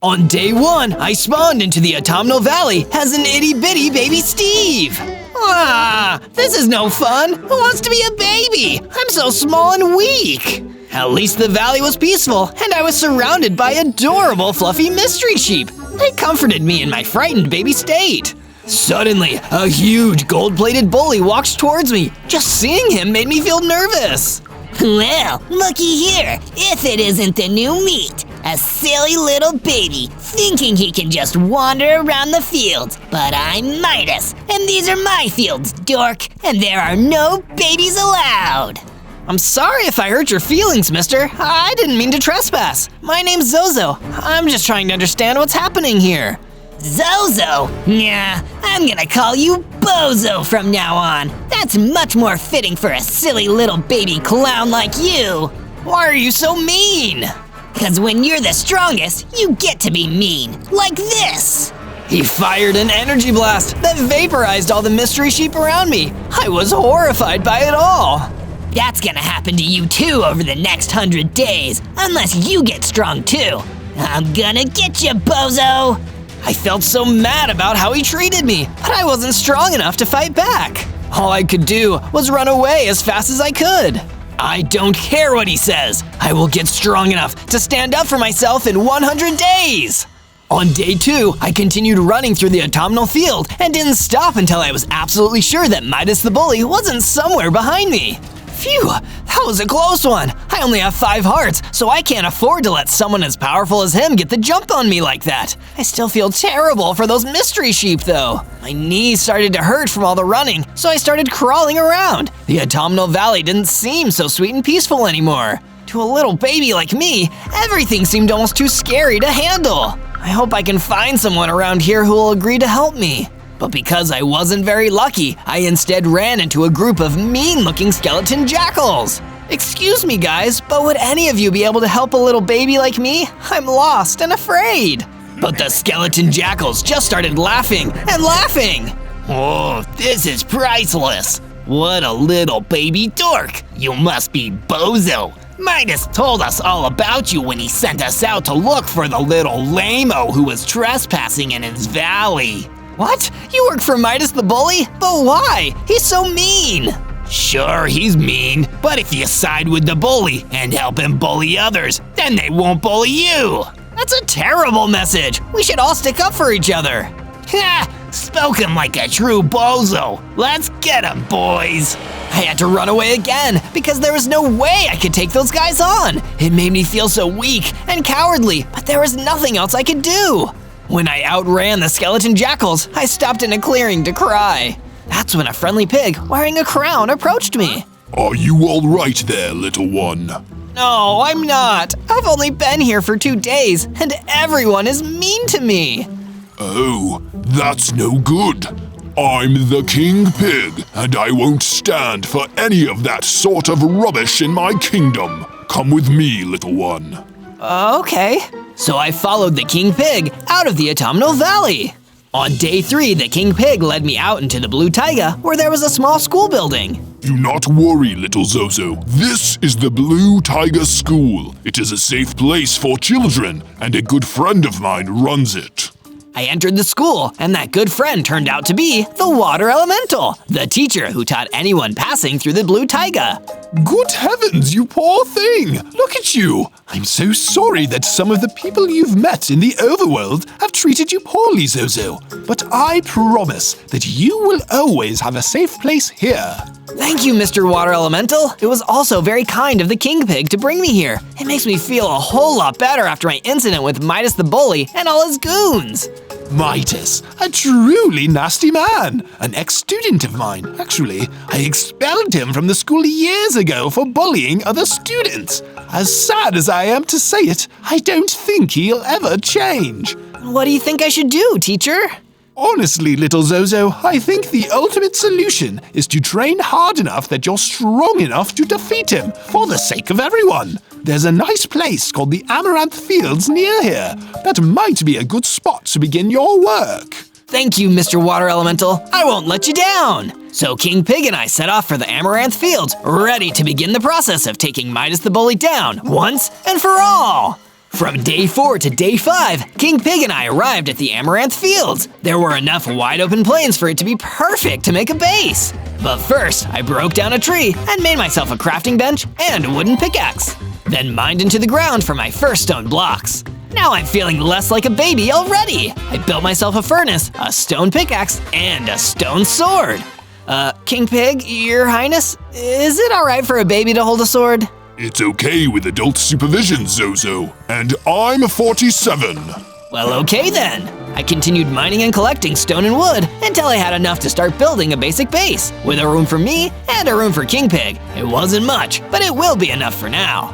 On day 1, I spawned into the Autumnal Valley as an itty-bitty baby Steve. Ah, this is no fun. Who wants to be a baby? I'm so small and weak. At least the valley was peaceful, and I was surrounded by adorable fluffy mystery sheep. They comforted me in my frightened baby state. Suddenly, a huge gold-plated bully walks towards me. Just seeing him made me feel nervous. Well, looky here, if it isn't the new meat. A silly little baby, thinking he can just wander around the fields. But I'm Midas, and these are my fields, dork, and there are no babies allowed. I'm sorry if I hurt your feelings, mister. I didn't mean to trespass. My name's Zozo. I'm just trying to understand what's happening here. Zozo? Nah, I'm gonna call you Bozo from now on. That's much more fitting for a silly little baby clown like you. Why are you so mean? 'Cause when you're the strongest, you get to be mean, like this. He fired an energy blast that vaporized all the mystery sheep around me. I was horrified by it all. That's gonna happen to you too over the next 100 days, unless you get strong too. I'm gonna get you, Bozo! I felt so mad about how he treated me, but I wasn't strong enough to fight back. All I could do was run away as fast as I could. I don't care what he says. I will get strong enough to stand up for myself in 100 days. On day 2, I continued running through the autumnal field and didn't stop until I was absolutely sure that Midas the bully wasn't somewhere behind me. Phew, that was a close one. I only have 5 hearts, so I can't afford to let someone as powerful as him get the jump on me like that. I still feel terrible for those mystery sheep though. My knees started to hurt from all the running, so I started crawling around. The Autumnal Valley didn't seem so sweet and peaceful anymore. To a little baby like me, everything seemed almost too scary to handle. I hope I can find someone around here who will agree to help me. But because I wasn't very lucky, I instead ran into a group of mean-looking skeleton jackals. Excuse me, guys, but would any of you be able to help a little baby like me? I'm lost and afraid. But the skeleton jackals just started laughing and laughing. Oh, this is priceless. What a little baby dork. You must be Bozo. Midas told us all about you when he sent us out to look for the little lame-o who was trespassing in his valley. What? You work for Midas the bully? But why? He's so mean. Sure, he's mean, but if you side with the bully and help him bully others, then they won't bully you. That's a terrible message. We should all stick up for each other. Ha! Spoken like a true bozo. Let's get him, boys. I had to run away again because there was no way I could take those guys on. It made me feel so weak and cowardly, but there was nothing else I could do. When I outran the skeleton jackals, I stopped in a clearing to cry. That's when a friendly pig wearing a crown approached me. Are you all right there, little one? No, I'm not. I've only been here for 2 days, and everyone is mean to me. Oh, that's no good. I'm the King Pig, and I won't stand for any of that sort of rubbish in my kingdom. Come with me, little one. Okay. So I followed the King Pig out of the Autumnal Valley. On day 3, the King Pig led me out into the Blue Taiga where there was a small school building. Do not worry, little Zozo. This is the Blue Taiga School. It is a safe place for children, and a good friend of mine runs it. I entered the school, and that good friend turned out to be the Water Elemental, the teacher who taught anyone passing through the Blue Taiga. Good heavens, you poor thing! Look at you! I'm so sorry that some of the people you've met in the overworld have treated you poorly, Zozo. But I promise that you will always have a safe place here. Thank you, Mr. Water Elemental. It was also very kind of the King Pig to bring me here. It makes me feel a whole lot better after my incident with Midas the bully and all his goons. Midas, a truly nasty man. An ex-student of mine. Actually, I expelled him from the school years ago for bullying other students. As sad as I am to say it, I don't think he'll ever change. What do you think I should do, teacher? Honestly, little Zozo, I think the ultimate solution is to train hard enough that you're strong enough to defeat him, for the sake of everyone. There's a nice place called the Amaranth Fields near here. That might be a good spot to begin your work. Thank you, Mr. Water Elemental. I won't let you down. So King Pig and I set off for the Amaranth Fields, ready to begin the process of taking Midas the bully down once and for all. From day 4 to day 5, King Pig and I arrived at the Amaranth Fields. There were enough wide open plains for it to be perfect to make a base. But first, I broke down a tree and made myself a crafting bench and a wooden pickaxe. Then mined into the ground for my first stone blocks. Now I'm feeling less like a baby already. I built myself a furnace, a stone pickaxe, and a stone sword. King Pig, Your Highness, is it alright for a baby to hold a sword? It's okay with adult supervision, Zozo. And I'm 47. Well, okay then. I continued mining and collecting stone and wood until I had enough to start building a basic base, with a room for me and a room for King Pig. It wasn't much, but it will be enough for now.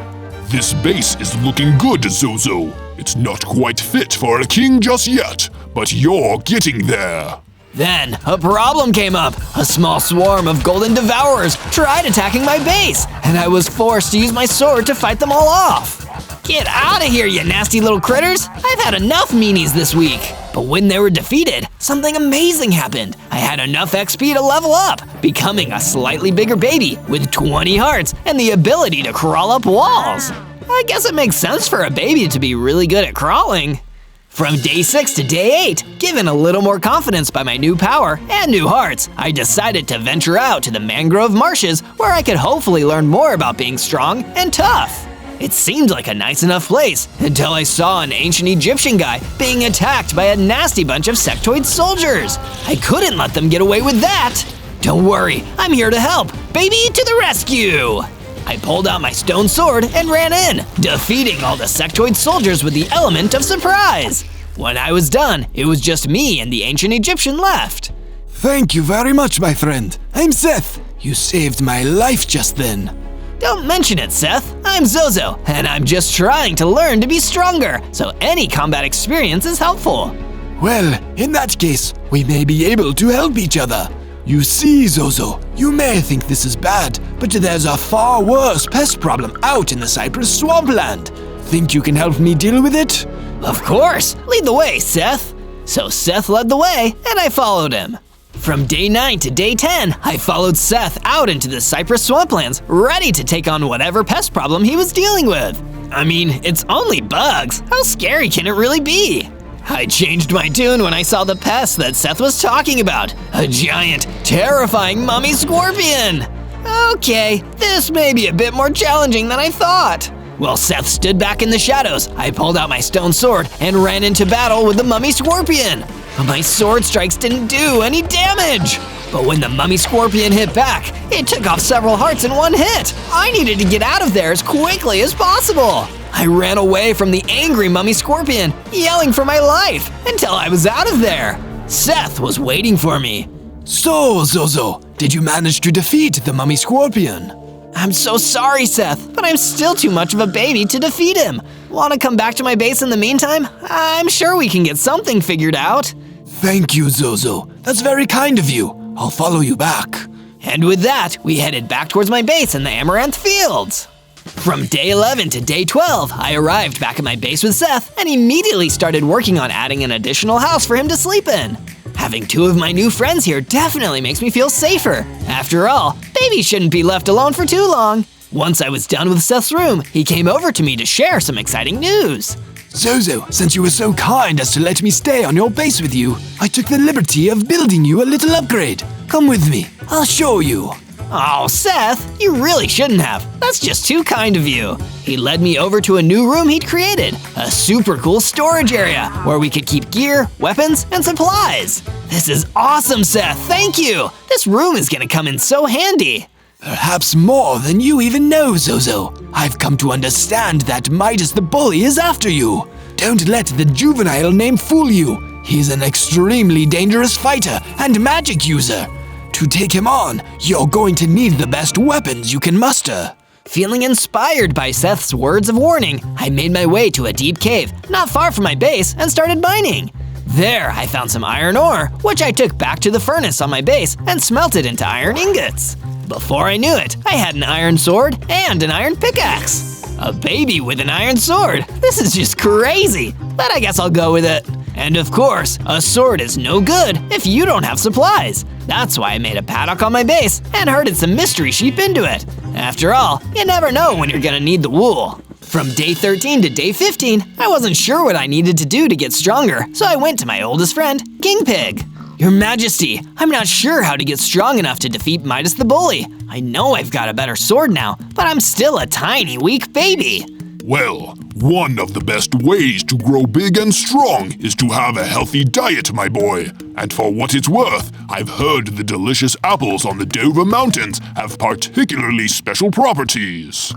This base is looking good, Zozo. It's not quite fit for a king just yet, but you're getting there. Then, a problem came up. A small swarm of golden devourers tried attacking my base, and I was forced to use my sword to fight them all off. Get out of here, you nasty little critters! I've had enough meanies this week. But when they were defeated, something amazing happened. I had enough XP to level up, becoming a slightly bigger baby with 20 hearts and the ability to crawl up walls. I guess it makes sense for a baby to be really good at crawling. From day 6 to day 8, given a little more confidence by my new power and new hearts, I decided to venture out to the mangrove marshes where I could hopefully learn more about being strong and tough. It seemed like a nice enough place until I saw an ancient Egyptian guy being attacked by a nasty bunch of sectoid soldiers. I couldn't let them get away with that. Don't worry, I'm here to help. Baby to the rescue! I pulled out my stone sword and ran in, defeating all the sectoid soldiers with the element of surprise. When I was done, it was just me and the ancient Egyptian left. Thank you very much, my friend. I'm Seth. You saved my life just then. Don't mention it, Seth. I'm Zozo, and I'm just trying to learn to be stronger, so any combat experience is helpful. Well, in that case, we may be able to help each other. You see, Zozo, you may think this is bad, but there's a far worse pest problem out in the Cypress swampland. Think you can help me deal with it? Of course! Lead the way, Seth! So Seth led the way, and I followed him. From day 9 to day 10, I followed Seth out into the Cypress swamplands, ready to take on whatever pest problem he was dealing with. I mean, it's only bugs. How scary can it really be? I changed my tune when I saw the pest that Seth was talking about. A giant, terrifying mummy scorpion! Okay, this may be a bit more challenging than I thought. While Seth stood back in the shadows, I pulled out my stone sword and ran into battle with the mummy scorpion. But my sword strikes didn't do any damage. But when the mummy scorpion hit back, it took off several hearts in one hit. I needed to get out of there as quickly as possible. I ran away from the angry mummy scorpion, yelling for my life, until I was out of there. Seth was waiting for me. So, Zozo, did you manage to defeat the mummy scorpion? I'm so sorry, Seth, but I'm still too much of a baby to defeat him. Want to come back to my base in the meantime? I'm sure we can get something figured out. Thank you, Zozo. That's very kind of you. I'll follow you back. And with that, we headed back towards my base in the Amaranth Fields. From day 11 to day 12, I arrived back at my base with Seth and immediately started working on adding an additional house for him to sleep in. Having 2 of my new friends here definitely makes me feel safer. After all, babies shouldn't be left alone for too long. Once I was done with Seth's room, he came over to me to share some exciting news. Zozo, since you were so kind as to let me stay on your base with you, I took the liberty of building you a little upgrade. Come with me, I'll show you. Oh, Seth, you really shouldn't have. That's just too kind of you. He led me over to a new room he'd created, a super cool storage area where we could keep gear, weapons, and supplies. This is awesome, Seth, thank you. This room is gonna come in so handy. Perhaps more than you even know, Zozo. I've come to understand that Midas the bully is after you. Don't let the juvenile name fool you. He's an extremely dangerous fighter and magic user. To take him on, you're going to need the best weapons you can muster. Feeling inspired by Seth's words of warning, I made my way to a deep cave not far from my base and started mining. There, I found some iron ore, which I took back to the furnace on my base and smelted into iron ingots. Before I knew it, I had an iron sword and an iron pickaxe. A baby with an iron sword. This is just crazy, but I guess I'll go with it. And of course, a sword is no good if you don't have supplies. That's why I made a paddock on my base and herded some mystery sheep into it. After all, you never know when you're gonna need the wool. From day 13 to day 15, I wasn't sure what I needed to do to get stronger, so I went to my oldest friend, King Pig. Your Majesty, I'm not sure how to get strong enough to defeat Midas the bully. I know I've got a better sword now, but I'm still a tiny, weak baby. Well, one of the best ways to grow big and strong is to have a healthy diet, my boy. And for what it's worth, I've heard the delicious apples on the Dover Mountains have particularly special properties.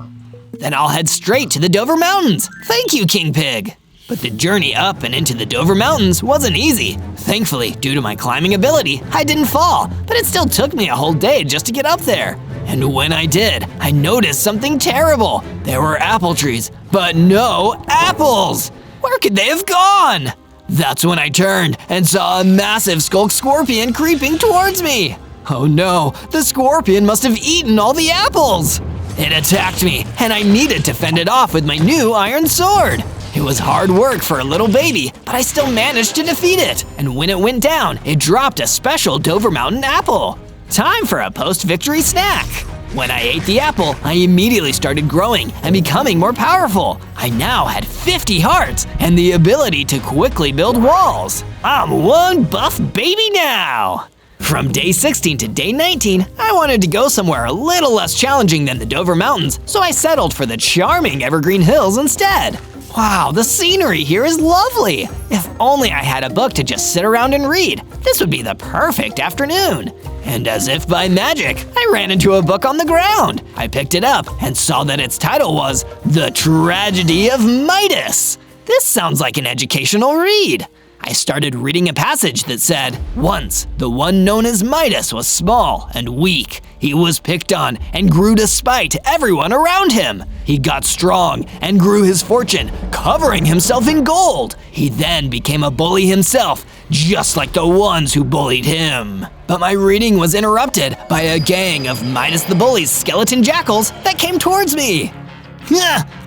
Then I'll head straight to the Dover Mountains. Thank you, King Pig. But the journey up and into the Dover Mountains wasn't easy. Thankfully, due to my climbing ability, I didn't fall, but it still took me a whole day just to get up there. And when I did, I noticed something terrible. There were apple trees, but no apples. Where could they have gone? That's when I turned and saw a massive skulk scorpion creeping towards me. Oh no, the scorpion must have eaten all the apples. It attacked me, and I needed to fend it off with my new iron sword. It was hard work for a little baby, but I still managed to defeat it. And when it went down, it dropped a special Dover Mountain apple. Time for a post-victory snack. When I ate the apple, I immediately started growing and becoming more powerful. I now had 50 hearts and the ability to quickly build walls. I'm one buff baby now! From day 16 to day 19, I wanted to go somewhere a little less challenging than the Dover Mountains, so I settled for the charming Evergreen Hills instead. Wow, the scenery here is lovely! If only I had a book to just sit around and read, this would be the perfect afternoon. And as if by magic, I ran into a book on the ground. I picked it up and saw that its title was The Tragedy of Midas. This sounds like an educational read. I started reading a passage that said, once, the one known as Midas was small and weak. He was picked on and grew to spite everyone around him. He got strong and grew his fortune, covering himself in gold. He then became a bully himself, just like the ones who bullied him. But my reading was interrupted by a gang of Midas the Bully's skeleton jackals that came towards me.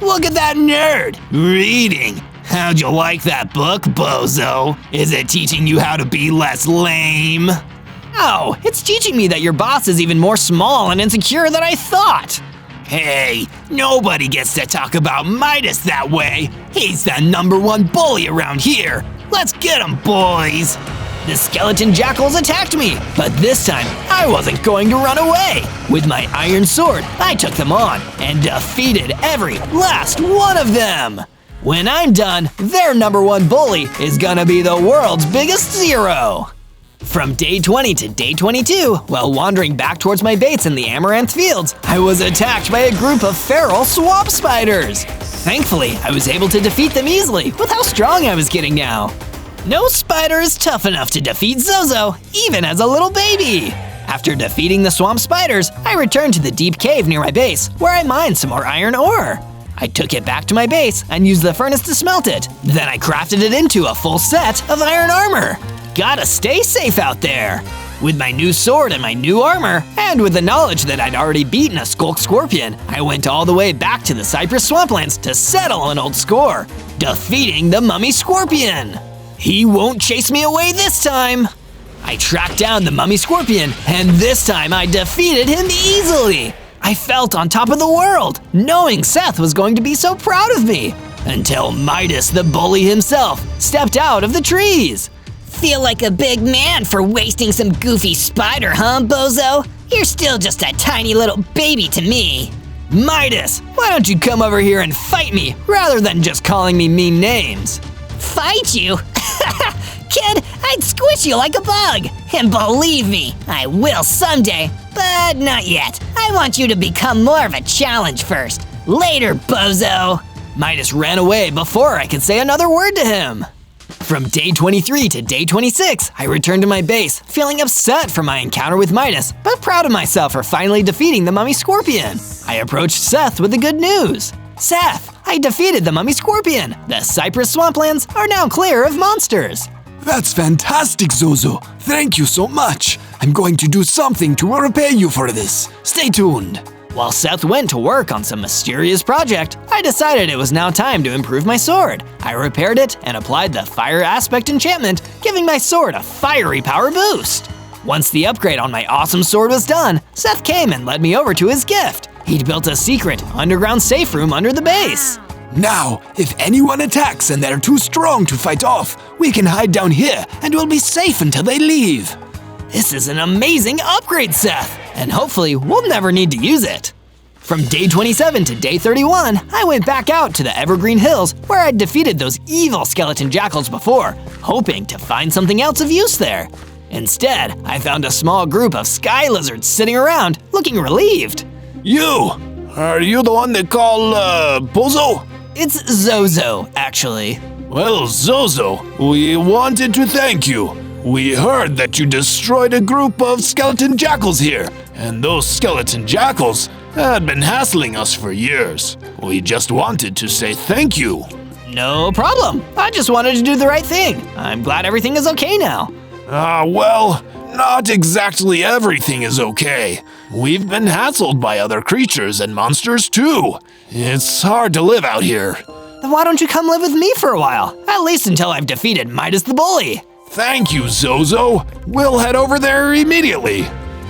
Look at that nerd! Reading! How'd you like that book, bozo? Is it teaching you how to be less lame? Oh, it's teaching me that your boss is even more small and insecure than I thought. Hey, nobody gets to talk about Midas that way. He's the #1 bully around here. Let's get him, boys. The skeleton jackals attacked me, but this time I wasn't going to run away. With my iron sword, I took them on and defeated every last one of them. When I'm done, their #1 bully is gonna be the world's biggest zero. From day 20 to day 22, while wandering back towards my base in the Amaranth Fields, I was attacked by a group of feral swamp spiders. Thankfully, I was able to defeat them easily with how strong I was getting now. No spider is tough enough to defeat Zozo, even as a little baby. After defeating the swamp spiders, I returned to the deep cave near my base, where I mined some more iron ore. I took it back to my base and used the furnace to smelt it. Then I crafted it into a full set of iron armor. Gotta stay safe out there. With my new sword and my new armor, and with the knowledge that I'd already beaten a skulk scorpion, I went all the way back to the Cypress Swamplands to settle an old score, defeating the mummy scorpion. He won't chase me away this time. I tracked down the mummy scorpion, and this time I defeated him easily. I felt on top of the world, knowing Seth was going to be so proud of me, until Midas the bully himself stepped out of the trees. Feel like a big man for wasting some goofy spider, huh, bozo? You're still just a tiny little baby to me. Midas, why don't you come over here and fight me, rather than just calling me mean names? Fight you? Kid, I'd squish you like a bug. And believe me, I will someday, but not yet. I want you to become more of a challenge first. Later, bozo. Midas ran away before I could say another word to him. From day 23 to day 26, I returned to my base, feeling upset for my encounter with Midas, but proud of myself for finally defeating the mummy scorpion. I approached Seth with the good news. Seth, I defeated the mummy scorpion. The Cypress Swamplands are now clear of monsters. That's fantastic, Zozo. Thank you so much. I'm going to do something to repay you for this. Stay tuned. While Seth went to work on some mysterious project, I decided it was now time to improve my sword. I repaired it and applied the Fire Aspect enchantment, giving my sword a fiery power boost. Once the upgrade on my awesome sword was done, Seth came and led me over to his gift. He'd built a secret underground safe room under the base. Now, if anyone attacks and they're too strong to fight off, we can hide down here and we'll be safe until they leave. This is an amazing upgrade, Seth, and hopefully we'll never need to use it. From day 27 to day 31, I went back out to the Evergreen Hills where I'd defeated those evil skeleton jackals before, hoping to find something else of use there. Instead, I found a small group of sky lizards sitting around, looking relieved. You! Are you the one they call, Bozo? It's Zozo, actually. Well, Zozo, we wanted to thank you. We heard that you destroyed a group of skeleton jackals here, and those skeleton jackals had been hassling us for years. We just wanted to say thank you. No problem. I just wanted to do the right thing. I'm glad everything is okay now. Well, not exactly everything is okay. We've been hassled by other creatures and monsters too. It's hard to live out here. Then why don't you come live with me for a while? At least until I've defeated Midas the bully. Thank you, Zozo. We'll head over there immediately.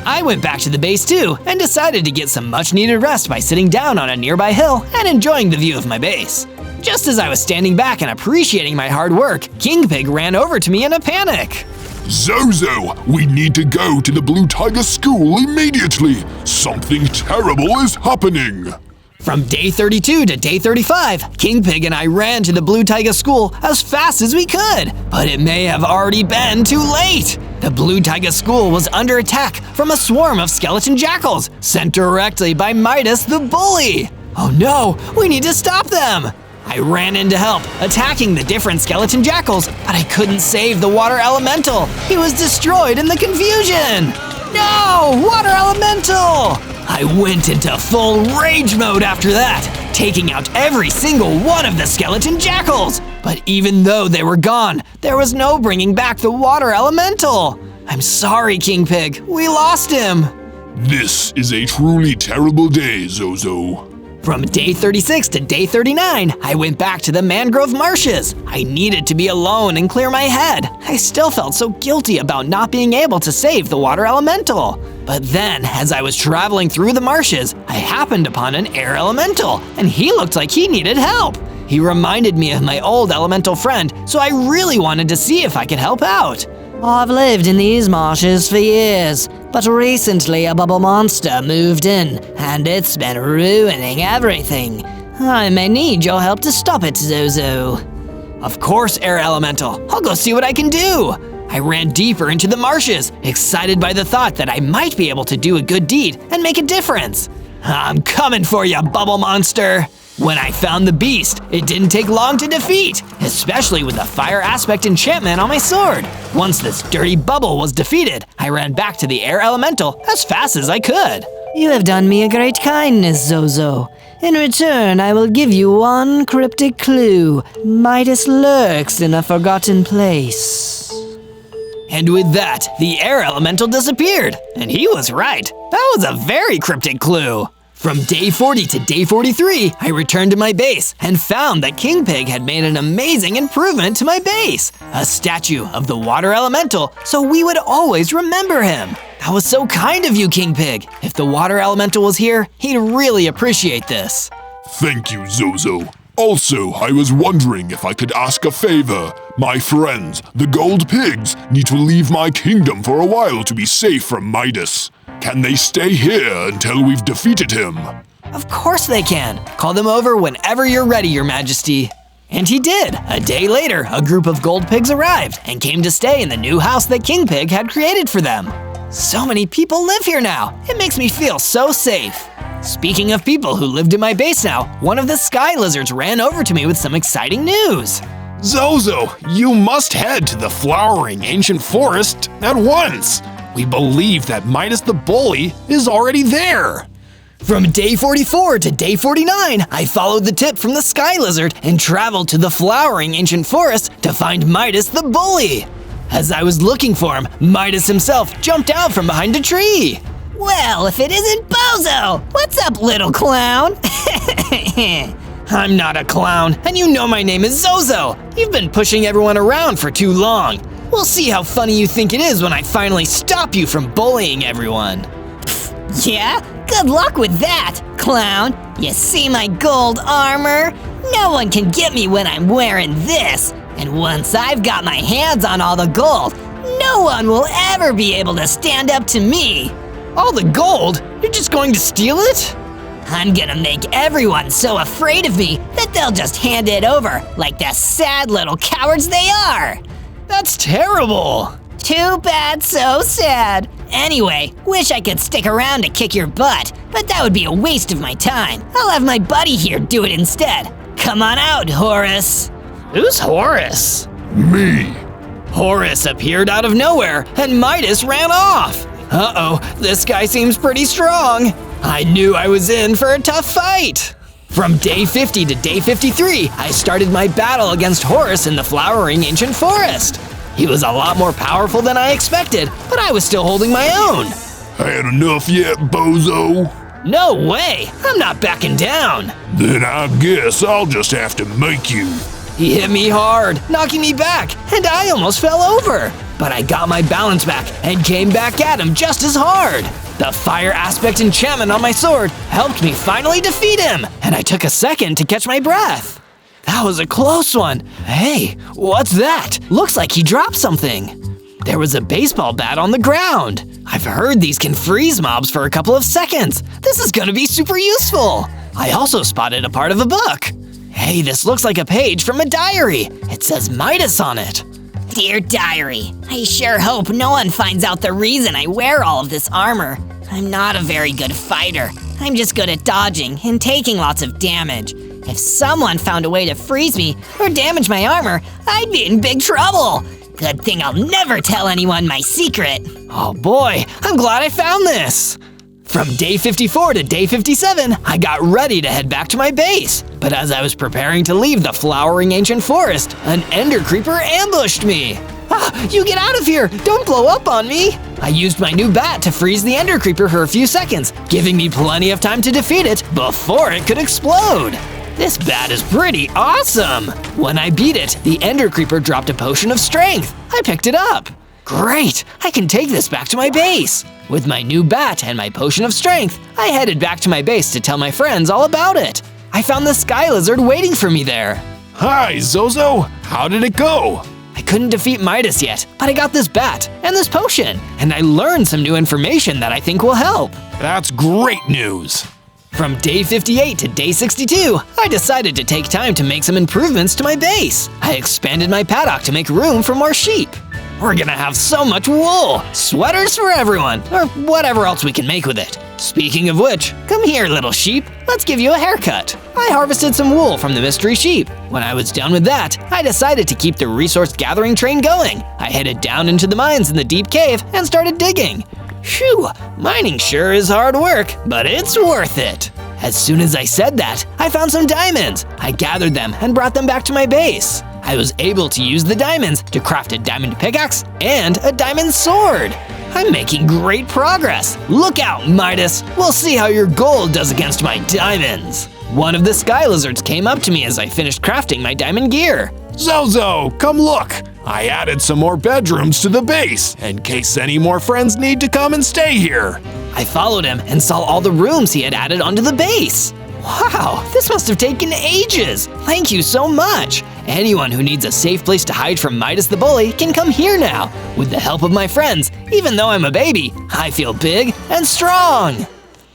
I went back to the base too and decided to get some much needed rest by sitting down on a nearby hill and enjoying the view of my base. Just as I was standing back and appreciating my hard work, King Pig ran over to me in a panic. Zozo, we need to go to the Blue Tiger School immediately. Something terrible is happening. From day 32 to day 35, King Pig and I ran to the Blue Tiger School as fast as we could, but it may have already been too late. The Blue Tiger School was under attack from a swarm of skeleton jackals sent directly by Midas the bully. Oh no, we need to stop them. I ran in to help, attacking the different skeleton jackals, but I couldn't save the water elemental. He was destroyed in the confusion. No, water elemental! I went into full rage mode after that, taking out every single one of the skeleton jackals. But even though they were gone, there was no bringing back the water elemental. I'm sorry, King Pig, we lost him. This is a truly terrible day, Zozo. From day 36 to day 39, I went back to the mangrove marshes. I needed to be alone and clear my head. I still felt so guilty about not being able to save the water elemental. But then, as I was traveling through the marshes, I happened upon an air elemental, and he looked like he needed help. He reminded me of my old elemental friend, so I really wanted to see if I could help out. I've lived in these marshes for years, but recently a bubble monster moved in, and it's been ruining everything. I may need your help to stop it, Zozo. Of course, Air Elemental. I'll go see what I can do. I ran deeper into the marshes, excited by the thought that I might be able to do a good deed and make a difference. I'm coming for you, bubble monster. When I found the beast, it didn't take long to defeat, especially with the fire aspect enchantment on my sword. Once this dirty bubble was defeated, I ran back to the air elemental as fast as I could. You have done me a great kindness, Zozo. In return, I will give you one cryptic clue. Midas lurks in a forgotten place. And with that, the air elemental disappeared. And he was right. That was a very cryptic clue. From day 40 to day 43, I returned to my base and found that King Pig had made an amazing improvement to my base. A statue of the water elemental, so we would always remember him. That was so kind of you, King Pig. If the water elemental was here, he'd really appreciate this. Thank you, Zozo. Also, I was wondering if I could ask a favor. My friends, the gold pigs, need to leave my kingdom for a while to be safe from Midas. Can they stay here until we've defeated him? Of course they can. Call them over whenever you're ready, Your Majesty. And he did. A day later, a group of gold pigs arrived and came to stay in the new house that King Pig had created for them. So many people live here now. It makes me feel so safe. Speaking of people who lived in my base now, one of the sky lizards ran over to me with some exciting news. Zozo, you must head to the flowering ancient forest at once. We believe that Midas the bully is already there. From day 44 to day 49, I followed the tip from the sky lizard and traveled to the flowering ancient forest to find Midas the bully. As I was looking for him, Midas himself jumped out from behind a tree. Well, if it isn't Bozo! What's up, little clown? I'm not a clown, and you know my name is Zozo. You've been pushing everyone around for too long. We'll see how funny you think it is when I finally stop you from bullying everyone. Yeah? Good luck with that, clown. You see my gold armor? No one can get me when I'm wearing this. And once I've got my hands on all the gold, no one will ever be able to stand up to me. All the gold? You're just going to steal it? I'm gonna make everyone so afraid of me that they'll just hand it over like the sad little cowards they are. That's terrible. Too bad, so sad. Anyway, wish I could stick around to kick your butt, but that would be a waste of my time. I'll have my buddy here do it instead. Come on out, Horace. Who's Horace? Me. Horace appeared out of nowhere, and Midas ran off. Uh-oh, this guy seems pretty strong. I knew I was in for a tough fight. From day 50 to day 53, I started my battle against Horace in the flowering ancient forest. He was a lot more powerful than I expected, but I was still holding my own. Had enough yet, bozo? No way, I'm not backing down. Then I guess I'll just have to make you. He hit me hard, knocking me back, and I almost fell over. But I got my balance back and came back at him just as hard. The fire aspect enchantment on my sword helped me finally defeat him, and I took a second to catch my breath. That was a close one. Hey, what's that? Looks like he dropped something. There was a baseball bat on the ground. I've heard these can freeze mobs for a couple of seconds. This is gonna be super useful. I also spotted a part of a book. Hey, this looks like a page from a diary. It says Midas on it. Dear Diary, I sure hope no one finds out the reason I wear all of this armor. I'm not a very good fighter. I'm just good at dodging and taking lots of damage. If someone found a way to freeze me or damage my armor, I'd be in big trouble. Good thing I'll never tell anyone my secret. Oh boy, I'm glad I found this. From day 54 to day 57, I got ready to head back to my base. But as I was preparing to leave the flowering ancient forest, an ender creeper ambushed me. Ah, you get out of here! Don't blow up on me! I used my new bat to freeze the ender creeper for a few seconds, giving me plenty of time to defeat it before it could explode. This bat is pretty awesome! When I beat it, the ender creeper dropped a potion of strength. I picked it up. Great! I can take this back to my base. With my new bat and my potion of strength, I headed back to my base to tell my friends all about it. I found the sky lizard waiting for me there. Hi, Zozo. How did it go? I couldn't defeat Midas yet, but I got this bat and this potion, and I learned some new information that I think will help. That's great news. From day 58 to day 62, I decided to take time to make some improvements to my base. I expanded my paddock to make room for more sheep. We're gonna have so much wool! Sweaters for everyone, or whatever else we can make with it. Speaking of which, come here, little sheep. Let's give you a haircut. I harvested some wool from the mystery sheep. When I was done with that, I decided to keep the resource gathering train going. I headed down into the mines in the deep cave and started digging. Phew, mining sure is hard work, but it's worth it. As soon as I said that, I found some diamonds. I gathered them and brought them back to my base. I was able to use the diamonds to craft a diamond pickaxe and a diamond sword. I'm making great progress. Look out, Midas. We'll see how your gold does against my diamonds. One of the sky lizards came up to me as I finished crafting my diamond gear. Zozo, come look. I added some more bedrooms to the base, in case any more friends need to come and stay here. I followed him and saw all the rooms he had added onto the base. Wow, this must have taken ages. Thank you so much. Anyone who needs a safe place to hide from Midas the bully can come here now. With the help of my friends, even though I'm a baby, I feel big and strong.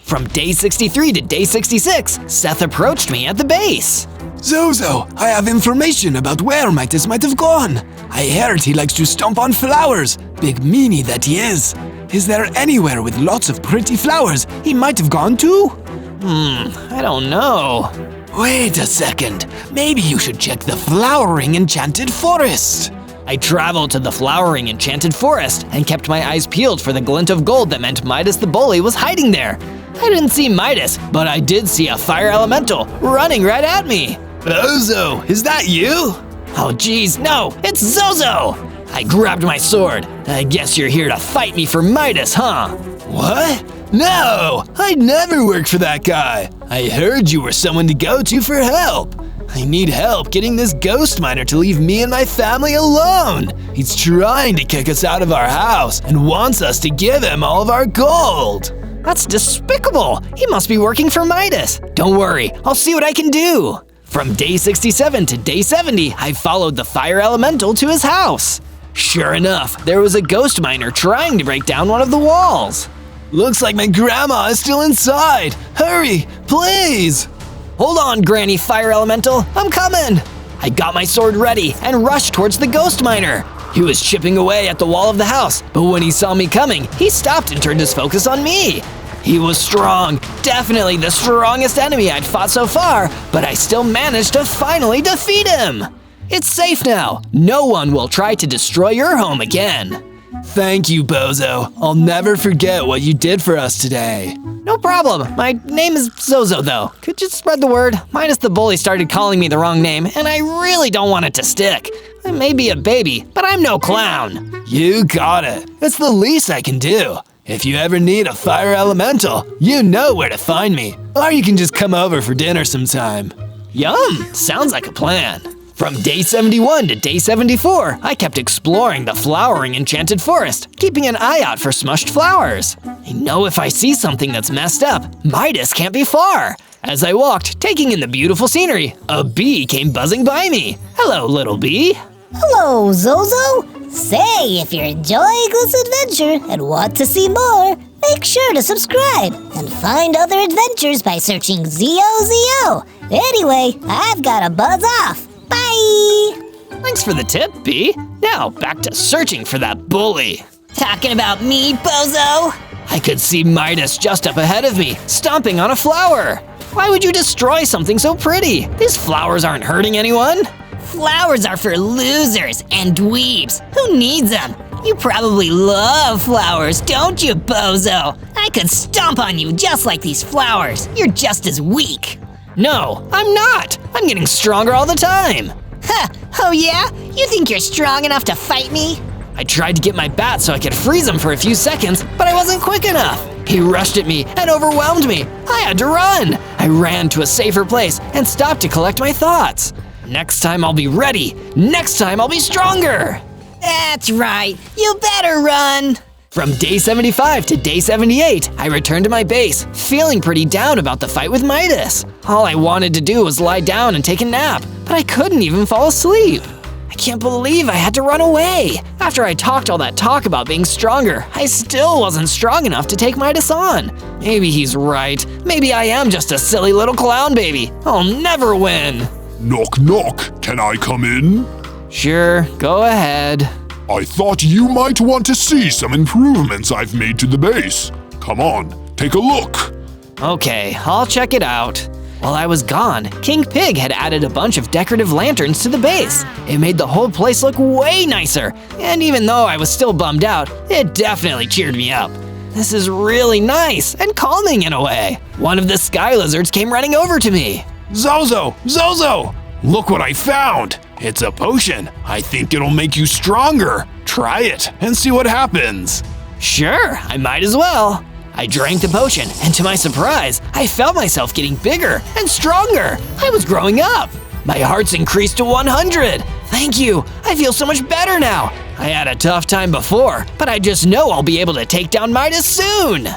From day 63 to day 66, Seth approached me at the base. Zozo, I have information about where Midas might have gone. I heard he likes to stomp on flowers, big meanie that he is. Is there anywhere with lots of pretty flowers he might have gone to? I don't know. Wait a second, maybe you should check the flowering enchanted forest. I traveled to the flowering enchanted forest and kept my eyes peeled for the glint of gold that meant Midas the bully was hiding there. I didn't see Midas, but I did see a fire elemental running right at me. Zozo, is that you? Oh geez, no, it's Zozo! I grabbed my sword. I guess you're here to fight me for Midas, huh? What? No, I'd never work for that guy. I heard you were someone to go to for help. I need help getting this ghost miner to leave me and my family alone. He's trying to kick us out of our house and wants us to give him all of our gold. That's despicable! He must be working for Midas. Don't worry, I'll see what I can do. From day 67 to day 70, I followed the fire elemental to his house. Sure enough, there was a ghost miner trying to break down one of the walls. Looks like my grandma is still inside. Hurry, please! Hold on, Granny Fire Elemental, I'm coming! I got my sword ready and rushed towards the ghost miner. He was chipping away at the wall of the house, but when he saw me coming, he stopped and turned his focus on me. He was strong, definitely the strongest enemy I'd fought so far, but I still managed to finally defeat him. It's safe now. No one will try to destroy your home again. Thank you, Bozo. I'll never forget what you did for us today. No problem. My name is Zozo, though. Could you spread the word? Midas the bully started calling me the wrong name, and I really don't want it to stick. I may be a baby, but I'm no clown. You got it. It's the least I can do. If you ever need a fire elemental, you know where to find me. Or you can just come over for dinner sometime. Yum! Sounds like a plan. From day 71 to day 74, I kept exploring the flowering enchanted forest, keeping an eye out for smushed flowers. I know if I see something that's messed up, Midas can't be far. As I walked, taking in the beautiful scenery, a bee came buzzing by me. Hello, little bee. Hello, Zozo. Say, if you're enjoying this adventure and want to see more, make sure to subscribe and find other adventures by searching ZOZO. Anyway, I've got to buzz off. Bye! Thanks for the tip, Bee. Now, back to searching for that bully. Talking about me, bozo? I could see Midas just up ahead of me, stomping on a flower. Why would you destroy something so pretty? These flowers aren't hurting anyone. Flowers are for losers and dweebs. Who needs them? You probably love flowers, don't you, bozo? I could stomp on you just like these flowers. You're just as weak. No, I'm not. I'm getting stronger all the time. Huh, oh yeah? You think you're strong enough to fight me? I tried to get my bat so I could freeze him for a few seconds, but I wasn't quick enough. He rushed at me and overwhelmed me. I had to run. I ran to a safer place and stopped to collect my thoughts. Next time I'll be ready. Next time I'll be stronger. That's right. You better run. From day 75 to day 78, I returned to my base, feeling pretty down about the fight with Midas. All I wanted to do was lie down and take a nap, but I couldn't even fall asleep. I can't believe I had to run away. After I talked all that talk about being stronger, I still wasn't strong enough to take Midas on. Maybe he's right. Maybe I am just a silly little clown baby. I'll never win. Knock, knock. Can I come in? Sure, go ahead. I thought you might want to see some improvements I've made to the base. Come on, take a look. Okay, I'll check it out. While I was gone, King Pig had added a bunch of decorative lanterns to the base. It made the whole place look way nicer, and even though I was still bummed out, it definitely cheered me up. This is really nice and calming in a way. One of the sky lizards came running over to me. Zozo! Zozo! Look what I found! It's a potion. I think it'll make you stronger. Try it and see what happens. Sure, I might as well. I drank the potion, and to my surprise, I felt myself getting bigger and stronger. I was growing up. My heart's increased to 100. Thank you. I feel so much better now. I had a tough time before, but I just know I'll be able to take down Midas soon.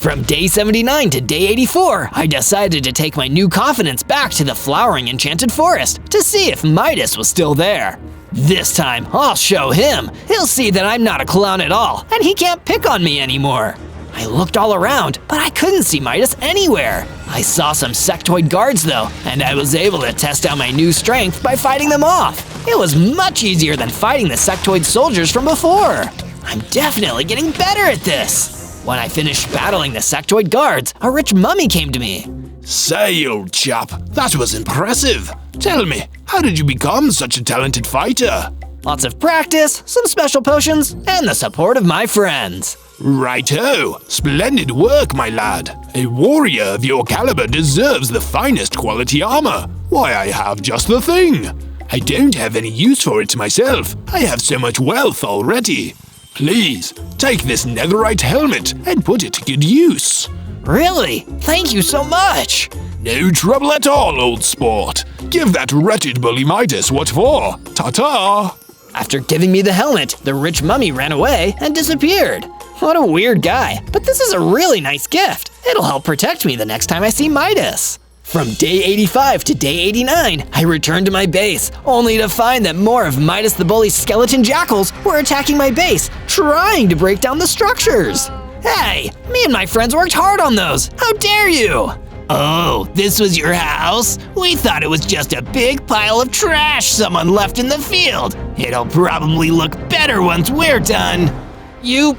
From day 79 to day 84, I decided to take my new confidence back to the flowering enchanted forest to see if Midas was still there. This time, I'll show him. He'll see that I'm not a clown at all, and he can't pick on me anymore. I looked all around, but I couldn't see Midas anywhere. I saw some sectoid guards though, and I was able to test out my new strength by fighting them off. It was much easier than fighting the sectoid soldiers from before. I'm definitely getting better at this. When I finished battling the sectoid guards, a rich mummy came to me. Say, old chap, that was impressive. Tell me, how did you become such a talented fighter? Lots of practice, some special potions, and the support of my friends. Righto! Splendid work, my lad. A warrior of your caliber deserves the finest quality armor. Why, I have just the thing. I don't have any use for it myself. I have so much wealth already. Please, take this netherite helmet and put it to good use. Really? Thank you so much. No trouble at all, old sport. Give that wretched bully Midas what for. Ta-ta! After giving me the helmet, the rich mummy ran away and disappeared. What a weird guy, but this is a really nice gift. It'll help protect me the next time I see Midas. From day 85 to day 89, I returned to my base, only to find that more of Midas the Bully's skeleton jackals were attacking my base, trying to break down the structures. Hey, me and my friends worked hard on those. How dare you? Oh, this was your house? We thought it was just a big pile of trash someone left in the field. It'll probably look better once we're done. You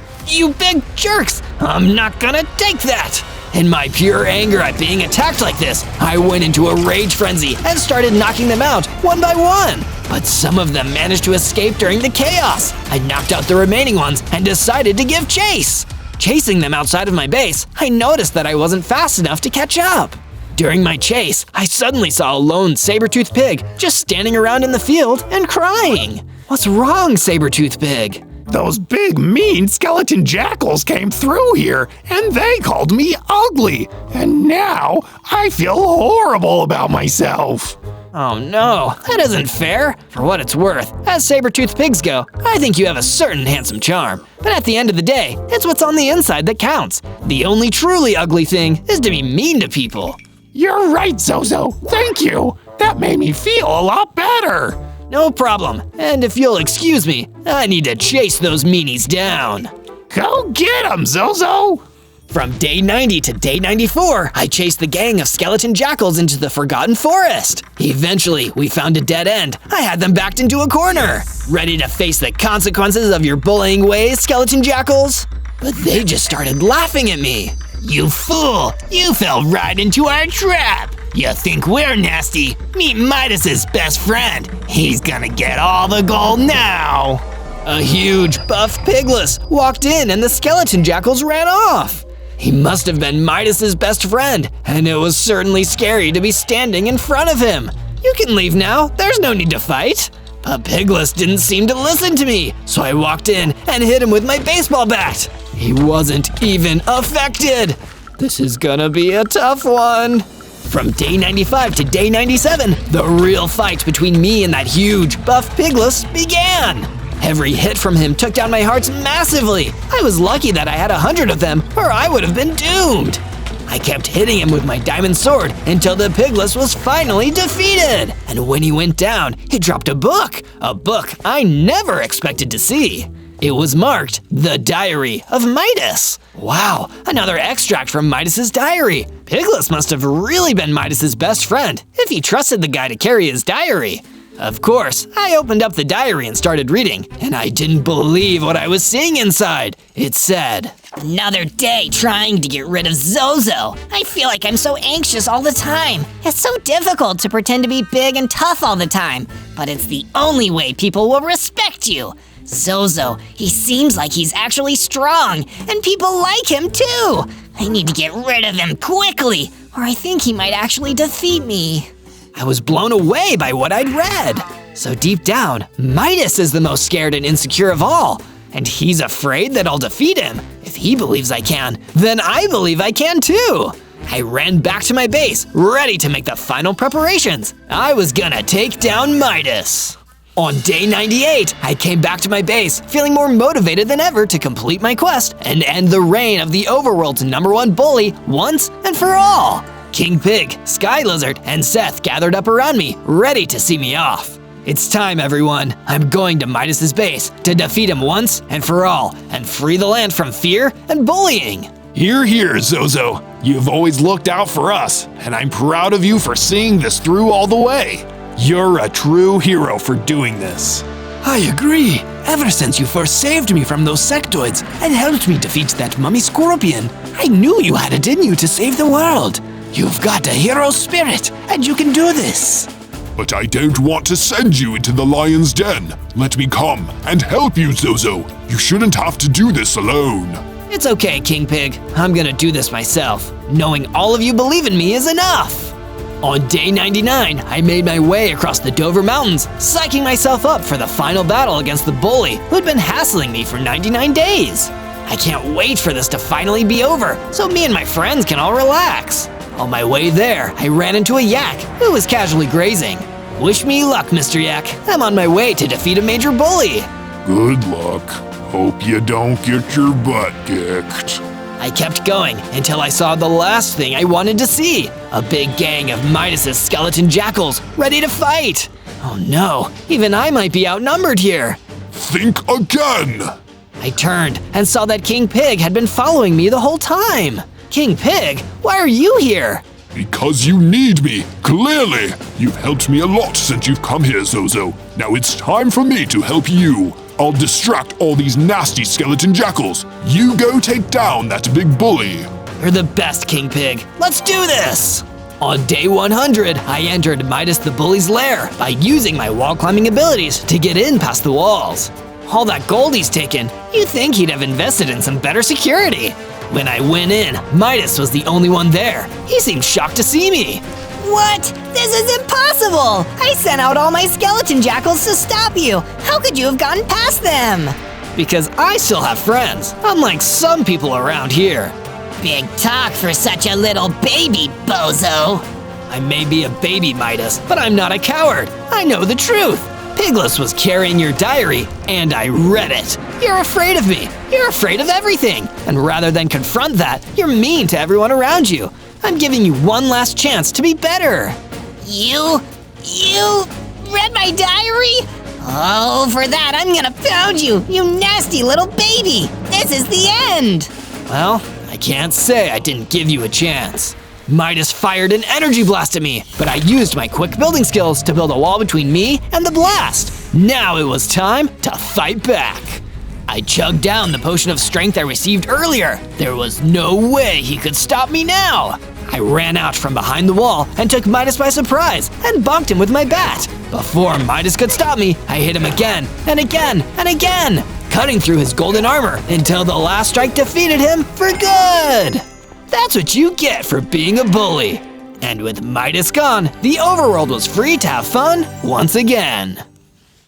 big jerks! I'm not gonna take that! In my pure anger at being attacked like this, I went into a rage frenzy and started knocking them out one by one. But some of them managed to escape during the chaos. I knocked out the remaining ones and decided to give chase. Chasing them outside of my base, I noticed that I wasn't fast enough to catch up. During my chase, I suddenly saw a lone saber-toothed pig just standing around in the field and crying. What's wrong, saber-toothed pig? Those big, mean skeleton jackals came through here, and they called me ugly. And now I feel horrible about myself. Oh no, that isn't fair. For what it's worth, as saber-toothed pigs go, I think you have a certain handsome charm. But at the end of the day, it's what's on the inside that counts. The only truly ugly thing is to be mean to people. You're right, Zozo. Thank you. That made me feel a lot better. No problem. And if you'll excuse me, I need to chase those meanies down. Go get 'em, Zozo! From day 90 to day 94, I chased the gang of skeleton jackals into the Forgotten Forest. Eventually, we found a dead end. I had them backed into a corner. Ready to face the consequences of your bullying ways, skeleton jackals? But they just started laughing at me. You fool! You fell right into our trap! You think we're nasty? Meet Midas's best friend. He's gonna get all the gold now! A huge, buff pigless walked in and the skeleton jackals ran off. He must have been Midas's best friend, and it was certainly scary to be standing in front of him. You can leave now, there's no need to fight. But Pigless didn't seem to listen to me, so I walked in and hit him with my baseball bat. He wasn't even affected. This is gonna be a tough one. From day 95 to day 97, the real fight between me and that huge, buff Pigless began. Every hit from him took down my hearts massively. I was lucky that I had 100 of them, or I would have been doomed. I kept hitting him with my diamond sword until the Pigless was finally defeated. And when he went down, he dropped a book I never expected to see. It was marked The Diary of Midas. Wow, another extract from Midas's diary. Pigless must have really been Midas's best friend if he trusted the guy to carry his diary. Of course, I opened up the diary and started reading, and I didn't believe what I was seeing inside. It said, Another day trying to get rid of Zozo. I feel like I'm so anxious all the time. It's so difficult to pretend to be big and tough all the time, but it's the only way people will respect you. Zozo, he seems like he's actually strong, and people like him too. I need to get rid of him quickly, or I think he might actually defeat me. I was blown away by what I'd read. So deep down, Midas is the most scared and insecure of all. And he's afraid that I'll defeat him. If he believes I can, then I believe I can too. I ran back to my base, ready to make the final preparations. I was gonna take down Midas. On day 98, I came back to my base, feeling more motivated than ever to complete my quest and end the reign of the overworld's #1 bully once and for all. King Pig, Sky Lizard, and Seth gathered up around me, ready to see me off. It's time, everyone. I'm going to Midas's base to defeat him once and for all, and free the land from fear and bullying. Hear, hear, Zozo. You've always looked out for us, and I'm proud of you for seeing this through all the way. You're a true hero for doing this. I agree. Ever since you first saved me from those sectoids and helped me defeat that mummy scorpion, I knew you had it in you to save the world. You've got a hero spirit, and you can do this. But I don't want to send you into the lion's den. Let me come and help you, Zozo. You shouldn't have to do this alone. It's okay, King Pig. I'm gonna do this myself. Knowing all of you believe in me is enough. On day 99, I made my way across the Dover Mountains, psyching myself up for the final battle against the bully who'd been hassling me for 99 days. I can't wait for this to finally be over, so me and my friends can all relax. On my way there, I ran into a yak who was casually grazing. Wish me luck, Mr. Yak. I'm on my way to defeat a major bully. Good luck. Hope you don't get your butt kicked. I kept going until I saw the last thing I wanted to see. A big gang of Midas's skeleton jackals ready to fight. Oh no, even I might be outnumbered here. Think again! I turned and saw that King Pig had been following me the whole time. King Pig, why are you here? Because you need me, clearly! You've helped me a lot since you've come here, Zozo. Now it's time for me to help you. I'll distract all these nasty skeleton jackals. You go take down that big bully. You're the best, King Pig. Let's do this! On day 100, I entered Midas the Bully's lair by using my wall climbing abilities to get in past the walls. All that gold he's taken, you'd think he'd have invested in some better security. When I went in, Midas was the only one there. He seemed shocked to see me. What? This is impossible! I sent out all my skeleton jackals to stop you. How could you have gotten past them? Because I still have friends, unlike some people around here. Big talk for such a little baby, bozo. I may be a baby, Midas, but I'm not a coward. I know the truth. Pigless was carrying your diary, and I read it. You're afraid of me. You're afraid of everything. And rather than confront that, you're mean to everyone around you. I'm giving you one last chance to be better. You read my diary? Oh, for that I'm gonna pound you, you nasty little baby. This is the end. Well, I can't say I didn't give you a chance. Midas fired an energy blast at me, but I used my quick building skills to build a wall between me and the blast. Now it was time to fight back. I chugged down the potion of strength I received earlier. There was no way he could stop me now. I ran out from behind the wall and took Midas by surprise and bumped him with my bat. Before Midas could stop me, I hit him again and again and again, cutting through his golden armor until the last strike defeated him for good. That's what you get for being a bully. And with Midas gone, the overworld was free to have fun once again.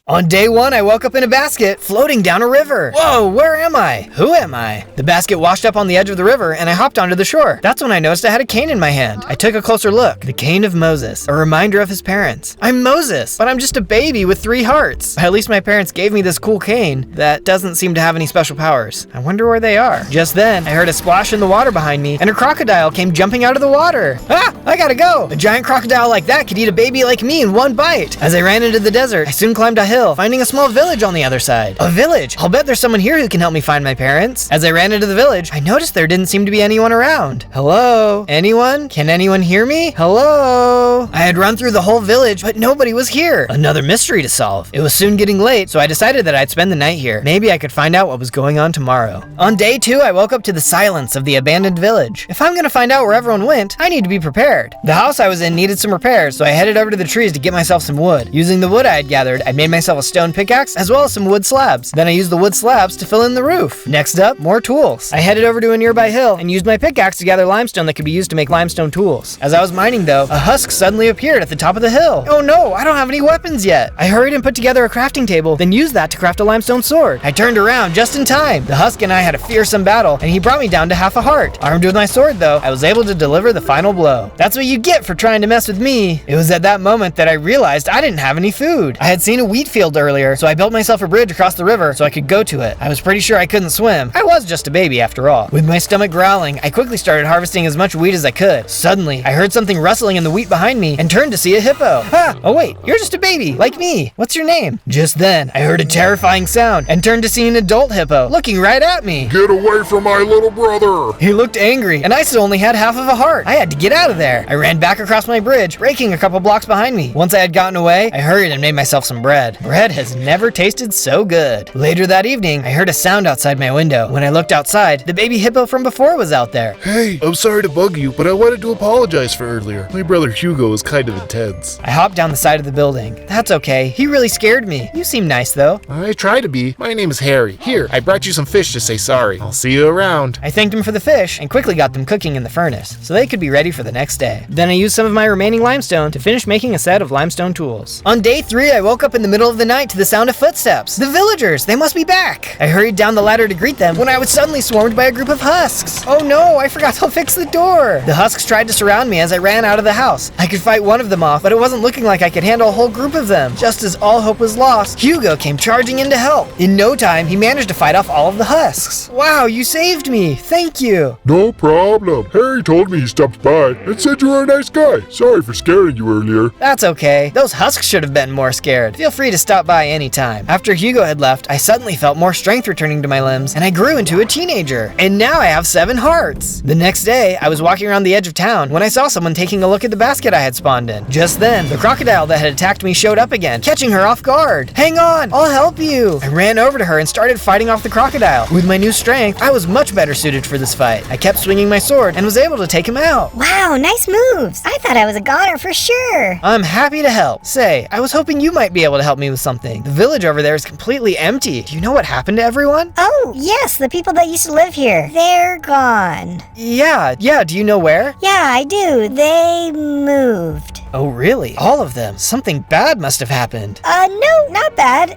On day 1, I woke up in a basket floating down a river. Whoa, where am I? Who am I? The basket washed up on the edge of the river and I hopped onto the shore. That's when I noticed I had a cane in my hand. I took a closer look. The cane of Moses, a reminder of his parents. I'm Moses, but I'm just a baby with 3 hearts. At least my parents gave me this cool cane that doesn't seem to have any special powers. I wonder where they are. Just then, I heard a splash in the water behind me and a crocodile came jumping out of the water. Ah, I gotta go. A giant crocodile like that could eat a baby like me in one bite. As I ran into the desert, I soon climbed a hill, finding a small village on the other side. A village! I'll bet there's someone here who can help me find my parents. As I ran into the village, I noticed there didn't seem to be anyone around. Hello? Anyone? Can anyone hear me? Hello? I had run through the whole village, but nobody was here. Another mystery to solve. It was soon getting late, so I decided that I'd spend the night here. Maybe I could find out what was going on tomorrow. On day 2, I woke up to the silence of the abandoned village. If I'm gonna find out where everyone went, I need to be prepared. The house I was in needed some repairs, so I headed over to the trees to get myself some wood. Using the wood I had gathered, I made myself a stone pickaxe as well as some wood slabs. Then I used the wood slabs to fill in the roof. Next up, more tools. I headed over to a nearby hill and used my pickaxe to gather limestone that could be used to make limestone tools. As I was mining though, a husk suddenly appeared at the top of the hill. Oh no, I don't have any weapons yet. I hurried and put together a crafting table, then used that to craft a limestone sword. I turned around just in time. The husk and I had a fearsome battle and he brought me down to half a heart. Armed with my sword though, I was able to deliver the final blow. That's what you get for trying to mess with me. It was at that moment that I realized I didn't have any food. I had seen a wheat field earlier, so I built myself a bridge across the river so I could go to it. I was pretty sure I couldn't swim. I was just a baby after all. With my stomach growling, I quickly started harvesting as much wheat as I could. Suddenly, I heard something rustling in the wheat behind me and turned to see a hippo. Ah! Oh wait, you're just a baby, like me. What's your name? Just then, I heard a terrifying sound and turned to see an adult hippo looking right at me. Get away from my little brother! He looked angry, and I still only had half of a heart. I had to get out of there. I ran back across my bridge, breaking a couple blocks behind me. Once I had gotten away, I hurried and made myself some bread. Bread has never tasted so good. Later that evening, I heard a sound outside my window. When I looked outside, the baby hippo from before was out there. Hey, I'm sorry to bug you, but I wanted to apologize for earlier. My brother Hugo is kind of intense. I hopped down the side of the building. That's okay. He really scared me. You seem nice though. I try to be. My name is Harry. Here, I brought you some fish to say sorry. I'll see you around. I thanked him for the fish and quickly got them cooking in the furnace so they could be ready for the next day. Then I used some of my remaining limestone to finish making a set of limestone tools. On day 3, I woke up in the middle of of the night to the sound of footsteps. The villagers, they must be back. I hurried down the ladder to greet them when I was suddenly swarmed by a group of husks. Oh no, I forgot to fix the door. The husks tried to surround me as I ran out of the house. I could fight one of them off, but it wasn't looking like I could handle a whole group of them. Just as all hope was lost, Hugo came charging in to help. In no time, he managed to fight off all of the husks. Wow, you saved me. Thank you. No problem. Harry told me he stopped by and said you were a nice guy. Sorry for scaring you earlier. That's okay. Those husks should have been more scared. Feel free to stop by anytime. After Hugo had left, I suddenly felt more strength returning to my limbs, and I grew into a teenager. And now I have 7 hearts. The next day, I was walking around the edge of town when I saw someone taking a look at the basket I had spawned in. Just then, the crocodile that had attacked me showed up again, catching her off guard. Hang on, I'll help you. I ran over to her and started fighting off the crocodile. With my new strength, I was much better suited for this fight. I kept swinging my sword and was able to take him out. Wow, nice moves. I thought I was a goner for sure. I'm happy to help. Say, I was hoping you might be able to help me with something. The village over there is completely empty. Do you know what happened to everyone? Oh, yes, the people that used to live here. They're gone. Yeah, do you know where? Yeah, I do. They moved. Oh, really? All of them? Something bad must have happened. No, not bad.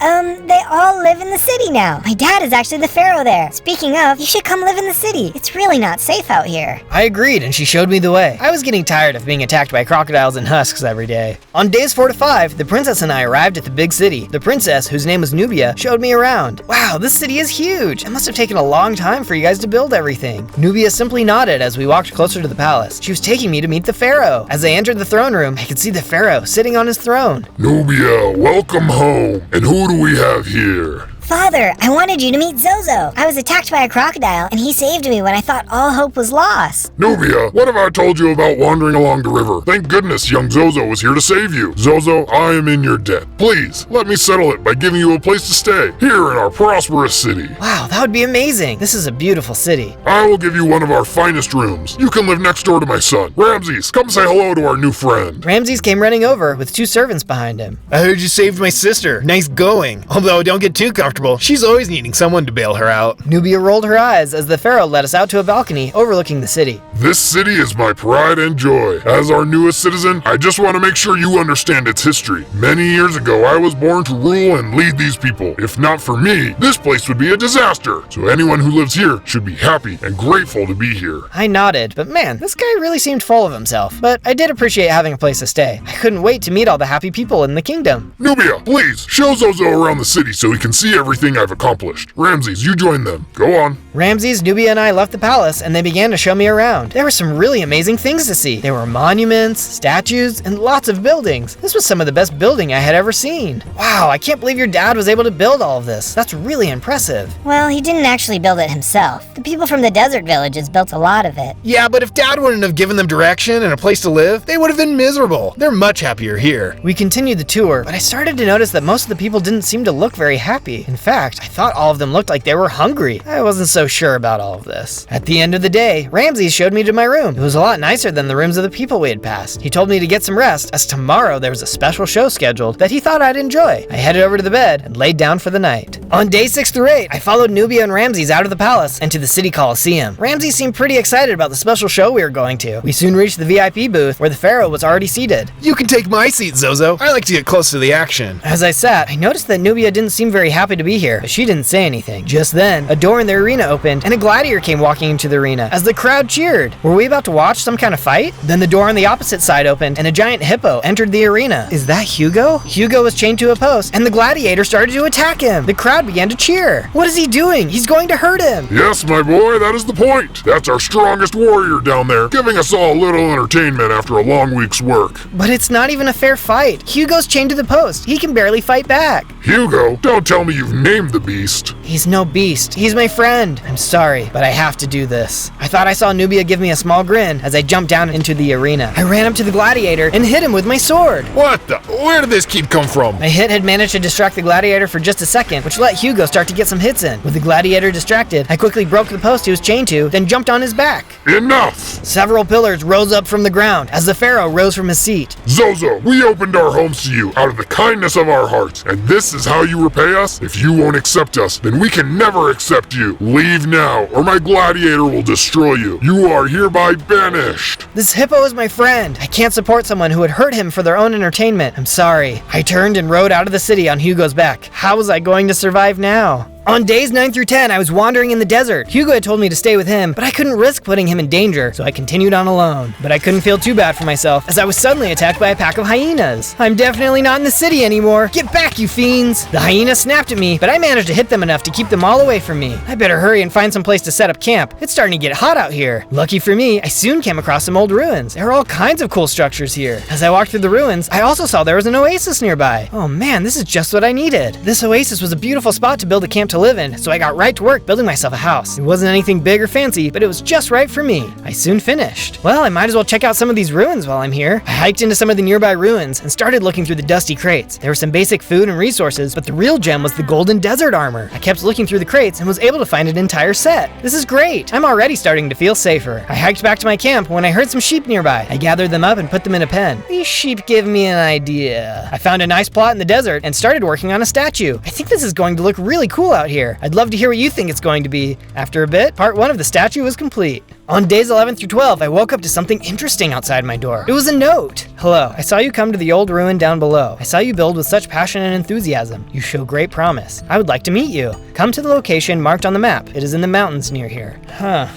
They all live in the city now. My dad is actually the pharaoh there. Speaking of, you should come live in the city. It's really not safe out here. I agreed, and she showed me the way. I was getting tired of being attacked by crocodiles and husks every day. On days 4 to 5, the princess and I arrived at the big city. The princess, whose name was Nubia, showed me around. Wow, this city is huge. It must have taken a long time for you guys to build everything. Nubia simply nodded as we walked closer to the palace. She was taking me to meet the pharaoh. As I entered the throne room, I could see the pharaoh sitting on his throne. Nubia, welcome home. And who do we have here? Father, I wanted you to meet Zozo. I was attacked by a crocodile, and he saved me when I thought all hope was lost. Nubia, what have I told you about wandering along the river? Thank goodness young Zozo was here to save you. Zozo, I am in your debt. Please, let me settle it by giving you a place to stay here in our prosperous city. Wow, that would be amazing. This is a beautiful city. I will give you one of our finest rooms. You can live next door to my son. Ramses, come say hello to our new friend. Ramses came running over with 2 servants behind him. I heard you saved my sister. Nice going. Although don't get too comfortable. She's always needing someone to bail her out. Nubia rolled her eyes as the pharaoh led us out to a balcony overlooking the city. This city is my pride and joy. As our newest citizen, I just want to make sure you understand its history. Many years ago, I was born to rule and lead these people. If not for me, this place would be a disaster. So anyone who lives here should be happy and grateful to be here. I nodded, but man, this guy really seemed full of himself. But I did appreciate having a place to stay. I couldn't wait to meet all the happy people in the kingdom. Nubia, please, show Zozo around the city so he can see everything I've accomplished. Ramses, you join them. Go on. Ramses, Nubia, and I left the palace, and they began to show me around. There were some really amazing things to see. There were monuments, statues, and lots of buildings. This was some of the best building I had ever seen. Wow, I can't believe your dad was able to build all of this. That's really impressive. Well, he didn't actually build it himself. The people from the desert villages built a lot of it. Yeah, but if Dad wouldn't have given them direction and a place to live, they would have been miserable. They're much happier here. We continued the tour, but I started to notice that most of the people didn't seem to look very happy. In fact, I thought all of them looked like they were hungry. I wasn't so sure about all of this. At the end of the day, Ramses showed me to my room. It was a lot nicer than the rooms of the people we had passed. He told me to get some rest, as tomorrow there was a special show scheduled that he thought I'd enjoy. I headed over to the bed and laid down for the night. On day 6 through 8, I followed Nubia and Ramses out of the palace and to the city coliseum. Ramses seemed pretty excited about the special show we were going to. We soon reached the VIP booth where the pharaoh was already seated. You can take my seat, Zozo. I like to get close to the action. As I sat, I noticed that Nubia didn't seem very happy to be here, but she didn't say anything. Just then, a door in the arena opened and a gladiator came walking into the arena as the crowd cheered. Were we about to watch some kind of fight? Then the door on the opposite side opened and a giant hippo entered the arena. Is that Hugo? Hugo was chained to a post and the gladiator started to attack him. The crowd began to cheer. What is he doing? He's going to hurt him. Yes, my boy, that is the point. That's our strongest warrior down there, giving us all a little entertainment after a long week's work. But it's not even a fair fight. Hugo's chained to the post. He can barely fight back. Hugo, don't tell me you've named the beast. He's no beast. He's my friend. I'm sorry, but I have to do this. I thought I saw Nubia give me a small grin as I jumped down into the arena. I ran up to the gladiator and hit him with my sword. What the? Where did this keep come from? My hit had managed to distract the gladiator for just a second, which let Hugo start to get some hits in. With the gladiator distracted, I quickly broke the post he was chained to, then jumped on his back. Enough! Several pillars rose up from the ground as the pharaoh rose from his seat. Zozo, we opened our homes to you out of the kindness of our hearts, and this is how you repay us? If you won't accept us, then we can never accept you. Leave now, or my gladiator will destroy you. You are hereby banished. This hippo is my friend. I can't support someone who would hurt him for their own entertainment. I'm sorry. I turned and rode out of the city on Hugo's back. How was I going to survive now? On days 9 through 10, I was wandering in the desert. Hugo had told me to stay with him, but I couldn't risk putting him in danger, so I continued on alone. But I couldn't feel too bad for myself, as I was suddenly attacked by a pack of hyenas. I'm definitely not in the city anymore. Get back, you fiends! The hyenas snapped at me, but I managed to hit them enough to keep them all away from me. I better hurry and find some place to set up camp. It's starting to get hot out here. Lucky for me, I soon came across some old ruins. There are all kinds of cool structures here. As I walked through the ruins, I also saw there was an oasis nearby. Oh man, this is just what I needed. This oasis was a beautiful spot to build a camp to live in, so I got right to work building myself a house. It wasn't anything big or fancy, but it was just right for me. I soon finished. Well, I might as well check out some of these ruins while I'm here. I hiked into some of the nearby ruins and started looking through the dusty crates. There were some basic food and resources, but the real gem was the golden desert armor. I kept looking through the crates and was able to find an entire set. This is great. I'm already starting to feel safer. I hiked back to my camp when I heard some sheep nearby. I gathered them up and put them in a pen. These sheep give me an idea. I found a nice plot in the desert and started working on a statue. I think this is going to look really cool out here. I'd love to hear what you think it's going to be. After a bit, part 1 of the statue was complete. On days 11 through 12, I woke up to something interesting outside my door. It was a note. Hello, I saw you come to the old ruin down below. I saw you build with such passion and enthusiasm. You show great promise. I would like to meet you. Come to the location marked on the map. It is in the mountains near here.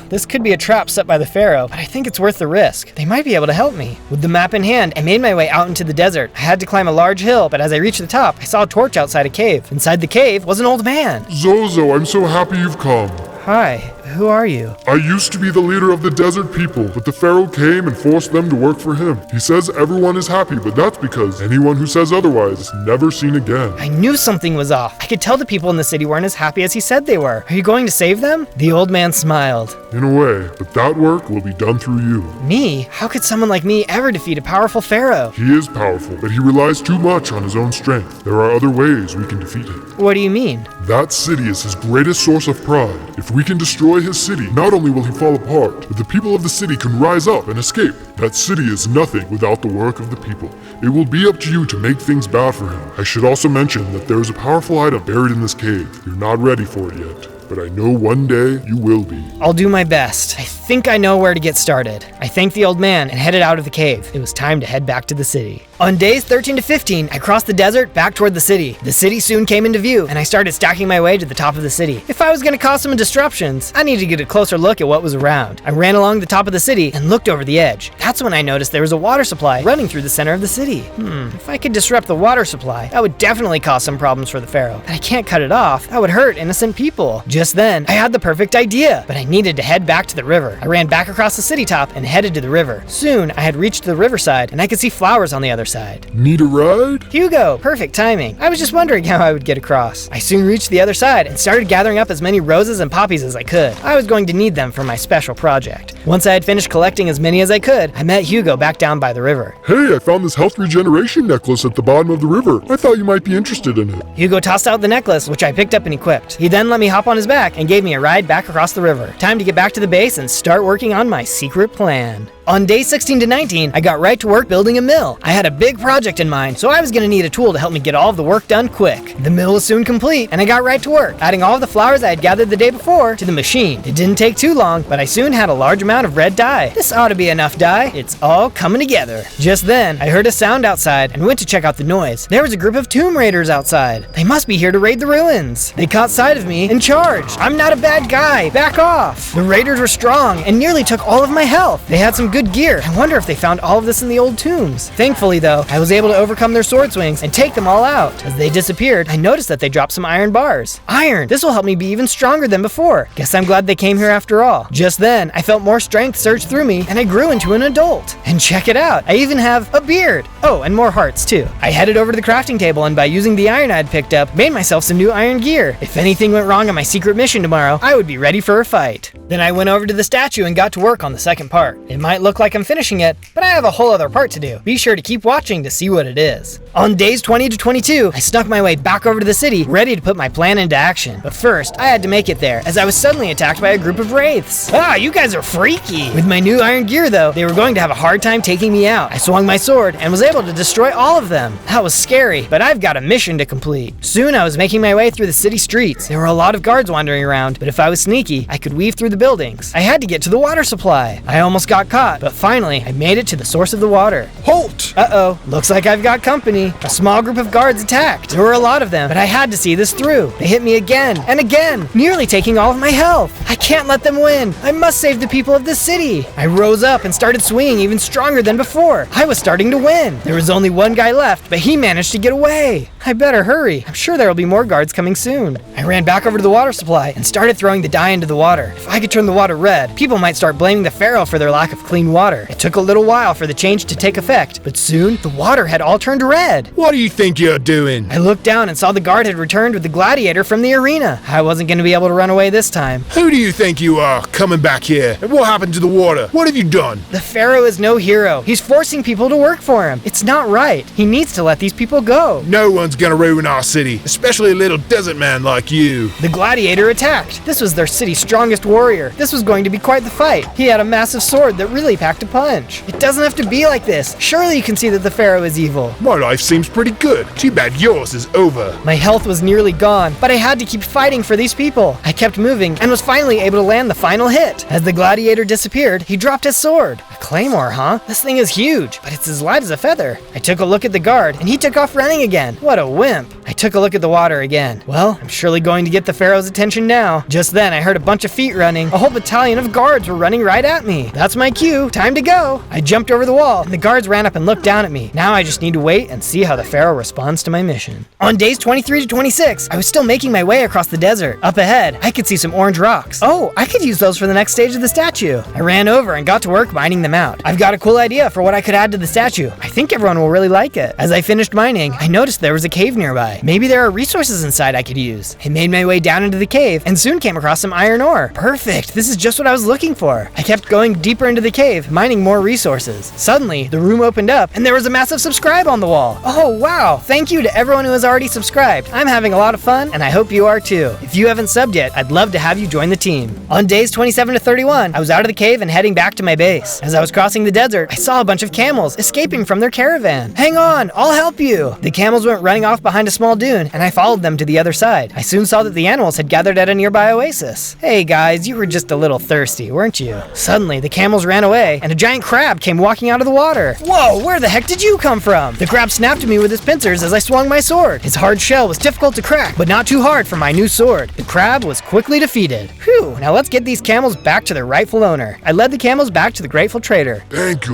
This could be a trap set by the pharaoh, but I think it's worth the risk. They might be able to help me. With the map in hand, I made my way out into the desert. I had to climb a large hill, but as I reached the top, I saw a torch outside a cave. Inside the cave was an old man. Zozo, I'm so happy you've come. Hi, who are you? I used to be the leader of the desert people, but the pharaoh came and forced them to work for him. He says everyone is happy, but that's because anyone who says otherwise is never seen again. I knew something was off. I could tell the people in the city weren't as happy as he said they were. Are you going to save them? The old man smiled. In a way, but that work will be done through you. Me? How could someone like me ever defeat a powerful pharaoh? He is powerful, but he relies too much on his own strength. There are other ways we can defeat him. What do you mean? That city is his greatest source of pride. If we can destroy his city, not only will he fall apart, but the people of the city can rise up and escape. That city is nothing without the work of the people. It will be up to you to make things bad for him. I should also mention that there is a powerful item buried in this cave. You're not ready for it yet, but I know one day you will be. I'll do my best. I think I know where to get started. I thanked the old man and headed out of the cave. It was time to head back to the city. On days 13 to 15, I crossed the desert back toward the city. The city soon came into view, and I started stacking my way to the top of the city. If I was going to cause some disruptions, I needed to get a closer look at what was around. I ran along the top of the city and looked over the edge. That's when I noticed there was a water supply running through the center of the city. If I could disrupt the water supply, that would definitely cause some problems for the pharaoh. But I can't cut it off. That would hurt innocent people. Just then, I had the perfect idea, but I needed to head back to the river. I ran back across the city top and headed to the river. Soon, I had reached the riverside, and I could see flowers on the other side. Need a ride? Hugo, perfect timing. I was just wondering how I would get across. I soon reached the other side and started gathering up as many roses and poppies as I could. I was going to need them for my special project. Once I had finished collecting as many as I could, I met Hugo back down by the river. Hey, I found this health regeneration necklace at the bottom of the river. I thought you might be interested in it. Hugo tossed out the necklace, which I picked up and equipped. He then let me hop on his back and gave me a ride back across the river. Time to get back to the base and start working on my secret plan. On day 16 to 19, I got right to work building a mill. I had a big project in mind, so I was going to need a tool to help me get all of the work done quick. The mill was soon complete, and I got right to work, adding all of the flowers I had gathered the day before to the machine. It didn't take too long, but I soon had a large amount of red dye. This ought to be enough dye. It's all coming together. Just then, I heard a sound outside and went to check out the noise. There was a group of tomb raiders outside. They must be here to raid the ruins. They caught sight of me and charged. I'm not a bad guy. Back off. The raiders were strong and nearly took all of my health. They had some good gear. I wonder if they found all of this in the old tombs. Thankfully, though, I was able to overcome their sword swings and take them all out. As they disappeared, I noticed that they dropped some iron bars. Iron! This will help me be even stronger than before. Guess I'm glad they came here after all. Just then, I felt more strength surge through me, and I grew into an adult. And check it out, I even have a beard. Oh, and more hearts, too. I headed over to the crafting table, and by using the iron I'd picked up, made myself some new iron gear. If anything went wrong on my secret mission tomorrow, I would be ready for a fight. Then I went over to the statue and got to work on the second part. It might look like I'm finishing it, but I have a whole other part to do. Be sure to keep watching to see what it is. On days 20 to 22, I snuck my way back over to the city, ready to put my plan into action. But first, I had to make it there, as I was suddenly attacked by a group of wraiths. Ah, you guys are freaky! With my new iron gear though, they were going to have a hard time taking me out. I swung my sword and was able to destroy all of them. That was scary, but I've got a mission to complete. Soon I was making my way through the city streets. There were a lot of guards wandering around, but if I was sneaky, I could weave through the buildings. I had to get to the water supply. I almost got caught, but finally, I made it to the source of the water. Halt! Uh-oh, looks like I've got company. A small group of guards attacked. There were a lot of them, but I had to see this through. They hit me again and again, nearly taking all of my health. I can't let them win. I must save the people of this city. I rose up and started swinging even stronger than before. I was starting to win. There was only one guy left, but he managed to get away. I better hurry. I'm sure there will be more guards coming soon. I ran back over to the water supply and started throwing the dye into the water. If I could turn the water red, people might start blaming the pharaoh for their lack of clean water. It took a little while for the change to take effect, but soon the water had all turned red. What do you think you're doing? I looked down and saw the guard had returned with the gladiator from the arena. I wasn't going to be able to run away this time. Who do you think you are, coming back here? And what happened to the water? What have you done? The pharaoh is no hero. He's forcing people to work for him. It's not right. He needs to let these people go. No one's gonna ruin our city, especially a little desert man like you. The gladiator attacked. This was their city's strongest warrior. This was going to be quite the fight. He had a massive sword that really packed a punch. It doesn't have to be like this. Surely you can see that the pharaoh is evil. My life seems pretty good. Too bad yours is over. My health was nearly gone, but I had to keep fighting for these people. I kept moving and was finally able to land the final hit. As the gladiator disappeared, he dropped his sword. A claymore, huh? This thing is huge, but it's as light as a feather. I took a look at the guard, and he took off running again. What a wimp. I took a look at the water again. Well, I'm surely going to get the pharaoh's attention now. Just then, I heard a bunch of feet running. A whole battalion of guards were running right at me. That's my cue. Time to go. I jumped over the wall, and the guards ran up and looked down at me. Now I just need to wait and see how the pharaoh responds to my mission. On days 23 to 26, I was still making my way across the desert. Up ahead, I could see some orange rocks. Oh, I could use those for the next stage of the statue. I ran over and got to work mining them out. I've got a cool idea for what I could add to the statue. I think everyone will really like it. As I finished mining, I noticed there was a cave nearby. Maybe there are resources inside I could use. I made my way down into the cave and soon came across some iron ore. Perfect, this is just what I was looking for. I kept going deeper into the cave, mining more resources. Suddenly, the room opened up and there was a massive subscribe on the wall. Oh wow, thank you to everyone who has already subscribed. I'm having a lot of fun and I hope you are too. If you haven't subbed yet, I'd love to have you join the team. On days 27 to 31, I was out of the cave and heading back to my base. As I was crossing the desert, I saw a bunch of camels escaping from their caravan. Hang on, I'll help you. The camels went running off behind a small dune and I followed them to the other side. I soon saw that the animals had gathered at a nearby oasis. Hey guys, you were just a little thirsty, weren't you? Suddenly, the camels ran away and a giant crab came walking out of the water. Whoa, where the heck did you come from? The crab snapped at me with his pincers as I swung my sword. His hard shell was difficult to crack, but not too hard for my new sword. The crab was quickly defeated. Whew, now let's get these camels back to their rightful owner. I led the camels back to the grateful trader. Thank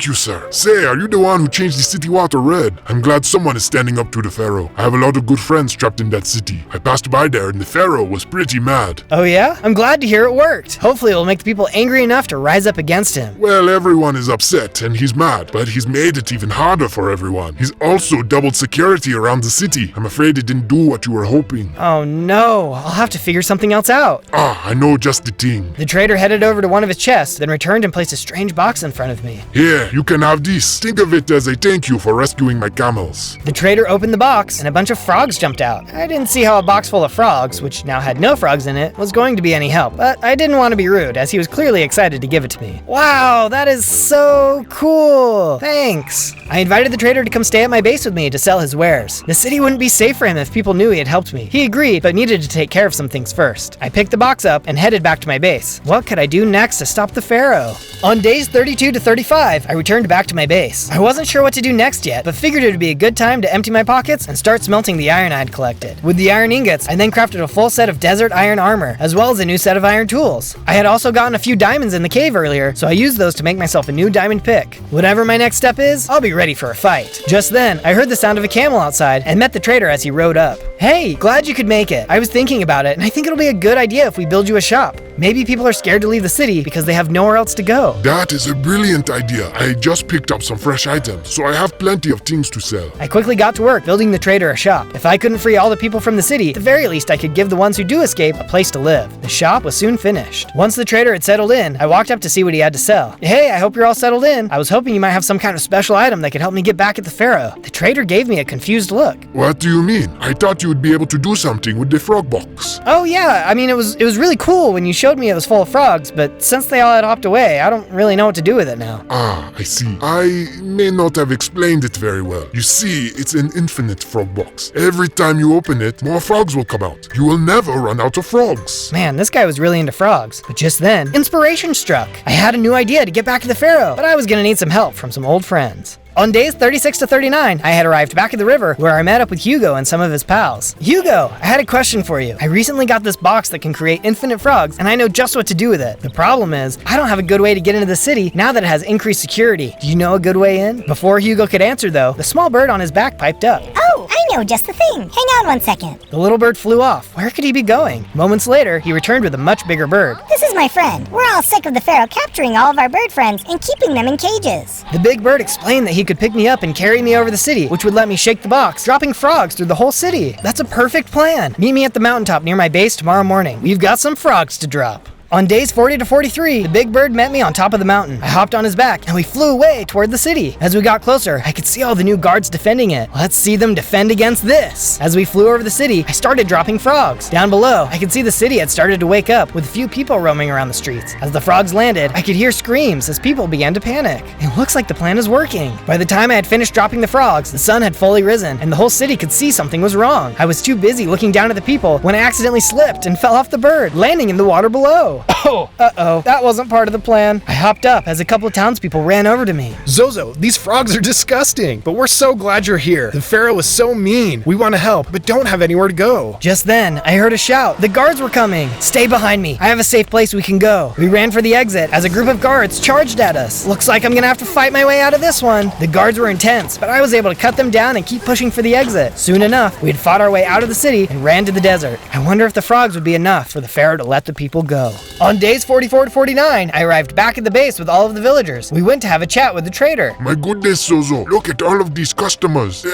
you, sir. Say, are you the one who changed the city water red? I'm glad someone is standing up to the pharaoh. I have a lot of good friends trapped in that city. I passed by there and the pharaoh was pretty mad. Oh yeah? I'm glad to hear it worked. Hopefully it will make the people angry enough to rise up against him. Well, everyone is upset and he's mad, but he's made it even harder for everyone. He's also doubled security around the city. I'm afraid it didn't do what you were hoping. Oh no, I'll have to figure something else out. I know just the thing. The trader headed over to one of his chests, then returned and placed a strange box in front of me. Here, you can have this. Think of it as a thank you for rescuing my camels. The trader opened the box and a bunch of frogs jumped out. I didn't see how a box full of frogs, which now had no frogs in it, was going to be any help, but I didn't want to be rude as he was clearly excited to give it to me. Wow, that is so cool. Thanks. I invited the trader to come stay at my base with me to sell his wares. The city wouldn't be safe for him if people knew he had helped me. He agreed, but needed to take care of some things first. I picked the box up and headed back to my base. What could I do next to stop the pharaoh? On days 32 to 35, I returned back to my base. I wasn't sure what to do next yet, but figured it would be a good time to empty my pockets and start smelting the iron I'd collected. With the iron ingots, I then crafted a full set of desert iron armor, as well as a new set of iron tools. I had also gotten a few diamonds in the cave earlier, so I used those to make myself a new diamond pick. Whatever my next step is, I'll be ready for a fight. Just then, I heard the sound of a camel outside and met the trader as he rode up. Hey, glad you could make it. I was thinking about it, and I think it'll be a good idea if we build you a shop. Maybe people are scared to leave the city because they have nowhere else to go. That is a brilliant idea. I just picked up some fresh items, so I have plenty of things to sell. I quickly got to work building the trader a shop. If I couldn't free all the people from the city, at the very least I could give the ones who do escape a place to live. The shop was soon finished. Once the trader had settled in, I walked up to see what he had to sell. Hey, I hope you're all settled in. I was hoping you might have some kind of special item that could help me get back at the pharaoh. The trader gave me a confused look. What do you mean? I thought you would be able to do something with the frog box. Oh yeah, I mean it was really cool when you showed me it was full of frogs, but since they all had hopped away, I don't really know what to do with it now. Ah, I see. I may not have explained it very well. You see, it's an infinite frog box. Every time you open it, more frogs will come out. You will never run out of frogs. Man, this guy was really into frogs. But just then, inspiration struck. I had a new idea to get back to the pharaoh, but I was gonna need some help from some old friends. On days 36 to 39, I had arrived back at the river where I met up with Hugo and some of his pals. Hugo, I had a question for you. I recently got this box that can create infinite frogs, and I know just what to do with it. The problem is, I don't have a good way to get into the city now that it has increased security. Do you know a good way in? Before Hugo could answer though, the small bird on his back piped up. Oh, I know just the thing. Hang on one second. The little bird flew off. Where could he be going? Moments later, he returned with a much bigger bird. This is my friend. We're all sick of the pharaoh capturing all of our bird friends and keeping them in cages. The big bird explained that he could pick me up and carry me over the city, which would let me shake the box, dropping frogs through the whole city. That's a perfect plan. Meet me at the mountaintop near my base tomorrow morning. We've got some frogs to drop. On days 40 to 43, the big bird met me on top of the mountain. I hopped on his back and we flew away toward the city. As we got closer, I could see all the new guards defending it. Let's see them defend against this. As we flew over the city, I started dropping frogs. Down below, I could see the city had started to wake up with a few people roaming around the streets. As the frogs landed, I could hear screams as people began to panic. It looks like the plan is working. By the time I had finished dropping the frogs, the sun had fully risen and the whole city could see something was wrong. I was too busy looking down at the people when I accidentally slipped and fell off the bird, landing in the water below. Oh, uh-oh, that wasn't part of the plan. I hopped up as a couple of townspeople ran over to me. Zozo, these frogs are disgusting, but we're so glad you're here. The pharaoh is so mean. We want to help, but don't have anywhere to go. Just then, I heard a shout. The guards were coming. Stay behind me. I have a safe place we can go. We ran for the exit as a group of guards charged at us. Looks like I'm gonna have to fight my way out of this one. The guards were intense, but I was able to cut them down and keep pushing for the exit. Soon enough, we had fought our way out of the city and ran to the desert. I wonder if the frogs would be enough for the pharaoh to let the people go. On days 44 to 49, I arrived back at the base with all of the villagers. We went to have a chat with the trader. My goodness, Zozo. Look at all of these customers.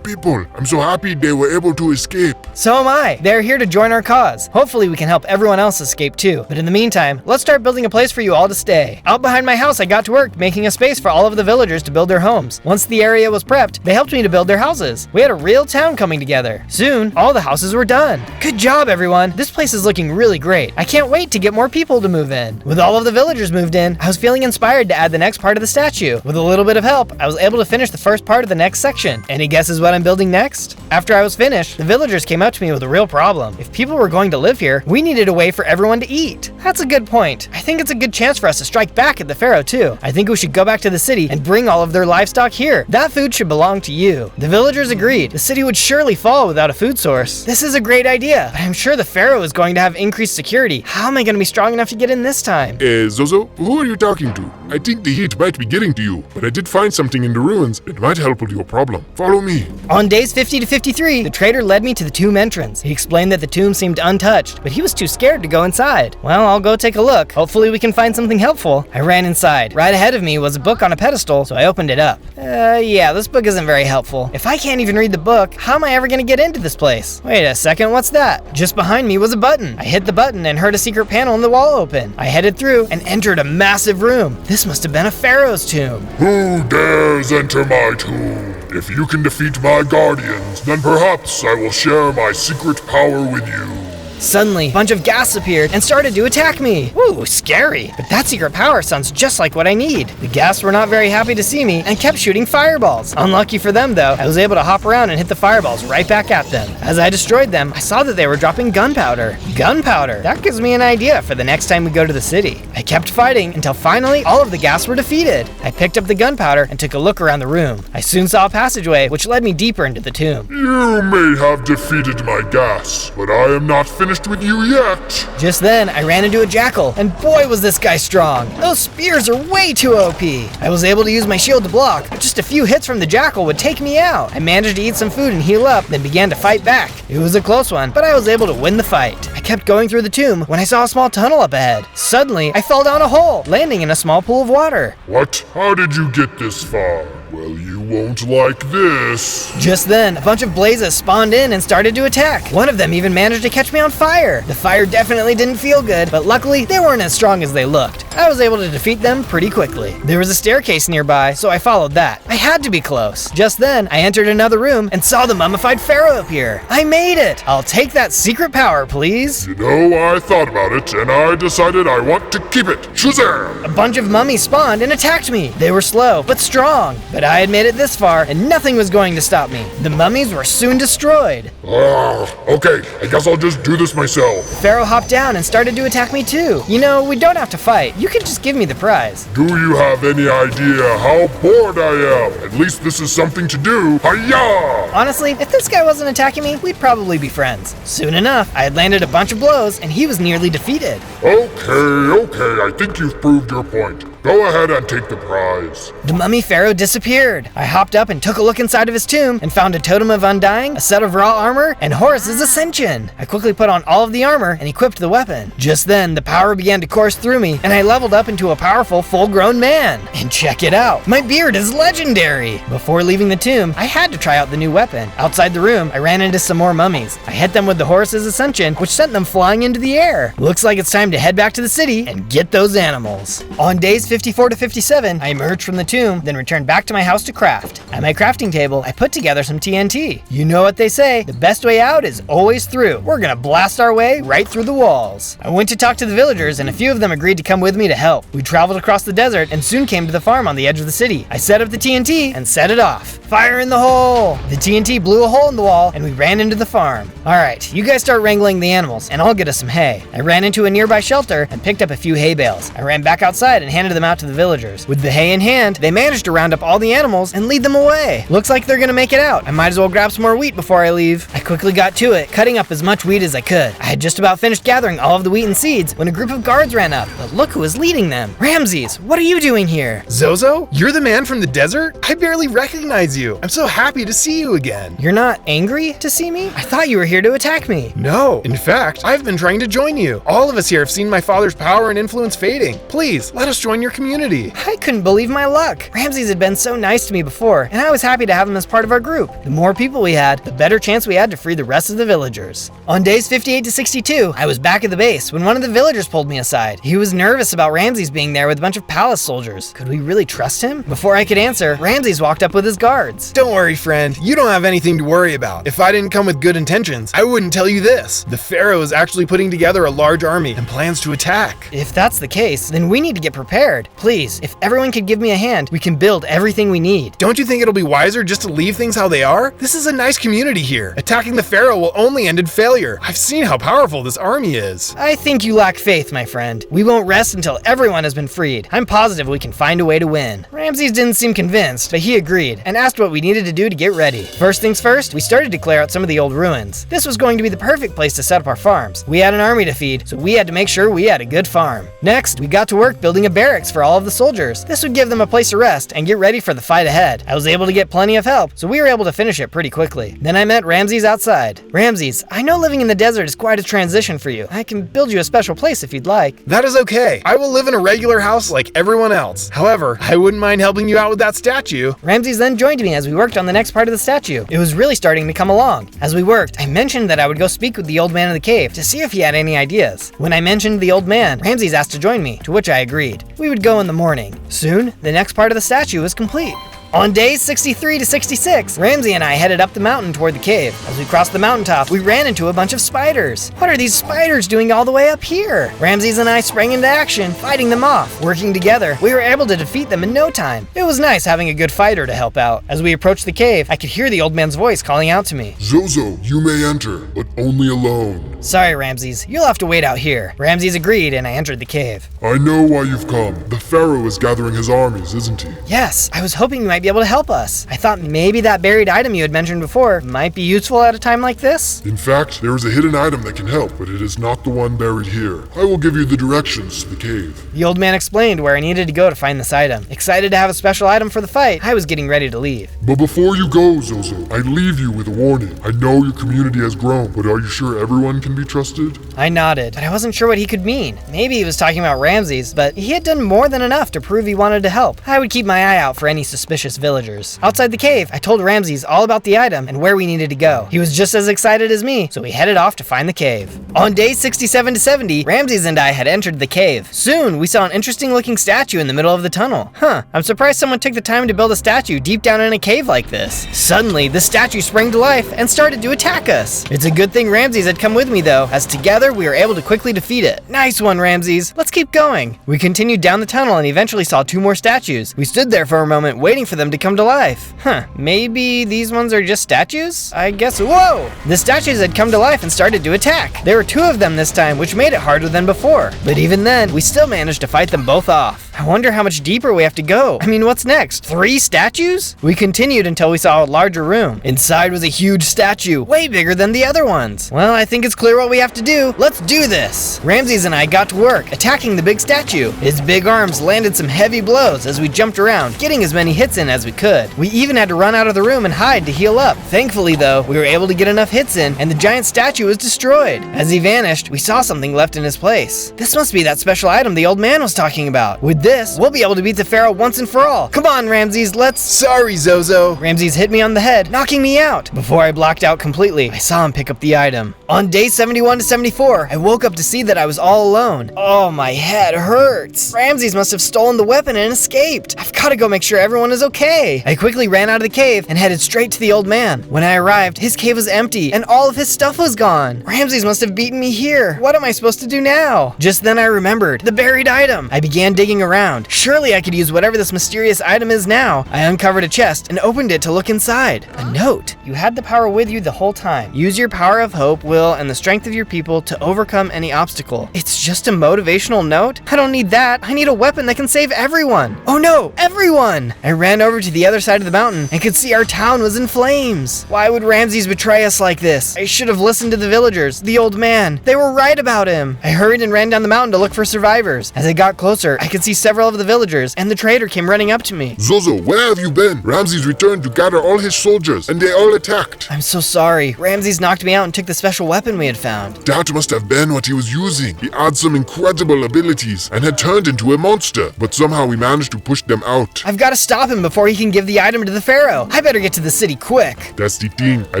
People. I'm so happy they were able to escape. So am I. They're here to join our cause. Hopefully we can help everyone else escape too. But in the meantime, let's start building a place for you all to stay. Out behind my house, I got to work making a space for all of the villagers to build their homes. Once the area was prepped, they helped me to build their houses. We had a real town coming together. Soon, all the houses were done. Good job, everyone. This place is looking really great. I can't wait to get more people to move in. With all of the villagers moved in, I was feeling inspired to add the next part of the statue. With a little bit of help, I was able to finish the first part of the next section. Any guesses what I'm building next? After I was finished, the villagers came up to me with a real problem. If people were going to live here, we needed a way for everyone to eat. That's a good point. I think it's a good chance for us to strike back at the pharaoh too. I think we should go back to the city and bring all of their livestock here. That food should belong to you. The villagers agreed. The city would surely fall without a food source. This is a great idea, but I'm sure the pharaoh is going to have increased security. How am I going to be strong enough to get in this time? Zozo, who are you talking to? I think the heat might be getting to you, but I did find something in the ruins that might help with your problem. Follow me. On days 50 to 53, the trader led me to the tomb entrance. He explained that the tomb seemed untouched, but he was too scared to go inside. Well, I'll go take a look. Hopefully we can find something helpful. I ran inside. Right ahead of me was a book on a pedestal, so I opened it up. Yeah, this book isn't very helpful. If I can't even read the book, how am I ever gonna get into this place? Wait a second, what's that? Just behind me was a button. I hit the button and heard a secret panel in the wall open. I headed through and entered a massive room. This must have been a pharaoh's tomb. Who dares enter my tomb? If you can defeat my guardians, then perhaps I will share my secret power with you. Suddenly, a bunch of gas appeared and started to attack me. Ooh, scary. But that secret power sounds just like what I need. The gas were not very happy to see me and kept shooting fireballs. Unlucky for them though, I was able to hop around and hit the fireballs right back at them. As I destroyed them, I saw that they were dropping gunpowder. Gunpowder! That gives me an idea for the next time we go to the city. I kept fighting until finally all of the gas were defeated. I picked up the gunpowder and took a look around the room. I soon saw a passageway which led me deeper into the tomb. You may have defeated my gas, but I am not finished finished with you yet. Just then, I ran into a jackal, and boy was this guy strong. Those spears are way too OP. I was able to use my shield to block, but just a few hits from the jackal would take me out. I managed to eat some food and heal up, then began to fight back. It was a close one, but I was able to win the fight. I kept going through the tomb when I saw a small tunnel up ahead. Suddenly, I fell down a hole, landing in a small pool of water. What? How did you get this far? Well, you won't like this. Just then, a bunch of blazes spawned in and started to attack. One of them even managed to catch me on fire. The fire definitely didn't feel good, but luckily, they weren't as strong as they looked. I was able to defeat them pretty quickly. There was a staircase nearby, so I followed that. I had to be close. Just then, I entered another room and saw the mummified pharaoh appear. I made it! I'll take that secret power, please. You know, I thought about it, and I decided I want to keep it. Shazam! A bunch of mummies spawned and attacked me. They were slow, but strong. But I had made it this far, and nothing was going to stop me. The mummies were soon destroyed. Okay, I guess I'll just do this myself. Pharaoh hopped down and started to attack me too. You know, we don't have to fight. You can just give me the prize. Do you have any idea how bored I am? At least this is something to do. Hi-ya! Honestly, if this guy wasn't attacking me, we'd probably be friends. Soon enough, I had landed a bunch of blows, and he was nearly defeated. Okay, I think you've proved your point. Go ahead and take the prize. The mummy pharaoh disappeared. I hopped up and took a look inside of his tomb and found a totem of undying, a set of raw armor, and Horus's ascension. I quickly put on all of the armor and equipped the weapon. Just then, the power began to course through me, and I leveled up into a powerful, full-grown man. And check it out, my beard is legendary. Before leaving the tomb, I had to try out the new weapon. Outside the room, I ran into some more mummies. I hit them with the Horus's ascension, which sent them flying into the air. Looks like it's time to head back to the city and get those animals. On days 54 to 57, I emerged from the tomb, then returned back to my house to craft. At my crafting table, I put together some TNT. You know what they say, the best way out is always through. We're gonna blast our way right through the walls. I went to talk to the villagers, and a few of them agreed to come with me to help. We traveled across the desert and soon came to the farm on the edge of the city. I set up the TNT and set it off. Fire in the hole! The TNT blew a hole in the wall, and we ran into the farm. Alright, you guys start wrangling the animals, and I'll get us some hay. I ran into a nearby shelter and picked up a few hay bales. I ran back outside and handed them out to the villagers. With the hay in hand, they managed to round up all the animals and lead them away. Looks like they're gonna make it out. I might as well grab some more wheat before I leave. I quickly got to it, cutting up as much wheat as I could. I had just about finished gathering all of the wheat and seeds when a group of guards ran up, but look who was leading them. Ramses, what are you doing here? Zozo, you're the man from the desert? I barely recognize you. I'm so happy to see you again. You're not angry to see me? I thought you were here to attack me. No, in fact, I've been trying to join you. All of us here have seen my father's power and influence fading. Please, let us join your community. I couldn't believe my luck. Ramses had been so nice to me before, and I was happy to have him as part of our group. The more people we had, the better chance we had to free the rest of the villagers. On days 58 to 62, I was back at the base when one of the villagers pulled me aside. He was nervous about Ramses being there with a bunch of palace soldiers. Could we really trust him? Before I could answer, Ramses walked up with his guards. Don't worry, friend. You don't have anything to worry about. If I didn't come with good intentions, I wouldn't tell you this. The pharaoh is actually putting together a large army and plans to attack. If that's the case, then we need to get prepared. Please, if everyone could give me a hand, we can build everything we need. Don't you think it'll be wiser just to leave things how they are? This is a nice community here. Attacking the pharaoh will only end in failure. I've seen how powerful this army is. I think you lack faith, my friend. We won't rest until everyone has been freed. I'm positive we can find a way to win. Ramses didn't seem convinced, but he agreed and asked what we needed to do to get ready. First things first, we started to clear out some of the old ruins. This was going to be the perfect place to set up our farms. We had an army to feed, so we had to make sure we had a good farm. Next, we got to work building a barracks for all of the soldiers. This would give them a place to rest and get ready for the fight ahead. I was able to get plenty of help, so we were able to finish it pretty quickly. Then I met Ramses outside. Ramses, I know living in the desert is quite a transition for you. I can build you a special place if you'd like. That is okay. I will live in a regular house like everyone else. However, I wouldn't mind helping you out with that statue. Ramses then joined me as we worked on the next part of the statue. It was really starting to come along. As we worked, I mentioned that I would go speak with the old man in the cave to see if he had any ideas. When I mentioned the old man, Ramses asked to join me, to which I agreed. We would go in the morning. Soon, the next part of the statue was complete. On days 63 to 66, Ramsey and I headed up the mountain toward the cave. As we crossed the mountaintop, we ran into a bunch of spiders. What are these spiders doing all the way up here? Ramses and I sprang into action, fighting them off. Working together, we were able to defeat them in no time. It was nice having a good fighter to help out. As we approached the cave, I could hear the old man's voice calling out to me. Zozo, you may enter, but only alone. Sorry, Ramses. You'll have to wait out here. Ramses agreed, and I entered the cave. I know why you've come. The pharaoh is gathering his armies, isn't he? Yes, I was hoping you might be able to help us. I thought maybe that buried item you had mentioned before might be useful at a time like this. In fact, there is a hidden item that can help, but it is not the one buried here. I will give you the directions to the cave. The old man explained where I needed to go to find this item. Excited to have a special item for the fight, I was getting ready to leave. But before you go, Zozo, I leave you with a warning. I know your community has grown, but are you sure everyone can be trusted? I nodded, but I wasn't sure what he could mean. Maybe he was talking about Ramses, but he had done more than enough to prove he wanted to help. I would keep my eye out for any suspicious villagers. Outside the cave, I told Ramses all about the item and where we needed to go. He was just as excited as me, so we headed off to find the cave. On days 67 to 70, Ramses and I had entered the cave. Soon, we saw an interesting looking statue in the middle of the tunnel. I'm surprised someone took the time to build a statue deep down in a cave like this. Suddenly, the statue sprang to life and started to attack us. It's a good thing Ramses had come with me though, as together we were able to quickly defeat it. Nice one, Ramses. Let's keep going. We continued down the tunnel and eventually saw 2 more statues. We stood there for a moment waiting for them to come to life. Maybe these ones are just statues? I guess. Whoa! The statues had come to life and started to attack. There were 2 of them this time, which made it harder than before. But even then, we still managed to fight them both off. I wonder how much deeper we have to go. I mean, what's next? 3 statues? We continued until we saw a larger room. Inside was a huge statue, way bigger than the other ones. Well, I think it's clear what we have to do. Let's do this. Ramses and I got to work, attacking the big statue. His big arms landed some heavy blows as we jumped around, getting as many hits in as we could. We even had to run out of the room and hide to heal up. Thankfully though, we were able to get enough hits in and the giant statue was destroyed. As he vanished, we saw something left in his place. This must be that special item the old man was talking about. With this, we'll be able to beat the pharaoh once and for all. Come on, Ramses, let's... Sorry, Zozo. Ramses hit me on the head, knocking me out. Before I blocked out completely, I saw him pick up the item. On day 71 to 74, I woke up to see that I was all alone. Oh, my head hurts. Ramses must have stolen the weapon and escaped. I've got to go make sure everyone is okay. I quickly ran out of the cave and headed straight to the old man. When I arrived, his cave was empty and all of his stuff was gone. Ramses must have beaten me here. What am I supposed to do now? Just then I remembered the buried item. I began digging around. Surely I could use whatever this mysterious item is now. I uncovered a chest and opened it to look inside. A note. You had the power with you the whole time. Use your power of hope, will, and the strength of your people to overcome any obstacle. It's just a motivational note? I don't need that. I need a weapon that can save everyone. Oh no, everyone! I ran over to the other side of the mountain and could see our town was in flames. Why would Ramses betray us like this? I should have listened to the villagers, the old man. They were right about him. I hurried and ran down the mountain to look for survivors. As I got closer, I could see several of the villagers, and the trader came running up to me. Zozo, where have you been? Ramses returned to gather all his soldiers, and they all attacked. I'm so sorry. Ramses knocked me out and took the special weapon we had found. That must have been what he was using. He had some incredible abilities and had turned into a monster, but somehow we managed to push them out. I've got to stop him before he can give the item to the pharaoh. I better get to the city quick. That's the thing. I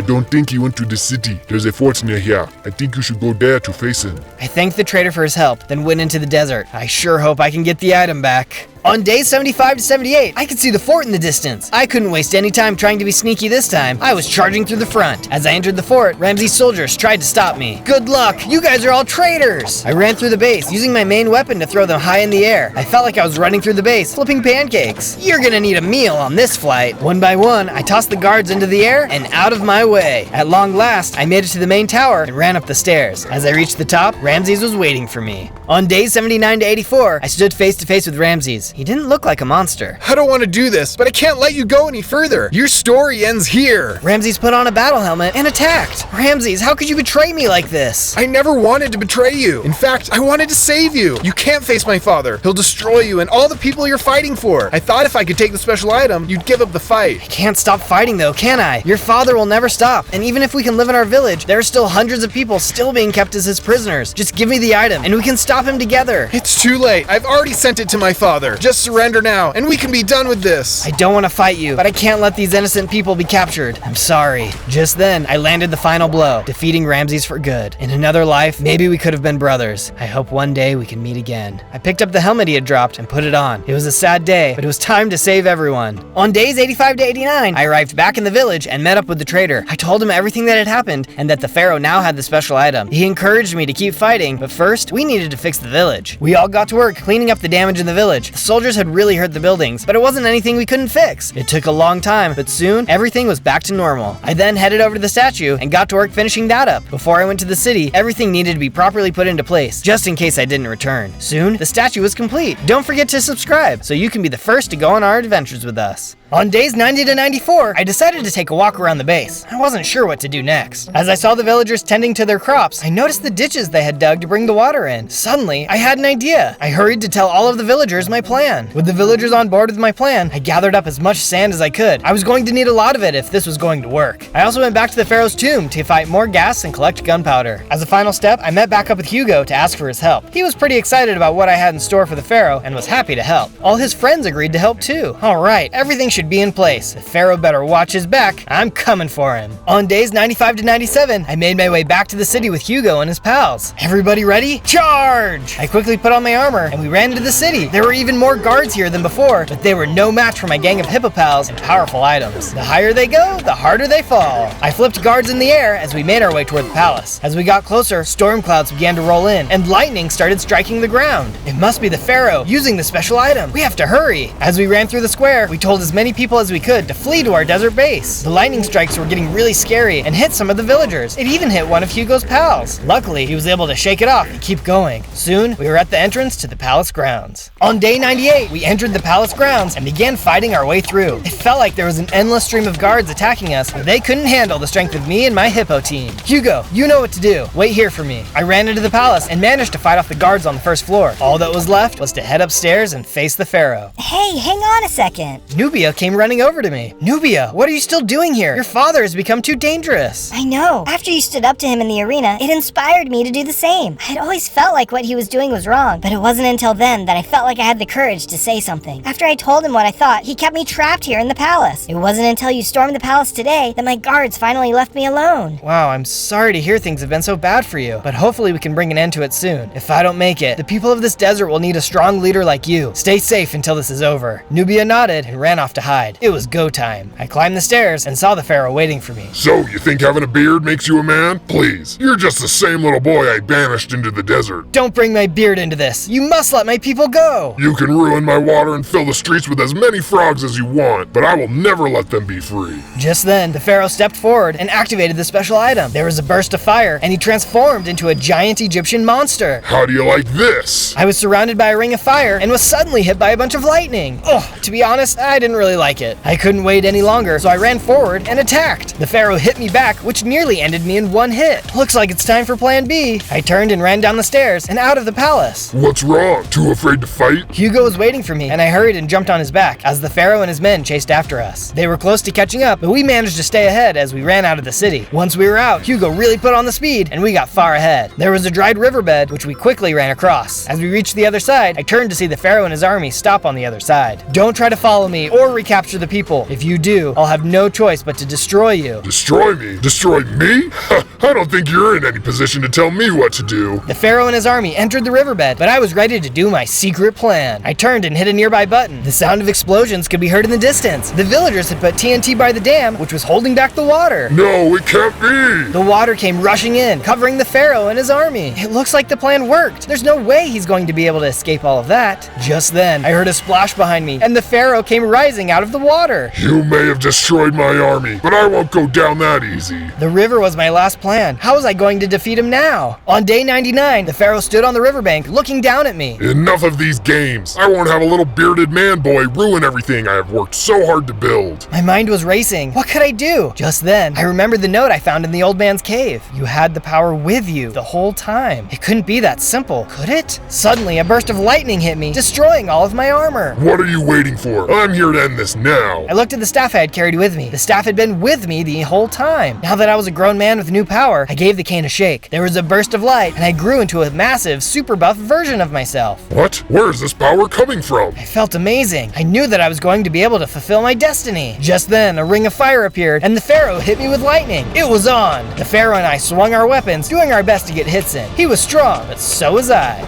don't think he went to the city. There's a fort near here. I think you should go there to face him. I thanked the trader for his help, then went into the desert. I sure hope I can get the item back. On days 75 to 78, I could see the fort in the distance. I couldn't waste any time trying to be sneaky this time. I was charging through the front. As I entered the fort, Ramses' soldiers tried to stop me. Good luck! You guys are all traitors! I ran through the base, using my main weapon to throw them high in the air. I felt like I was running through the base, flipping pancakes. You're gonna need a meal on this flight. One by one, I tossed the guards into the air and out of my way. At long last, I made it to the main tower and ran up the stairs. As I reached the top, Ramses was waiting for me. On days 79 to 84, I stood face to face with Ramses. He didn't look like a monster. I don't want to do this, but I can't let you go any further. Your story ends here. Ramses put on a battle helmet and attacked. Ramses, how could you betray me like this? I never wanted to betray you. In fact, I wanted to save you. You can't face my father. He'll destroy you and all the people you're fighting for. I thought if I could take the special item, you'd give up the fight. I can't stop fighting though, can I? Your father will never stop. And even if we can live in our village, there are still hundreds of people still being kept as his prisoners. Just give me the item and we can stop him together. It's too late. I've already sent it to my father. Just surrender now, and we can be done with this. I don't want to fight you, but I can't let these innocent people be captured. I'm sorry. Just then, I landed the final blow, defeating Ramses for good. In another life, maybe we could have been brothers. I hope one day we can meet again. I picked up the helmet he had dropped and put it on. It was a sad day, but it was time to save everyone. On days 85 to 89, I arrived back in the village and met up with the trader. I told him everything that had happened and that the pharaoh now had the special item. He encouraged me to keep fighting, but first, we needed to fix the village. We all got to work cleaning up the damage in the village. The soldiers had really hurt the buildings, but it wasn't anything we couldn't fix. It took a long time, but soon everything was back to normal. I then headed over to the statue and got to work finishing that up. Before I went to the city, everything needed to be properly put into place, just in case I didn't return. Soon, the statue was complete. Don't forget to subscribe so you can be the first to go on our adventures with us. On days 90 to 94, I decided to take a walk around the base. I wasn't sure what to do next. As I saw the villagers tending to their crops, I noticed the ditches they had dug to bring the water in. Suddenly, I had an idea. I hurried to tell all of the villagers my plan. With the villagers on board with my plan, I gathered up as much sand as I could. I was going to need a lot of it if this was going to work. I also went back to the pharaoh's tomb to fight more gas and collect gunpowder. As a final step, I met back up with Hugo to ask for his help. He was pretty excited about what I had in store for the pharaoh and was happy to help. All his friends agreed to help too. Alright, everything should be in place. The pharaoh better watch his back. I'm coming for him. On days 95 to 97, I made my way back to the city with Hugo and his pals. Everybody ready? Charge! I quickly put on my armor and we ran into the city. There were even more guards here than before, but they were no match for my gang of hippo pals and powerful items. The higher they go, the harder they fall. I flipped guards in the air as we made our way toward the palace. As we got closer, storm clouds began to roll in and lightning started striking the ground. It must be the pharaoh using the special item. We have to hurry. As we ran through the square, we told as many people as we could to flee to our desert base. The lightning strikes were getting really scary and hit some of the villagers. It even hit one of Hugo's pals. Luckily, he was able to shake it off and keep going. Soon, we were at the entrance to the palace grounds. On day 98, we entered the palace grounds and began fighting our way through. It felt like there was an endless stream of guards attacking us, but they couldn't handle the strength of me and my hippo team. Hugo, you know what to do. Wait here for me. I ran into the palace and managed to fight off the guards on the first floor. All that was left was to head upstairs and face the pharaoh. Hey, hang on a second. Nubia came running over to me. Nubia, what are you still doing here? Your father has become too dangerous. I know. After you stood up to him in the arena, it inspired me to do the same. I had always felt like what he was doing was wrong, but it wasn't until then that I felt like I had the courage to say something. After I told him what I thought, he kept me trapped here in the palace. It wasn't until you stormed the palace today that my guards finally left me alone. Wow, I'm sorry to hear things have been so bad for you, but hopefully we can bring an end to it soon. If I don't make it, the people of this desert will need a strong leader like you. Stay safe until this is over. Nubia nodded and ran off to hide. It was go time. I climbed the stairs and saw the pharaoh waiting for me. So, you think having a beard makes you a man? Please, you're just the same little boy I banished into the desert. Don't bring my beard into this. You must let my people go. You can ruin my water and fill the streets with as many frogs as you want, but I will never let them be free. Just then, the pharaoh stepped forward and activated the special item. There was a burst of fire, and he transformed into a giant Egyptian monster. How do you like this? I was surrounded by a ring of fire and was suddenly hit by a bunch of lightning. Oh, to be honest, I didn't really like it. I couldn't wait any longer, so I ran forward and attacked. The pharaoh hit me back, which nearly ended me in one hit. Looks like it's time for plan B. I turned and ran down the stairs and out of the palace. What's wrong? Too afraid to fight? Hugo was waiting for me, and I hurried and jumped on his back as the pharaoh and his men chased after us. They were close to catching up, but we managed to stay ahead as we ran out of the city. Once we were out, Hugo really put on the speed, and we got far ahead. There was a dried riverbed, which we quickly ran across. As we reached the other side, I turned to see the pharaoh and his army stop on the other side. Don't try to follow me or recapture the people. If you do, I'll have no choice but to destroy you. Destroy me? Destroy me? I don't think you're in any position to tell me what to do. The pharaoh and his army entered the riverbed, but I was ready to do my secret plan. I turned and hit a nearby button. The sound of explosions could be heard in the distance. The villagers had put TNT by the dam, which was holding back the water. No, it can't be! The water came rushing in, covering the pharaoh and his army. It looks like the plan worked. There's no way he's going to be able to escape all of that. Just then, I heard a splash behind me, and the pharaoh came rising out of the water. You may have destroyed my army, but I won't go down that easy. The river was my last plan. How was I going to defeat him now? On day 99, the pharaoh stood on the riverbank, looking down at me. Enough of these games. I won't have a little bearded man boy ruin everything I have worked so hard to build. My mind was racing. What could I do? Just then, I remembered the note I found in the old man's cave. You had the power with you the whole time. It couldn't be that simple, could it? Suddenly, a burst of lightning hit me, destroying all of my armor. What are you waiting for? I'm here to end this now. I looked at the staff I had carried with me. The staff had been with me the whole time. Now that I was a grown man with new power, I gave the cane a shake. There was a burst of light, and I grew into a massive, super buff version of myself. What? Where is this power coming from? I felt amazing. I knew that I was going to be able to fulfill my destiny. Just then, a ring of fire appeared, and the pharaoh hit me with lightning. It was on. The pharaoh and I swung our weapons, doing our best to get hits in. He was strong, but so was I.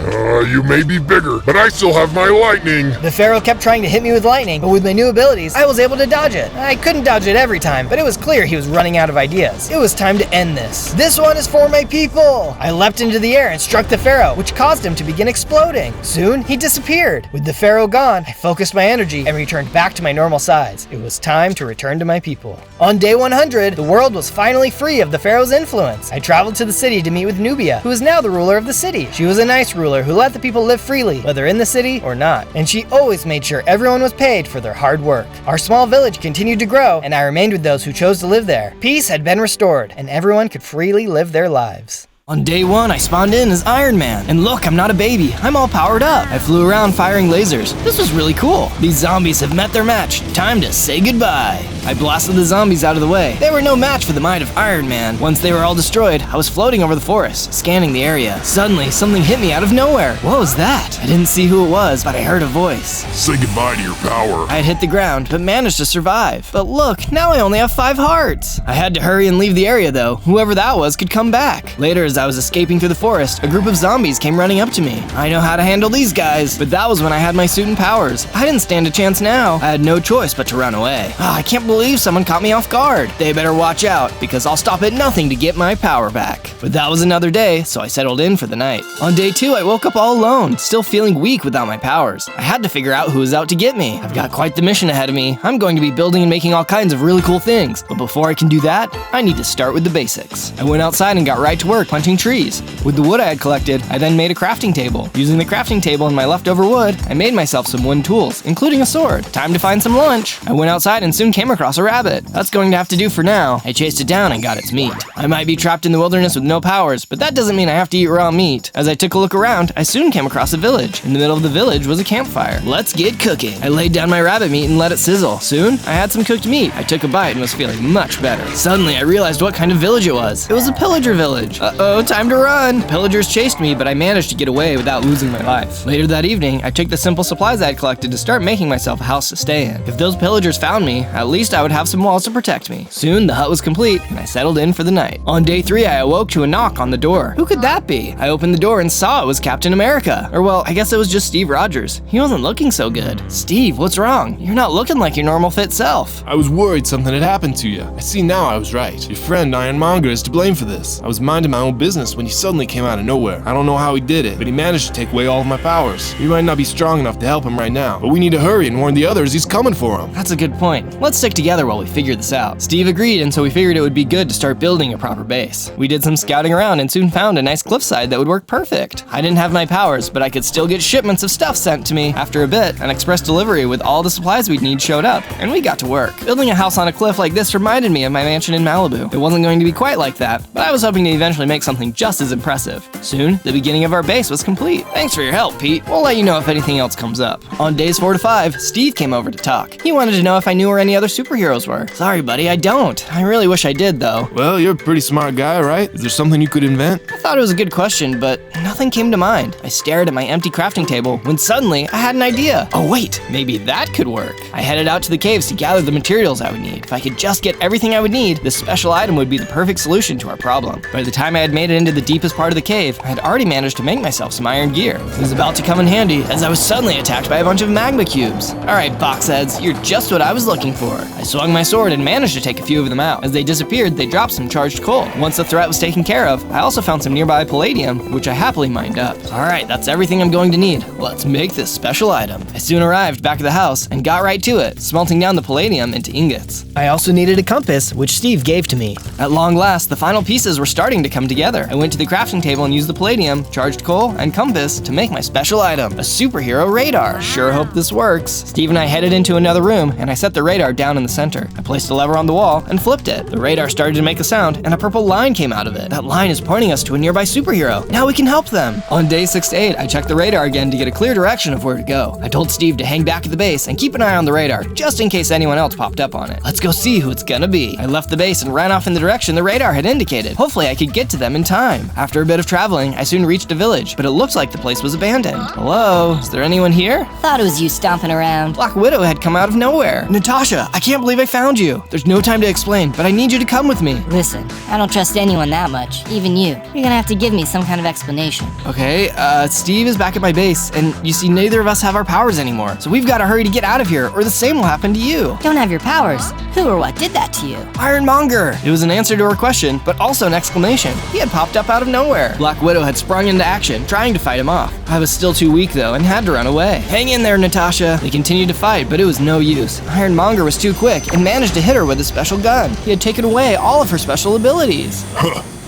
You may be bigger, but I still have my lightning. The pharaoh kept trying to hit me with lightning, but with my new abilities, I was able to dodge it. I couldn't dodge it every time, but it was clear he was running out of ideas. It was time to end this. This one is for my people. I leapt into the air and struck the pharaoh, which caused him to begin exploding. Soon, he disappeared. With the pharaoh gone, I focused my energy and returned back to my normal size. It was time to return to my people. On day 100, the world was finally free of the pharaoh's influence. I traveled to the city to meet with Nubia, who is now the ruler of the city. She was a nice ruler who let the people live freely, whether in the city or not. And she always made sure everyone was paid for their hard work. work. Our small village continued to grow, and I remained with those who chose to live there. Peace had been restored, and everyone could freely live their lives. On day 1, I spawned in as Iron Man. And look, I'm not a baby. I'm all powered up. I flew around firing lasers. This was really cool. These zombies have met their match. Time to say goodbye. I blasted the zombies out of the way. They were no match for the might of Iron Man. Once they were all destroyed, I was floating over the forest, scanning the area. Suddenly, something hit me out of nowhere. What was that? I didn't see who it was, but I heard a voice. Say goodbye to your power. I had hit the ground, but managed to survive. But look, now I only have 5 hearts. I had to hurry and leave the area though. Whoever that was could come back. Later, as I was escaping through the forest, a group of zombies came running up to me. I know how to handle these guys, but that was when I had my suit and powers. I didn't stand a chance now. I had no choice but to run away. I can't believe someone caught me off guard. They better watch out, because I'll stop at nothing to get my power back. But that was another day, so I settled in for the night. On day 2, I woke up all alone, still feeling weak without my powers. I had to figure out who was out to get me. I've got quite the mission ahead of me. I'm going to be building and making all kinds of really cool things. But before I can do that, I need to start with the basics. I went outside and got right to work punching trees. With the wood I had collected, I then made a crafting table. Using the crafting table and my leftover wood, I made myself some wooden tools, including a sword. Time to find some lunch. I went outside and soon came across a rabbit. That's going to have to do for now. I chased it down and got its meat. I might be trapped in the wilderness with no powers, but that doesn't mean I have to eat raw meat. As I took a look around, I soon came across a village. In the middle of the village was a campfire. Let's get cooking. I laid down my rabbit meat and let it sizzle. Soon, I had some cooked meat. I took a bite and was feeling much better. Suddenly, I realized what kind of village it was. It was a pillager village. Uh-oh, time to run. Pillagers chased me, but I managed to get away without losing my life. Later that evening, I took the simple supplies I had collected to start making myself a house to stay in. If those pillagers found me, at least I would have some walls to protect me. Soon, the hut was complete, and I settled in for the night. On day 3, I awoke to a knock on the door. Who could that be? I opened the door and saw it was Captain America. Or well, I guess it was just Steve Rogers. He wasn't looking so good. Steve, what's wrong? You're not looking like your normal fit self. I was worried something had happened to you. I see now I was right. Your friend Ironmonger is to blame for this. I was minding my own business when he suddenly came out of nowhere. I don't know how he did it, but he managed to take away all of my powers. We might not be strong enough to help him right now, but we need to hurry and warn the others he's coming for him. That's a good point. Let's stick together while we figure this out. Steve agreed, and so we figured it would be good to start building a proper base. We did some scouting around and soon found a nice cliffside that would work perfect. I didn't have my powers, but I could still get shipments of stuff sent to me. After a bit, an express delivery with all the supplies we'd need showed up, and we got to work. Building a house on a cliff like this reminded me of my mansion in Malibu. It wasn't going to be quite like that, but I was hoping to eventually make something just as impressive. Soon, the beginning of our base was complete. Thanks for your help, Pete. We'll let you know if anything else comes up. On days 4 to 5, Steve came over to talk. He wanted to know if I knew where any other superheroes were. Sorry, buddy, I don't. I really wish I did, though. Well, you're a pretty smart guy, right? Is there something you could invent? I thought it was a good question, but nothing came to mind. I stared at my empty crafting table when suddenly I had an idea. Oh wait, maybe that could work. I headed out to the caves to gather the materials I would need. If I could just get everything I would need, this special item would be the perfect solution to our problem. By the time I had made it into the deepest part of the cave, I had already managed to make myself some iron gear. It was about to come in handy as I was suddenly attacked by a bunch of magma cubes. Alright, boxheads, you're just what I was looking for. I swung my sword and managed to take a few of them out. As they disappeared, they dropped some charged coal. Once the threat was taken care of, I also found some nearby palladium, which I happily mined up. Alright, that's everything I'm going to need. Let's make this special item. I soon arrived back at the house and got right to it, smelting down the palladium into ingots. I also needed a compass, which Steve gave to me. At long last, the final pieces were starting to come together. I went to the crafting table and used the palladium, charged coal, and compass to make my special item, a superhero radar. Sure hope this works. Steve and I headed into another room, and I set the radar down in the center. I placed a lever on the wall and flipped it. The radar started to make a sound, and a purple line came out of it. That line is pointing us to a nearby superhero. Now we can help them. On day 6 to 8, I checked the radar again to get a clear direction of where to go. I told Steve to hang back at the base and keep an eye on the radar, just in case anyone else popped up on it. Let's go see who it's gonna be. I left the base and ran off in the direction the radar had indicated. Hopefully I could get to them in time. After a bit of traveling, I soon reached a village, but it looked like the place was abandoned. Hello? Is there anyone here? Thought it was you stomping around. Black Widow had come out of nowhere. Natasha, I can't believe I found you. There's no time to explain, but I need you to come with me. Listen, I don't trust anyone that much, even you. You're gonna have to give me some kind of explanation. Okay, Steve is back at my base, and you see neither of us have our powers anymore, so we've got to hurry to get out of here, or the same will happen to you. Don't have your powers? Who or what did that to you? Ironmonger! It was an answer to her question, but also an exclamation. He had popped up out of nowhere. Black Widow had sprung into action, trying to fight him off. I was still too weak though, and had to run away. Hang in there, Natasha. They continued to fight, but it was no use. Ironmonger was too quick, and managed to hit her with a special gun. He had taken away all of her special abilities.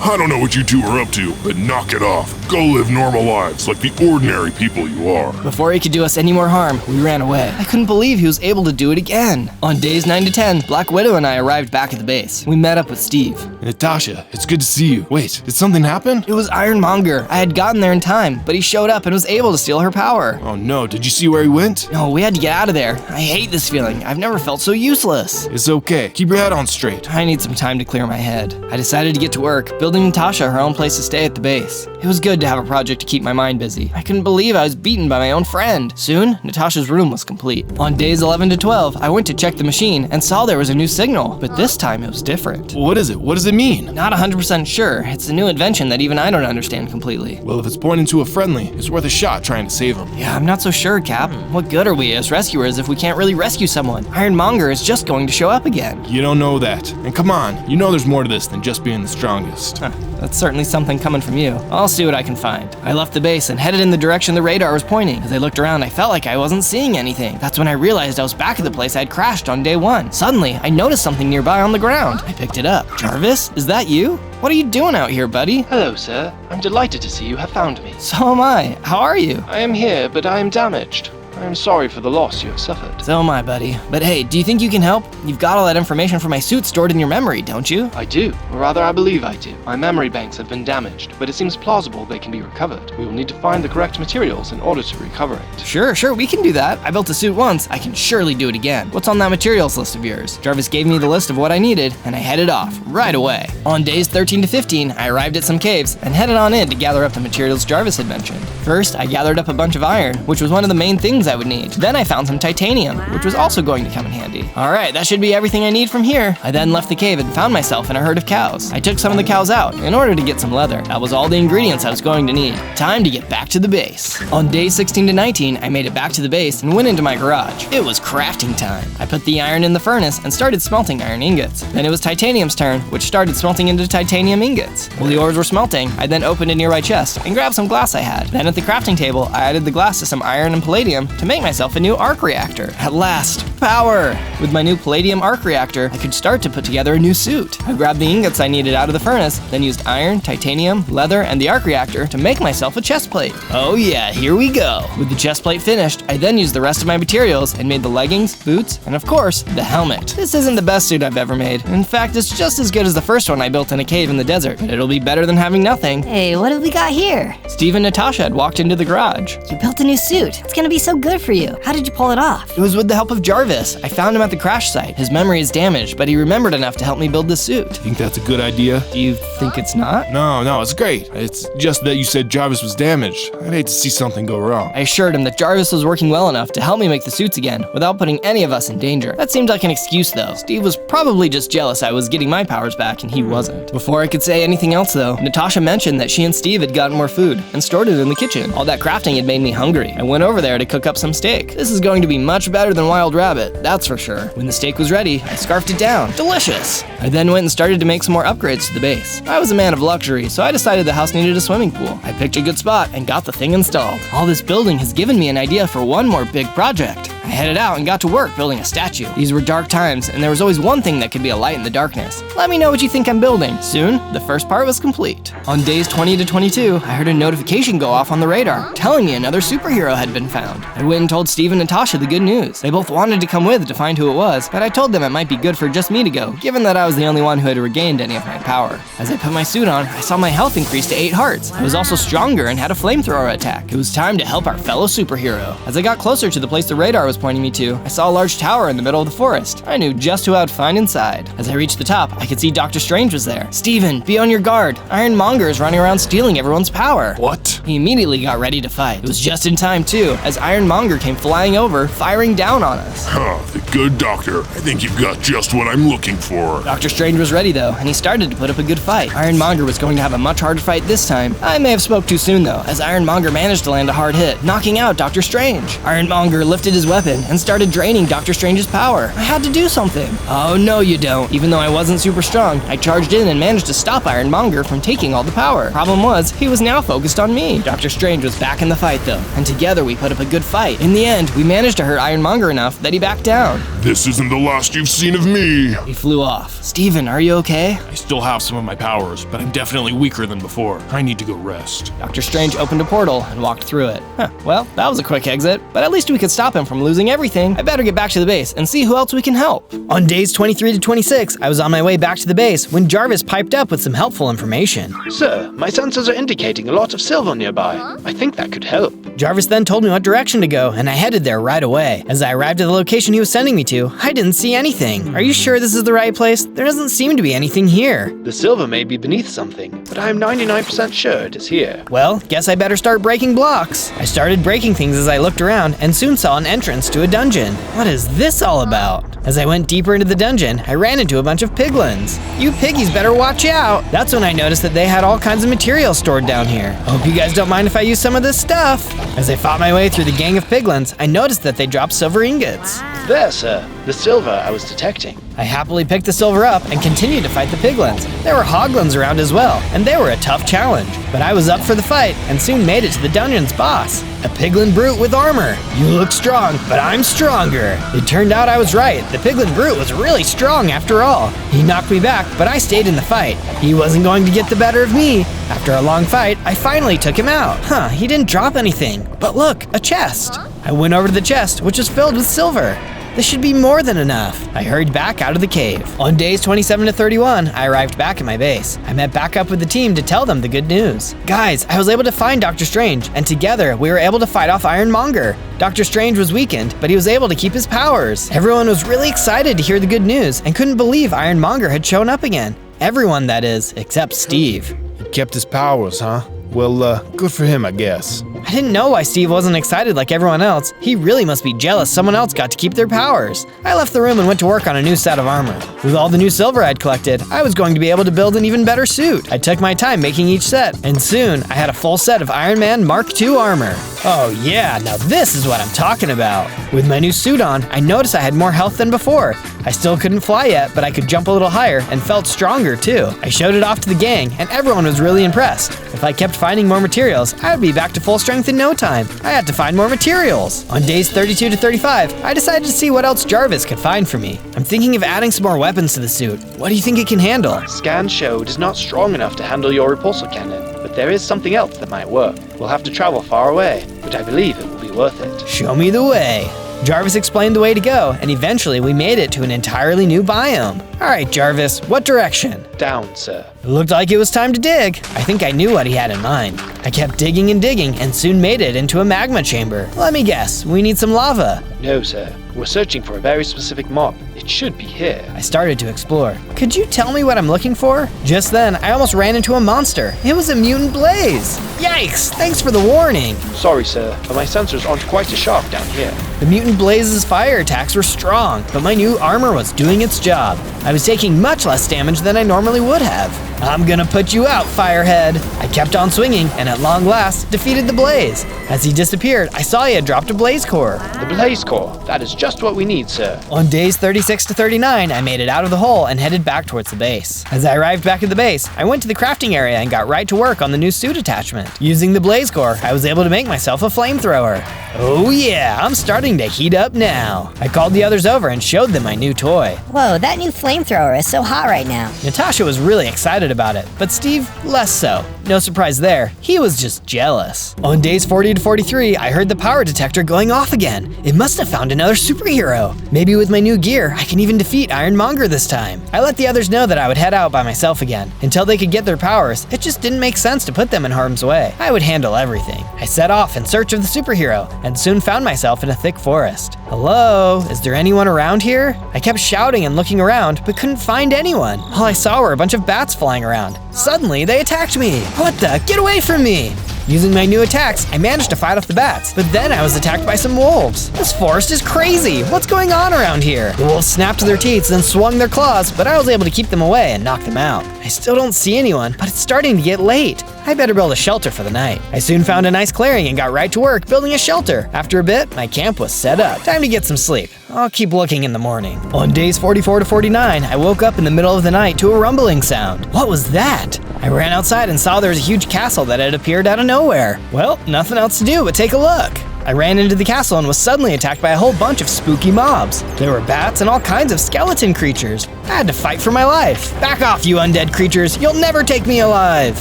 I don't know what you two are up to, but knock it off. Go live normal lives like the ordinary people you are. Before he could do us any more harm, we ran away. I couldn't believe he was able to do it again. On days 9 to 10, Black Widow and I arrived back at the base. We met up with Steve. Natasha, it's good to see you. Wait, did something happen? It was Ironmonger. I had gotten there in time, but he showed up and was able to steal her power. Oh no, did you see where he went? No, we had to get out of there. I hate this feeling. I've never felt so useless. It's okay. Keep your head on straight. I need some time to clear my head. I decided to get to work, building Natasha her own place to stay at the base. It was good to have a project to keep my mind busy. I couldn't believe I was beaten by my own friend. Soon, Natasha's room was complete. On days 11 to 12, I went to check the machine and saw there was a new signal, but this time it was different. What is it? What does it mean? Not 100% sure. It's a new invention that even I don't understand completely. Well, if it's pointing to a friendly, it's worth a shot trying to save him. Yeah, I'm not so sure, Cap. What good are we as rescuers if we can't really rescue someone? Ironmonger is just going to show up again. You don't know that. And come on, you know there's more to this than just being the strongest. That's certainly something coming from you. I'll see what I can find. I left the base and headed in the direction the radar was pointing. As I looked around, I felt like I wasn't seeing anything. That's when I realized I was back at the place I had crashed on day 1. Suddenly, I noticed something nearby on the ground. I picked it up. Jarvis, is that you? What are you doing out here, buddy? Hello, sir. I'm delighted to see you have found me. So am I. How are you? I am here, but I am damaged. I am sorry for the loss you have suffered. So am I, buddy. But hey, do you think you can help? You've got all that information from my suit stored in your memory, don't you? I do, or rather I believe I do. My memory banks have been damaged, but it seems plausible they can be recovered. We will need to find the correct materials in order to recover it. Sure, we can do that. I built a suit once, I can surely do it again. What's on that materials list of yours? Jarvis gave me the list of what I needed, and I headed off, right away. On days 13 to 15, I arrived at some caves, and headed on in to gather up the materials Jarvis had mentioned. First, I gathered up a bunch of iron, which was one of the main things I would need. Then I found some titanium, which was also going to come in handy. Alright, that should be everything I need from here. I then left the cave and found myself in a herd of cows. I took some of the cows out in order to get some leather. That was all the ingredients I was going to need. Time to get back to the base. On days 16 to 19, I made it back to the base and went into my garage. It was crafting time. I put the iron in the furnace and started smelting iron ingots. Then it was titanium's turn, which started smelting into titanium ingots. While the ores were smelting, I then opened a nearby chest and grabbed some glass I had. Then at the crafting table, I added the glass to some iron and palladium to make myself a new arc reactor. At last, power! With my new palladium arc reactor, I could start to put together a new suit. I grabbed the ingots I needed out of the furnace, then used iron, titanium, leather, and the arc reactor to make myself a chest plate. Oh yeah, here we go. With the chest plate finished, I then used the rest of my materials and made the leggings, boots, and of course, the helmet. This isn't the best suit I've ever made. In fact, it's just as good as the first one I built in a cave in the desert, but it'll be better than having nothing. Hey, what have we got here? Steve and Natasha had walked into the garage. You built a new suit. It's gonna be so good for you. How did you pull it off? It was with the help of Jarvis. I found him at the crash site. His memory is damaged, but he remembered enough to help me build the suit. Think that's a good idea? Do you think it's not? No, it's great. It's just that you said Jarvis was damaged. I'd hate to see something go wrong. I assured him that Jarvis was working well enough to help me make the suits again without putting any of us in danger. That seemed like an excuse though. Steve was probably just jealous I was getting my powers back and he wasn't. Before I could say anything else though, Natasha mentioned that she and Steve had gotten more food and stored it in the kitchen. All that crafting had made me hungry. I went over there to cook up some steak. This is going to be much better than wild rabbit, that's for sure. When the steak was ready, I scarfed it down. Delicious! I then went and started to make some more upgrades to the base. I was a man of luxury, so I decided the house needed a swimming pool. I picked a good spot and got the thing installed. All this building has given me an idea for one more big project. I headed out and got to work building a statue. These were dark times, and there was always one thing that could be a light in the darkness. Let me know what you think I'm building. Soon, the first part was complete. On days 20 to 22, I heard a notification go off on the radar, telling me another superhero had been found. I went and told Steve and Natasha the good news. They both wanted to come with to find who it was, but I told them it might be good for just me to go, given that I was the only one who had regained any of my power. As I put my suit on, I saw my health increase to 8 hearts. I was also stronger and had a flamethrower attack. It was time to help our fellow superhero. As I got closer to the place the radar was pointing me to, I saw a large tower in the middle of the forest. I knew just who I would find inside. As I reached the top, I could see Dr. Strange was there. Steven, be on your guard. Ironmonger is running around stealing everyone's power. What? He immediately got ready to fight. It was just in time too, as Ironmonger came flying over, firing down on us. The good doctor. I think you've got just what I'm looking for. Dr. Strange was ready though, and he started to put up a good fight. Ironmonger was going to have a much harder fight this time. I may have spoke too soon though, as Ironmonger managed to land a hard hit, knocking out Dr. Strange. Ironmonger lifted his weapon and started draining Dr. Strange's power. I had to do something. Oh no you don't. Even though I wasn't super strong, I charged in and managed to stop Ironmonger from taking all the power. Problem was, he was now focused on me. Dr. Strange was back in the fight though, and together we put up a good fight. In the end, we managed to hurt Ironmonger enough that he backed down. down. This isn't the last you've seen of me. He flew off. Steven, are you okay? I still have some of my powers, but I'm definitely weaker than before. I need to go rest. Dr. Strange opened a portal and walked through it. Well, that was a quick exit, but at least we could stop him from losing everything. I better get back to the base and see who else we can help. On days 23 to 26, I was on my way back to the base when Jarvis piped up with some helpful information. Sir, my sensors are indicating a lot of silver nearby. I think that could help. Jarvis then told me what direction to go, and I headed there right away. As I arrived at the location he was sending me to, I didn't see anything. Are you sure this is the right place? There doesn't seem to be anything here. The silver may be beneath something, but I am 99% sure it is here. Well, guess I better start breaking blocks. I started breaking things as I looked around and soon saw an entrance to a dungeon. What is this all about? As I went deeper into the dungeon, I ran into a bunch of piglins. You piggies better watch out. That's when I noticed that they had all kinds of materials stored down here. Hope you guys don't mind if I use some of this stuff. As I fought my way through the gang of piglins, I noticed that they dropped silver ingots. There, sir. The silver I was detecting. I happily picked the silver up and continued to fight the piglins. There were hoglins around as well, and they were a tough challenge. But I was up for the fight and soon made it to the dungeon's boss, a piglin brute with armor. You look strong, but I'm stronger. It turned out I was right. The piglin brute was really strong after all. He knocked me back, but I stayed in the fight. He wasn't going to get the better of me. After a long fight, I finally took him out. He didn't drop anything. But look, a chest. I went over to the chest, which was filled with silver. This should be more than enough. I hurried back out of the cave. On days 27 to 31, I arrived back at my base. I met back up with the team to tell them the good news. Guys, I was able to find Dr. Strange, and together we were able to fight off Ironmonger. Dr. Strange was weakened, but he was able to keep his powers. Everyone was really excited to hear the good news and couldn't believe Ironmonger had shown up again. Everyone, that is, except Steve. He kept his powers, huh? Well, good for him, I guess. I didn't know why Steve wasn't excited like everyone else. He really must be jealous someone else got to keep their powers. I left the room and went to work on a new set of armor. With all the new silver I'd collected, I was going to be able to build an even better suit. I took my time making each set, and soon I had a full set of Iron Man Mark II armor. Oh yeah, now this is what I'm talking about. With my new suit on, I noticed I had more health than before. I still couldn't fly yet, but I could jump a little higher and felt stronger too. I showed it off to the gang, and everyone was really impressed. If I kept finding more materials, I would be back to full strength in no time. I had to find more materials. On days 32 to 35, I decided to see what else Jarvis could find for me. I'm thinking of adding some more weapons to the suit. What do you think it can handle? Scans show it is not strong enough to handle your repulsor cannon, but there is something else that might work. We'll have to travel far away, but I believe it will be worth it. Show me the way. Jarvis explained the way to go, and eventually we made it to an entirely new biome. Alright, Jarvis, what direction? Down, sir. It looked like it was time to dig. I think I knew what he had in mind. I kept digging and digging and soon made it into a magma chamber. Let me guess, we need some lava. No, sir. We're searching for a very specific mob. It should be here. I started to explore. Could you tell me what I'm looking for? Just then, I almost ran into a monster. It was a mutant blaze. Yikes, thanks for the warning. Sorry, sir, but my sensors aren't quite as sharp down here. The mutant blaze's fire attacks were strong, but my new armor was doing its job. I was taking much less damage than I normally would have. I'm gonna put you out, Firehead. I kept on swinging, and at long last, defeated the blaze. As he disappeared, I saw he had dropped a blaze core. The blaze core, that is just what we need, sir. On days 36 to 39, I made it out of the hole and headed back towards the base. As I arrived back at the base, I went to the crafting area and got right to work on the new suit attachment. Using the blaze core, I was able to make myself a flamethrower. Oh yeah, I'm starting to heat up now. I called the others over and showed them my new toy. Whoa, that new flamethrower is so hot right now. Natasha was really excited about it, but Steve less so. No surprise there, he was just jealous. On days 40 to 43, I heard the power detector going off again. It must have found another superhero. Maybe with my new gear, I can even defeat Ironmonger this time. I let the others know that I would head out by myself again. Until they could get their powers, it just didn't make sense to put them in harm's way. I would handle everything. I set off in search of the superhero, and soon found myself in a thick forest. Hello, is there anyone around here? I kept shouting and looking around, but couldn't find anyone. All I saw were a bunch of bats flying around. Suddenly, they attacked me. What the? Get away from me! Using my new attacks, I managed to fight off the bats, but then I was attacked by some wolves. This forest is crazy! What's going on around here? The wolves snapped their teeth and swung their claws, but I was able to keep them away and knock them out. I still don't see anyone, but it's starting to get late. I better build a shelter for the night. I soon found a nice clearing and got right to work building a shelter. After a bit, my camp was set up. Time to get some sleep. I'll keep looking in the morning. On days 44 to 49, I woke up in the middle of the night to a rumbling sound. What was that? I ran outside and saw there was a huge castle that had appeared out of nowhere. Well, nothing else to do but take a look. I ran into the castle and was suddenly attacked by a whole bunch of spooky mobs. There were bats and all kinds of skeleton creatures. I had to fight for my life. Back off, you undead creatures. You'll never take me alive.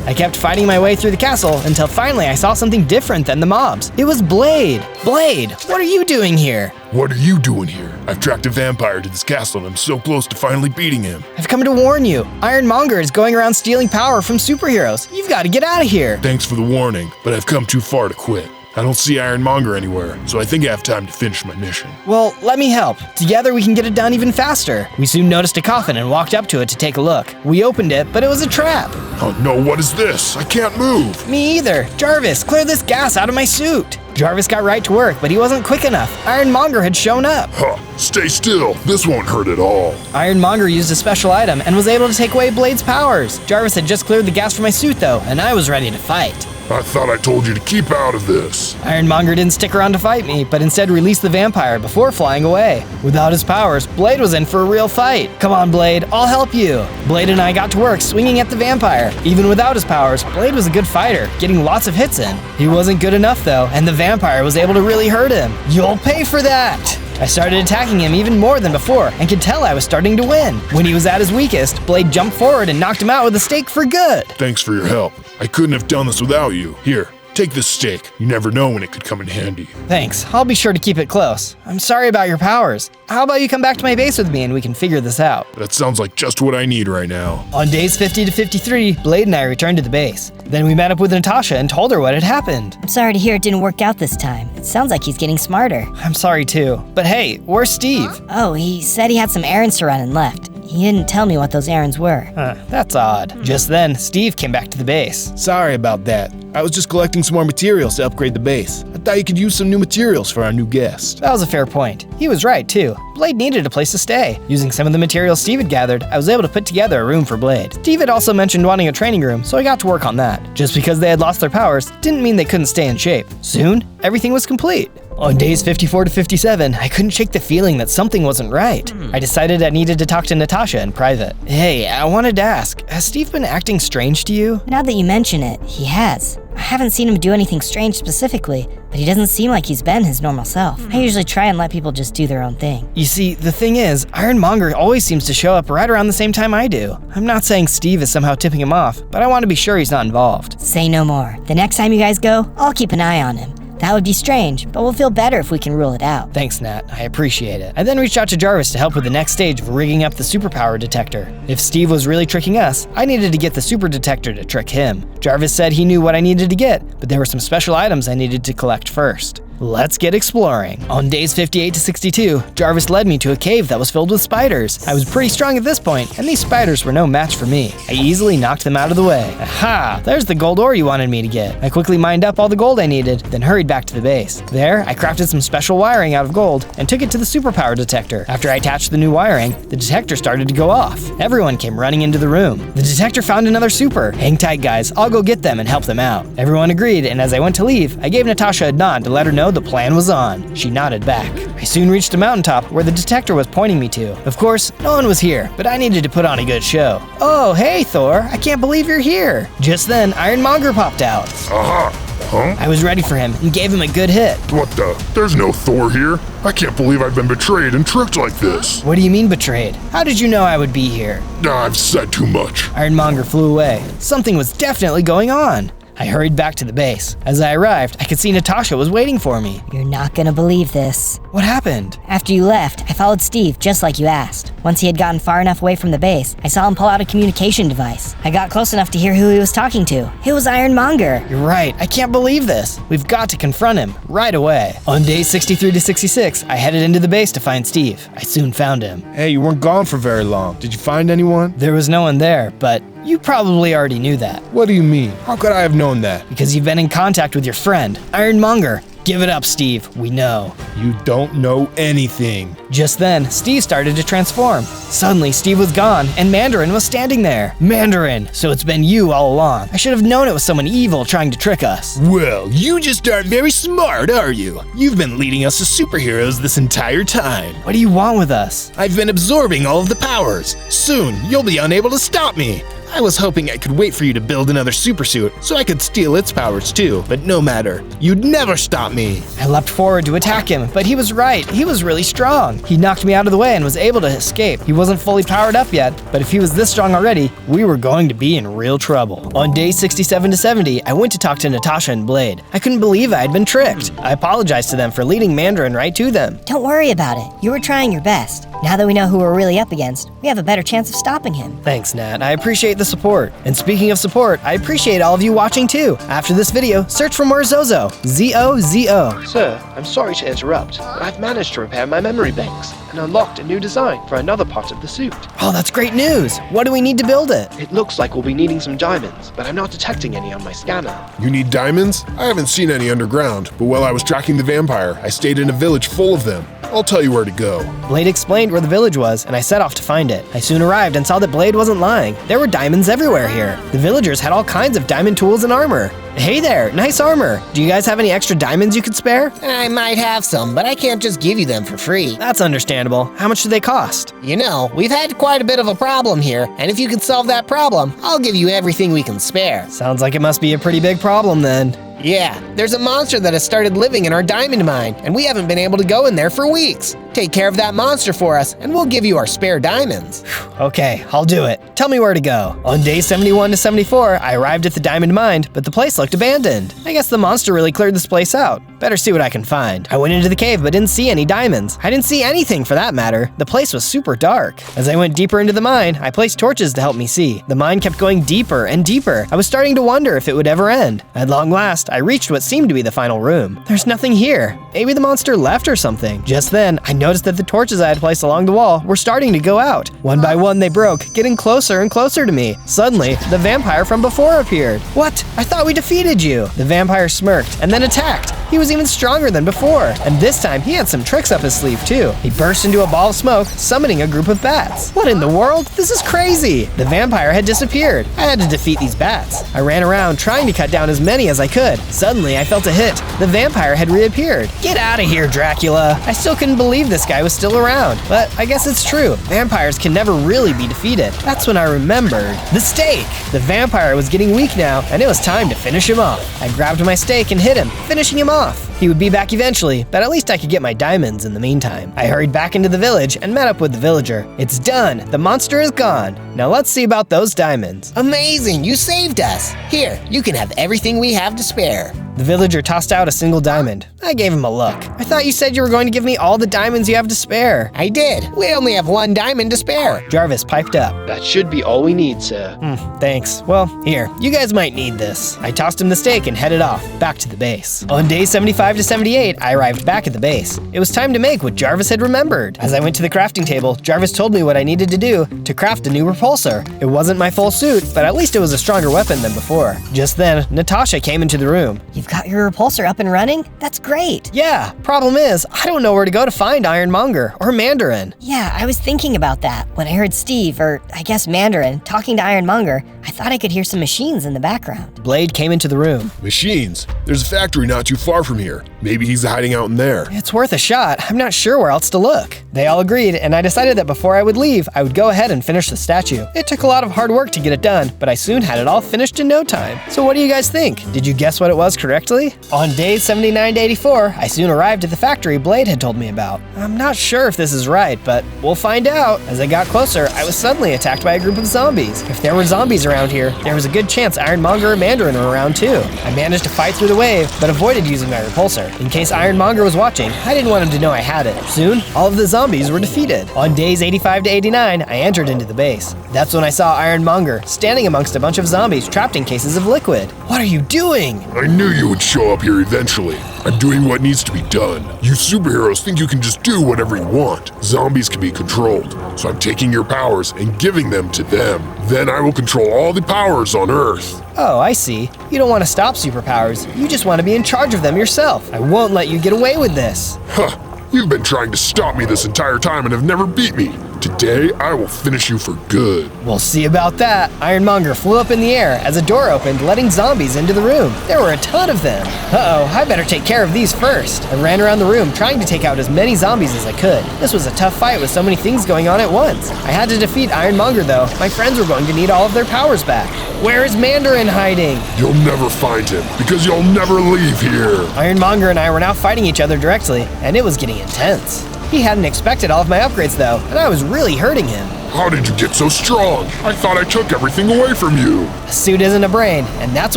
I kept fighting my way through the castle until finally I saw something different than the mobs. It was Blade. Blade, what are you doing here? What are you doing here? I've tracked a vampire to this castle and I'm so close to finally beating him. I've come to warn you. Ironmonger is going around stealing power from superheroes. You've got to get out of here. Thanks for the warning, but I've come too far to quit. I don't see Ironmonger anywhere, so I think I have time to finish my mission. Well, let me help. Together we can get it done even faster. We soon noticed a coffin and walked up to it to take a look. We opened it, but it was a trap. Oh no, what is this? I can't move. Me either. Jarvis, clear this gas out of my suit. Jarvis got right to work, but he wasn't quick enough. Ironmonger had shown up. Huh, stay still. This won't hurt at all. Ironmonger used a special item and was able to take away Blade's powers. Jarvis had just cleared the gas from my suit though, and I was ready to fight. I thought I told you to keep out of this. Ironmonger didn't stick around to fight me, but instead released the vampire before flying away. Without his powers, Blade was in for a real fight. Come on, Blade, I'll help you. Blade and I got to work swinging at the vampire. Even without his powers, Blade was a good fighter, getting lots of hits in. He wasn't good enough though, and the vampire was able to really hurt him. You'll pay for that! I started attacking him even more than before and could tell I was starting to win. When he was at his weakest, Blade jumped forward and knocked him out with a stake for good. Thanks for your help. I couldn't have done this without you. Here, take this stake. You never know when it could come in handy. Thanks. I'll be sure to keep it close. I'm sorry about your powers. How about you come back to my base with me and we can figure this out? That sounds like just what I need right now. On days 50 to 53, Blade and I returned to the base. Then we met up with Natasha and told her what had happened. I'm sorry to hear it didn't work out this time. It sounds like he's getting smarter. I'm sorry too. But hey, where's Steve? Oh, he said he had some errands to run and left. He didn't tell me what those errands were. That's odd. Just then, Steve came back to the base. Sorry about that. I was just collecting some more materials to upgrade the base. I thought you could use some new materials for our new guest. That was a fair point. He was right, too. Blade needed a place to stay. Using some of the materials Steve had gathered, I was able to put together a room for Blade. Steve had also mentioned wanting a training room, so I got to work on that. Just because they had lost their powers didn't mean they couldn't stay in shape. Soon, everything was complete. On days 54 to 57, I couldn't shake the feeling that something wasn't right. I decided I needed to talk to Natasha in private. Hey, I wanted to ask, has Steve been acting strange to you? Now that you mention it, he has. I haven't seen him do anything strange specifically, but he doesn't seem like he's been his normal self. I usually try and let people just do their own thing. You see, the thing is, Ironmonger always seems to show up right around the same time I do. I'm not saying Steve is somehow tipping him off, but I want to be sure he's not involved. Say no more. The next time you guys go, I'll keep an eye on him. That would be strange, but we'll feel better if we can rule it out. Thanks, Nat. I appreciate it. I then reached out to Jarvis to help with the next stage of rigging up the superpower detector. If Steve was really tricking us, I needed to get the super detector to trick him. Jarvis said he knew what I needed to get, but there were some special items I needed to collect first. Let's get exploring. On days 58 to 62, Jarvis led me to a cave that was filled with spiders. I was pretty strong at this point, and these spiders were no match for me. I easily knocked them out of the way. Aha! There's the gold ore you wanted me to get. I quickly mined up all the gold I needed, then hurried back to the base. There, I crafted some special wiring out of gold and took it to the superpower detector. After I attached the new wiring, the detector started to go off. Everyone came running into the room. The detector found another super. Hang tight, guys. I'll go get them and help them out. Everyone agreed, and as I went to leave, I gave Natasha a nod to let her know the plan was on. She nodded back. I soon reached a mountaintop where the detector was pointing me to. Of course, no one was here, but I needed to put on a good show. Oh, hey, Thor. I can't believe you're here. Just then, Ironmonger popped out. Aha! Huh? I was ready for him and gave him a good hit. What the? There's no Thor here. I can't believe I've been betrayed and tricked like this. What do you mean betrayed? How did you know I would be here? I've said too much. Ironmonger flew away. Something was definitely going on. I hurried back to the base. As I arrived, I could see Natasha was waiting for me. You're not gonna believe this. What happened? After you left, I followed Steve just like you asked. Once he had gotten far enough away from the base, I saw him pull out a communication device. I got close enough to hear who he was talking to. It was Ironmonger. You're right. I can't believe this. We've got to confront him right away. On days 63 to 66, I headed into the base to find Steve. I soon found him. Hey, you weren't gone for very long. Did you find anyone? There was no one there, but you probably already knew that. What do you mean? How could I have known that? Because you've been in contact with your friend, Ironmonger. Give it up, Steve. We know. You don't know anything. Just then, Steve started to transform. Suddenly, Steve was gone, and Mandarin was standing there. Mandarin! So it's been you all along. I should have known it was someone evil trying to trick us. Well, you just aren't very smart, are you? You've been leading us to superheroes this entire time. What do you want with us? I've been absorbing all of the powers. Soon, you'll be unable to stop me. I was hoping I could wait for you to build another supersuit so I could steal its powers too, but no matter. You'd never stop me. I leapt forward to attack him, but he was right. He was really strong. He knocked me out of the way and was able to escape. He wasn't fully powered up yet, but if he was this strong already, we were going to be in real trouble. On day 67 to 70, I went to talk to Natasha and Blade. I couldn't believe I had been tricked. I apologized to them for leading Mandarin right to them. Don't worry about it. You were trying your best. Now that we know who we're really up against, we have a better chance of stopping him. Thanks, Nat. I appreciate the support. And speaking of support, I appreciate all of you watching too. After this video, search for more Zozo. Z-O-Z-O. Sir, I'm sorry to interrupt, but I've managed to repair my memory banks and unlocked a new design for another part of the suit. Oh, that's great news. What do we need to build it? It looks like we'll be needing some diamonds, but I'm not detecting any on my scanner. You need diamonds? I haven't seen any underground, but while I was tracking the vampire, I stayed in a village full of them. I'll tell you where to go. Blade explained where the village was, and I set off to find it. I soon arrived and saw that Blade wasn't lying. There were diamonds everywhere here. The villagers had all kinds of diamond tools and armor. Hey there, nice armor. Do you guys have any extra diamonds you could spare? I might have some, but I can't just give you them for free. That's understandable. How much do they cost? You know, we've had quite a bit of a problem here, and if you can solve that problem, I'll give you everything we can spare. Sounds like it must be a pretty big problem then. Yeah, there's a monster that has started living in our diamond mine, and we haven't been able to go in there for weeks. Take care of that monster for us, and we'll give you our spare diamonds. Okay, I'll do it. Tell me where to go. On day 71 to 74, I arrived at the diamond mine, but the place looked abandoned. I guess the monster really cleared this place out. Better see what I can find. I went into the cave but didn't see any diamonds. I didn't see anything for that matter. The place was super dark. As I went deeper into the mine, I placed torches to help me see. The mine kept going deeper and deeper. I was starting to wonder if it would ever end. At long last, I reached what seemed to be the final room. There's nothing here. Maybe the monster left or something. Just then, I noticed that the torches I had placed along the wall were starting to go out. One by one, they broke, getting closer and closer to me. Suddenly, the vampire from before appeared. What? I thought we defeated you. The vampire smirked and then attacked. He was even stronger than before, and this time he had some tricks up his sleeve too. He burst into a ball of smoke, summoning a group of bats. What in the world? This is crazy! The vampire had disappeared. I had to defeat these bats. I ran around trying to cut down as many as I could. Suddenly, I felt a hit. The vampire had reappeared. Get out of here, Dracula! I still couldn't believe this guy was still around, but I guess it's true. Vampires can never really be defeated. That's when I remembered. The stake! The vampire was getting weak now, and it was time to finish him off. I grabbed my stake and hit him, finishing him off. He would be back eventually, but at least I could get my diamonds in the meantime. I hurried back into the village and met up with the villager. It's done! The monster is gone! Now let's see about those diamonds. Amazing! You saved us! Here, you can have everything we have to spare. The villager tossed out a single diamond. I gave him a look. I thought you said you were going to give me all the diamonds you have to spare. I did. We only have one diamond to spare. Jarvis piped up. That should be all we need, sir. Thanks. Well, here, you guys might need this. I tossed him the stake and headed off, back to the base. On day 75 to 78, I arrived back at the base. It was time to make what Jarvis had remembered. As I went to the crafting table, Jarvis told me what I needed to do to craft a new repulsor. It wasn't my full suit, but at least it was a stronger weapon than before. Just then, Natasha came into the room. You've got your repulsor up and running? That's great. Yeah, problem is, I don't know where to go to find Ironmonger or Mandarin. Yeah, I was thinking about that. When I heard Steve, or I guess Mandarin, talking to Ironmonger, I thought I could hear some machines in the background. Blade came into the room. Machines? There's a factory not too far from here. Maybe he's hiding out in there. It's worth a shot. I'm not sure where else to look. They all agreed, and I decided that before I would leave, I would go ahead and finish the statue. It took a lot of hard work to get it done, but I soon had it all finished in no time. So what do you guys think? Did you guess what it was correctly? On days 79 to 84, I soon arrived at the factory Blade had told me about. I'm not sure if this is right, but we'll find out. As I got closer, I was suddenly attacked by a group of zombies. If there were zombies around here, there was a good chance Ironmonger or Mandarin were around too. I managed to fight through the wave, but avoided using my repulsor. In case Ironmonger was watching, I didn't want him to know I had it. Soon, all of the zombies were defeated. On days 85 to 89, I entered into the base. That's when I saw Ironmonger standing amongst a bunch of zombies trapped in cases of liquid. What are you doing? I knew you would show up here eventually. I'm doing what needs to be done. You superheroes think you can just do whatever you want. Zombies can be controlled, so I'm taking your powers and giving them to them. Then I will control all the powers on Earth. Oh, I see. You don't want to stop superpowers. You just want to be in charge of them yourself. I won't let you get away with this. Huh. You've been trying to stop me this entire time and have never beat me. Today, I will finish you for good. We'll see about that. Ironmonger flew up in the air as a door opened, letting zombies into the room. There were a ton of them. Uh-oh, I better take care of these first. I ran around the room trying to take out as many zombies as I could. This was a tough fight with so many things going on at once. I had to defeat Ironmonger though. My friends were going to need all of their powers back. Where is Mandarin hiding? You'll never find him, because you'll never leave here. Ironmonger and I were now fighting each other directly, and it was getting intense. He hadn't expected all of my upgrades though, and I was really hurting him. How did you get so strong? I thought I took everything away from you. A suit isn't a brain, and that's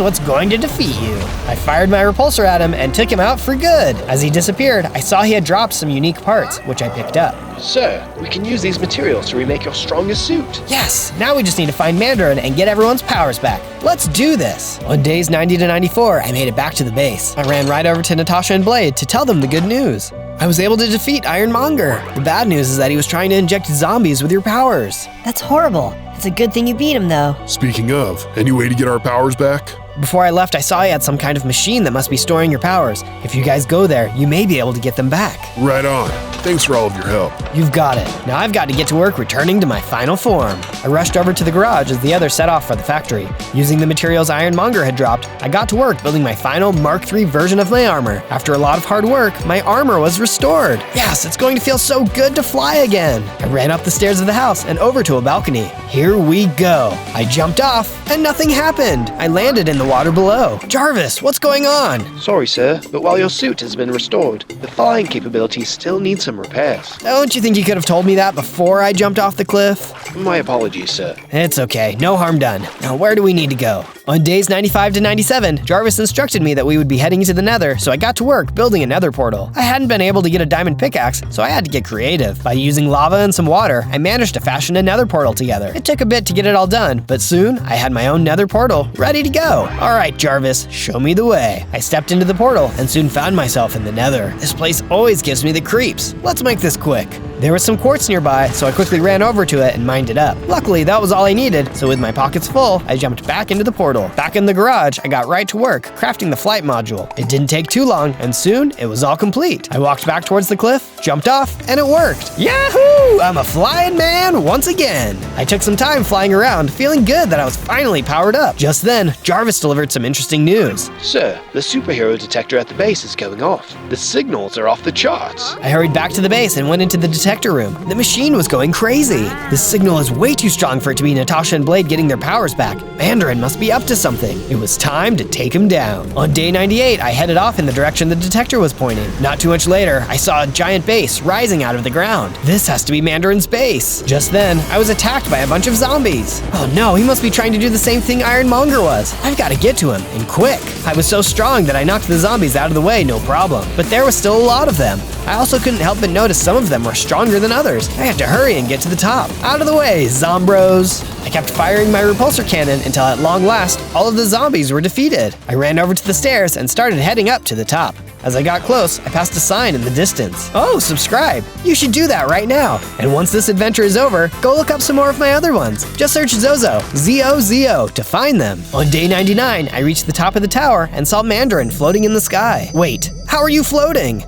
what's going to defeat you. I fired my repulsor at him and took him out for good. As he disappeared, I saw he had dropped some unique parts, which I picked up. Sir, we can use these materials to remake your strongest suit. Yes, now we just need to find Mandarin and get everyone's powers back. Let's do this. On days 90 to 94, I made it back to the base. I ran right over to Natasha and Blade to tell them the good news. I was able to defeat Ironmonger. The bad news is that he was trying to inject zombies with your powers. That's horrible. It's a good thing you beat him, though. Speaking of, any way to get our powers back? Before I left, I saw he had some kind of machine that must be storing your powers. If you guys go there, you may be able to get them back. Right on. Thanks for all of your help. You've got it. Now I've got to get to work returning to my final form. I rushed over to the garage as the others set off for the factory. Using the materials Ironmonger had dropped, I got to work building my final Mark III version of my armor. After a lot of hard work, my armor was restored. Yes, it's going to feel so good to fly again. I ran up the stairs of the house and over to a balcony. Here we go. I jumped off and nothing happened. I landed in the water below. Jarvis, what's going on? Sorry, sir, but while your suit has been restored, the flying capabilities still need some repairs. Don't you think you could have told me that before I jumped off the cliff? My apologies, sir. It's okay, no harm done. Now where do we need to go? On days 95 to 97, Jarvis instructed me that we would be heading to the Nether, so I got to work building a Nether portal. I hadn't been able to get a diamond pickaxe, so I had to get creative. By using lava and some water, I managed to fashion a Nether portal together. It took a bit to get it all done, but soon I had my own Nether portal ready to go. Alright, Jarvis, show me the way. I stepped into the portal and soon found myself in the Nether. This place always gives me the creeps. Let's make this quick. There was some quartz nearby, so I quickly ran over to it and mined it up. Luckily, that was all I needed, so with my pockets full, I jumped back into the portal. Back in the garage, I got right to work, crafting the flight module. It didn't take too long, and soon, it was all complete. I walked back towards the cliff, jumped off, and it worked. Yahoo! I'm a flying man once again. I took some time flying around, feeling good that I was finally powered up. Just then, Jarvis delivered some interesting news. Sir, the superhero detector at the base is going off. The signals are off the charts. I hurried back to the base and went into the detector room. The machine was going crazy. The signal is way too strong for it to be Natasha and Blade getting their powers back. Mandarin must be up to something. It was time to take him down. On day 98, I headed off in the direction the detector was pointing. Not too much later, I saw a giant base rising out of the ground. This has to be Mandarin's base. Just then, I was attacked by a bunch of zombies. Oh no, he must be trying to do the same thing Ironmonger was. I've got to get to him, and quick. I was so strong that I knocked the zombies out of the way, no problem. But there was still a lot of them. I also couldn't help but notice some of them were stronger than others. I had to hurry and get to the top. Out of the way, zombros. I kept firing my repulsor cannon until at long last, all of the zombies were defeated. I ran over to the stairs and started heading up to the top. As I got close, I passed a sign in the distance. Oh, subscribe! You should do that right now. And once this adventure is over, go look up some more of my other ones. Just search Zozo, Z-O-Z-O, to find them. On day 99, I reached the top of the tower and saw Mandarin floating in the sky. Wait, how are you floating?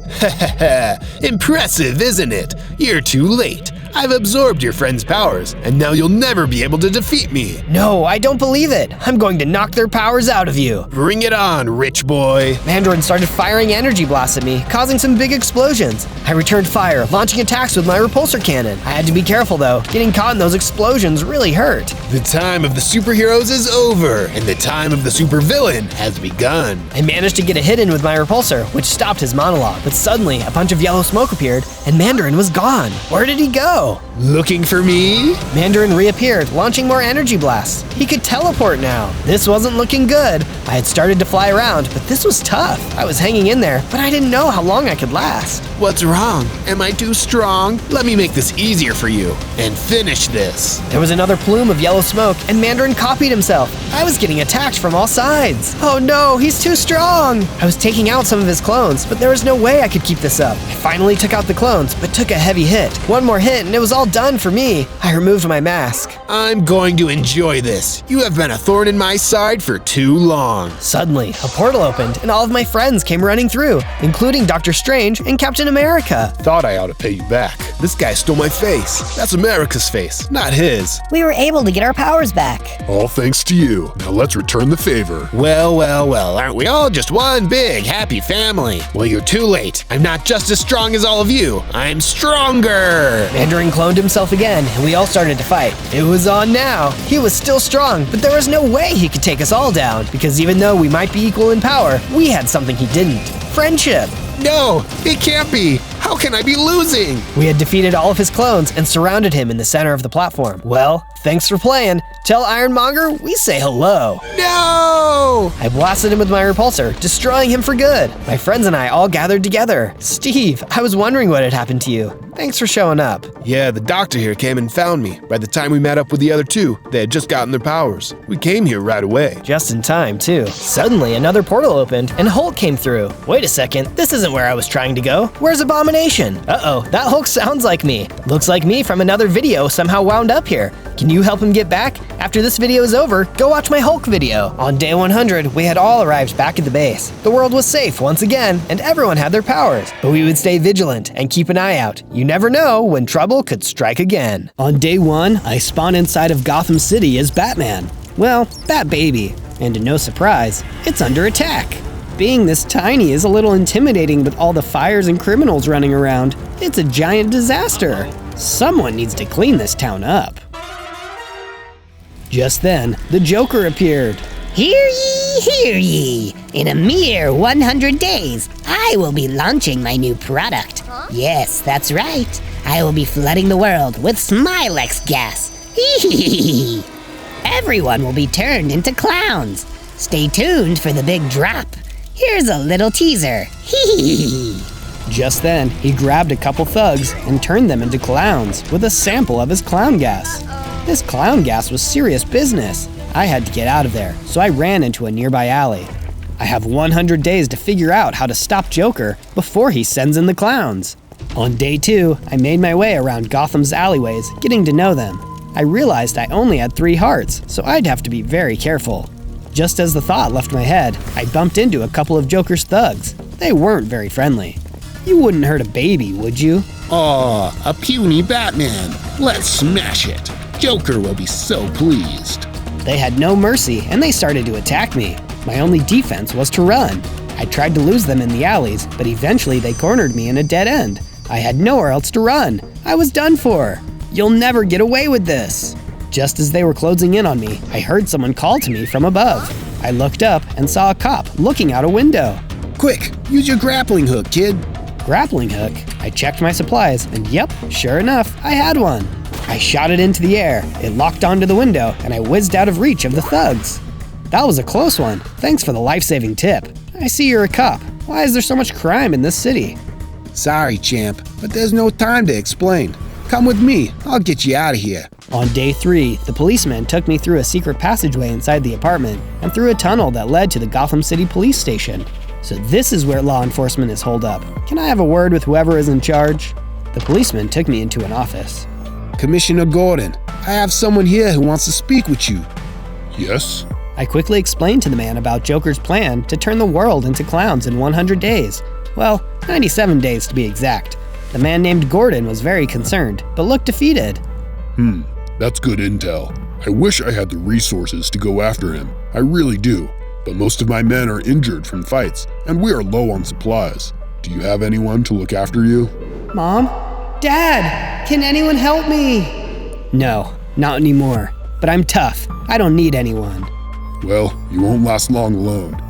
Impressive, isn't it? You're too late. I've absorbed your friend's powers, and now you'll never be able to defeat me. No, I don't believe it. I'm going to knock their powers out of you. Bring it on, rich boy. Mandarin started firing energy blasts at me, causing some big explosions. I returned fire, launching attacks with my repulsor cannon. I had to be careful though. Getting caught in those explosions really hurt. The time of the superheroes is over, and the time of the supervillain has begun. I managed to get a hit in with my repulsor, which stopped his monologue. But suddenly, a bunch of yellow smoke appeared, and Mandarin was gone. Where did he go? Looking for me? Mandarin reappeared, launching more energy blasts. He could teleport now. This wasn't looking good. I had started to fly around, but this was tough. I was hanging in there, but I didn't know how long I could last. What's wrong? Am I too strong? Let me make this easier for you and finish this. There was another plume of yellow smoke, and Mandarin copied himself. I was getting attacked from all sides. Oh no, he's too strong. I was taking out some of his clones, but there was no way I could keep this up. I finally took out the clones, but took a heavy hit. One more hit, and it was all done for me. I removed my mask. I'm going to enjoy this. You have been a thorn in my side for too long. Suddenly, a portal opened, and all of my friends came running through, including Dr. Strange and Captain America. Thought I ought to pay you back. This guy stole my face. That's America's face, not his. We were able to get our powers back. All thanks to you. Now let's return the favor. Well, aren't we all just one big happy family? Well, you're too late. I'm not just as strong as all of you. I'm stronger. Mandarin cloned himself again, and we all started to fight. It was on now. He was still strong, but there was no way he could take us all down, because even though we might be equal in power, we had something he didn't. Friendship. No, it can't be. How can I be losing? We had defeated all of his clones and surrounded him in the center of the platform. Well, thanks for playing. Tell Ironmonger we say hello. No! I blasted him with my repulsor, destroying him for good. My friends and I all gathered together. Steve, I was wondering what had happened to you. Thanks for showing up. Yeah, the doctor here came and found me. By the time we met up with the other two, they had just gotten their powers. We came here right away. Just in time, too. Suddenly, another portal opened, and Hulk came through. Wait a second, this isn't where I was trying to go. Where's Abomination? Uh-oh, that Hulk sounds like me. Looks like me from another video somehow wound up here. Can you help him get back? After this video is over, go watch my Hulk video. On day 100, we had all arrived back at the base. The world was safe once again, and everyone had their powers. But we would stay vigilant and keep an eye out. You never know when trouble could strike again. On day 1, I spawned inside of Gotham City as Batman. Well, Bat Baby. And to no surprise, it's under attack. Being this tiny is a little intimidating with all the fires and criminals running around. It's a giant disaster. Someone needs to clean this town up. Just then, the Joker appeared. Hear ye, hear ye! In a mere 100 days, I will be launching my new product. Yes, that's right. I will be flooding the world with Smilex gas. Hee. Everyone will be turned into clowns. Stay tuned for the big drop. Here's a little teaser. Hee. Just then, he grabbed a couple thugs and turned them into clowns with a sample of his clown gas. This clown gas was serious business. I had to get out of there, so I ran into a nearby alley. I have 100 days to figure out how to stop Joker before he sends in the clowns. On day 2, I made my way around Gotham's alleyways, getting to know them. I realized I only had 3 hearts, so I'd have to be very careful. Just as the thought left my head, I bumped into a couple of Joker's thugs. They weren't very friendly. You wouldn't hurt a baby, would you? Aw, a puny Batman. Let's smash it. Joker will be so pleased. They had no mercy, and they started to attack me. My only defense was to run. I tried to lose them in the alleys, but eventually they cornered me in a dead end. I had nowhere else to run. I was done for. You'll never get away with this. Just as they were closing in on me, I heard someone call to me from above. I looked up and saw a cop looking out a window. Quick, use your grappling hook, kid. Grappling hook? I checked my supplies, and yep, sure enough, I had one. I shot it into the air, it locked onto the window, and I whizzed out of reach of the thugs. That was a close one. Thanks for the life-saving tip. I see you're a cop. Why is there so much crime in this city? Sorry, champ, but there's no time to explain. Come with me, I'll get you out of here. On day 3, the policeman took me through a secret passageway inside the apartment and through a tunnel that led to the Gotham City Police Station. So this is where law enforcement is holed up. Can I have a word with whoever is in charge? The policeman took me into an office. Commissioner Gordon, I have someone here who wants to speak with you. Yes? I quickly explained to the man about Joker's plan to turn the world into clowns in 100 days. Well, 97 days to be exact. The man named Gordon was very concerned, but looked defeated. That's good intel. I wish I had the resources to go after him. I really do. But most of my men are injured from fights, and we are low on supplies. Do you have anyone to look after you? Mom? Dad! Can anyone help me? No, not anymore. But I'm tough. I don't need anyone. Well, you won't last long alone.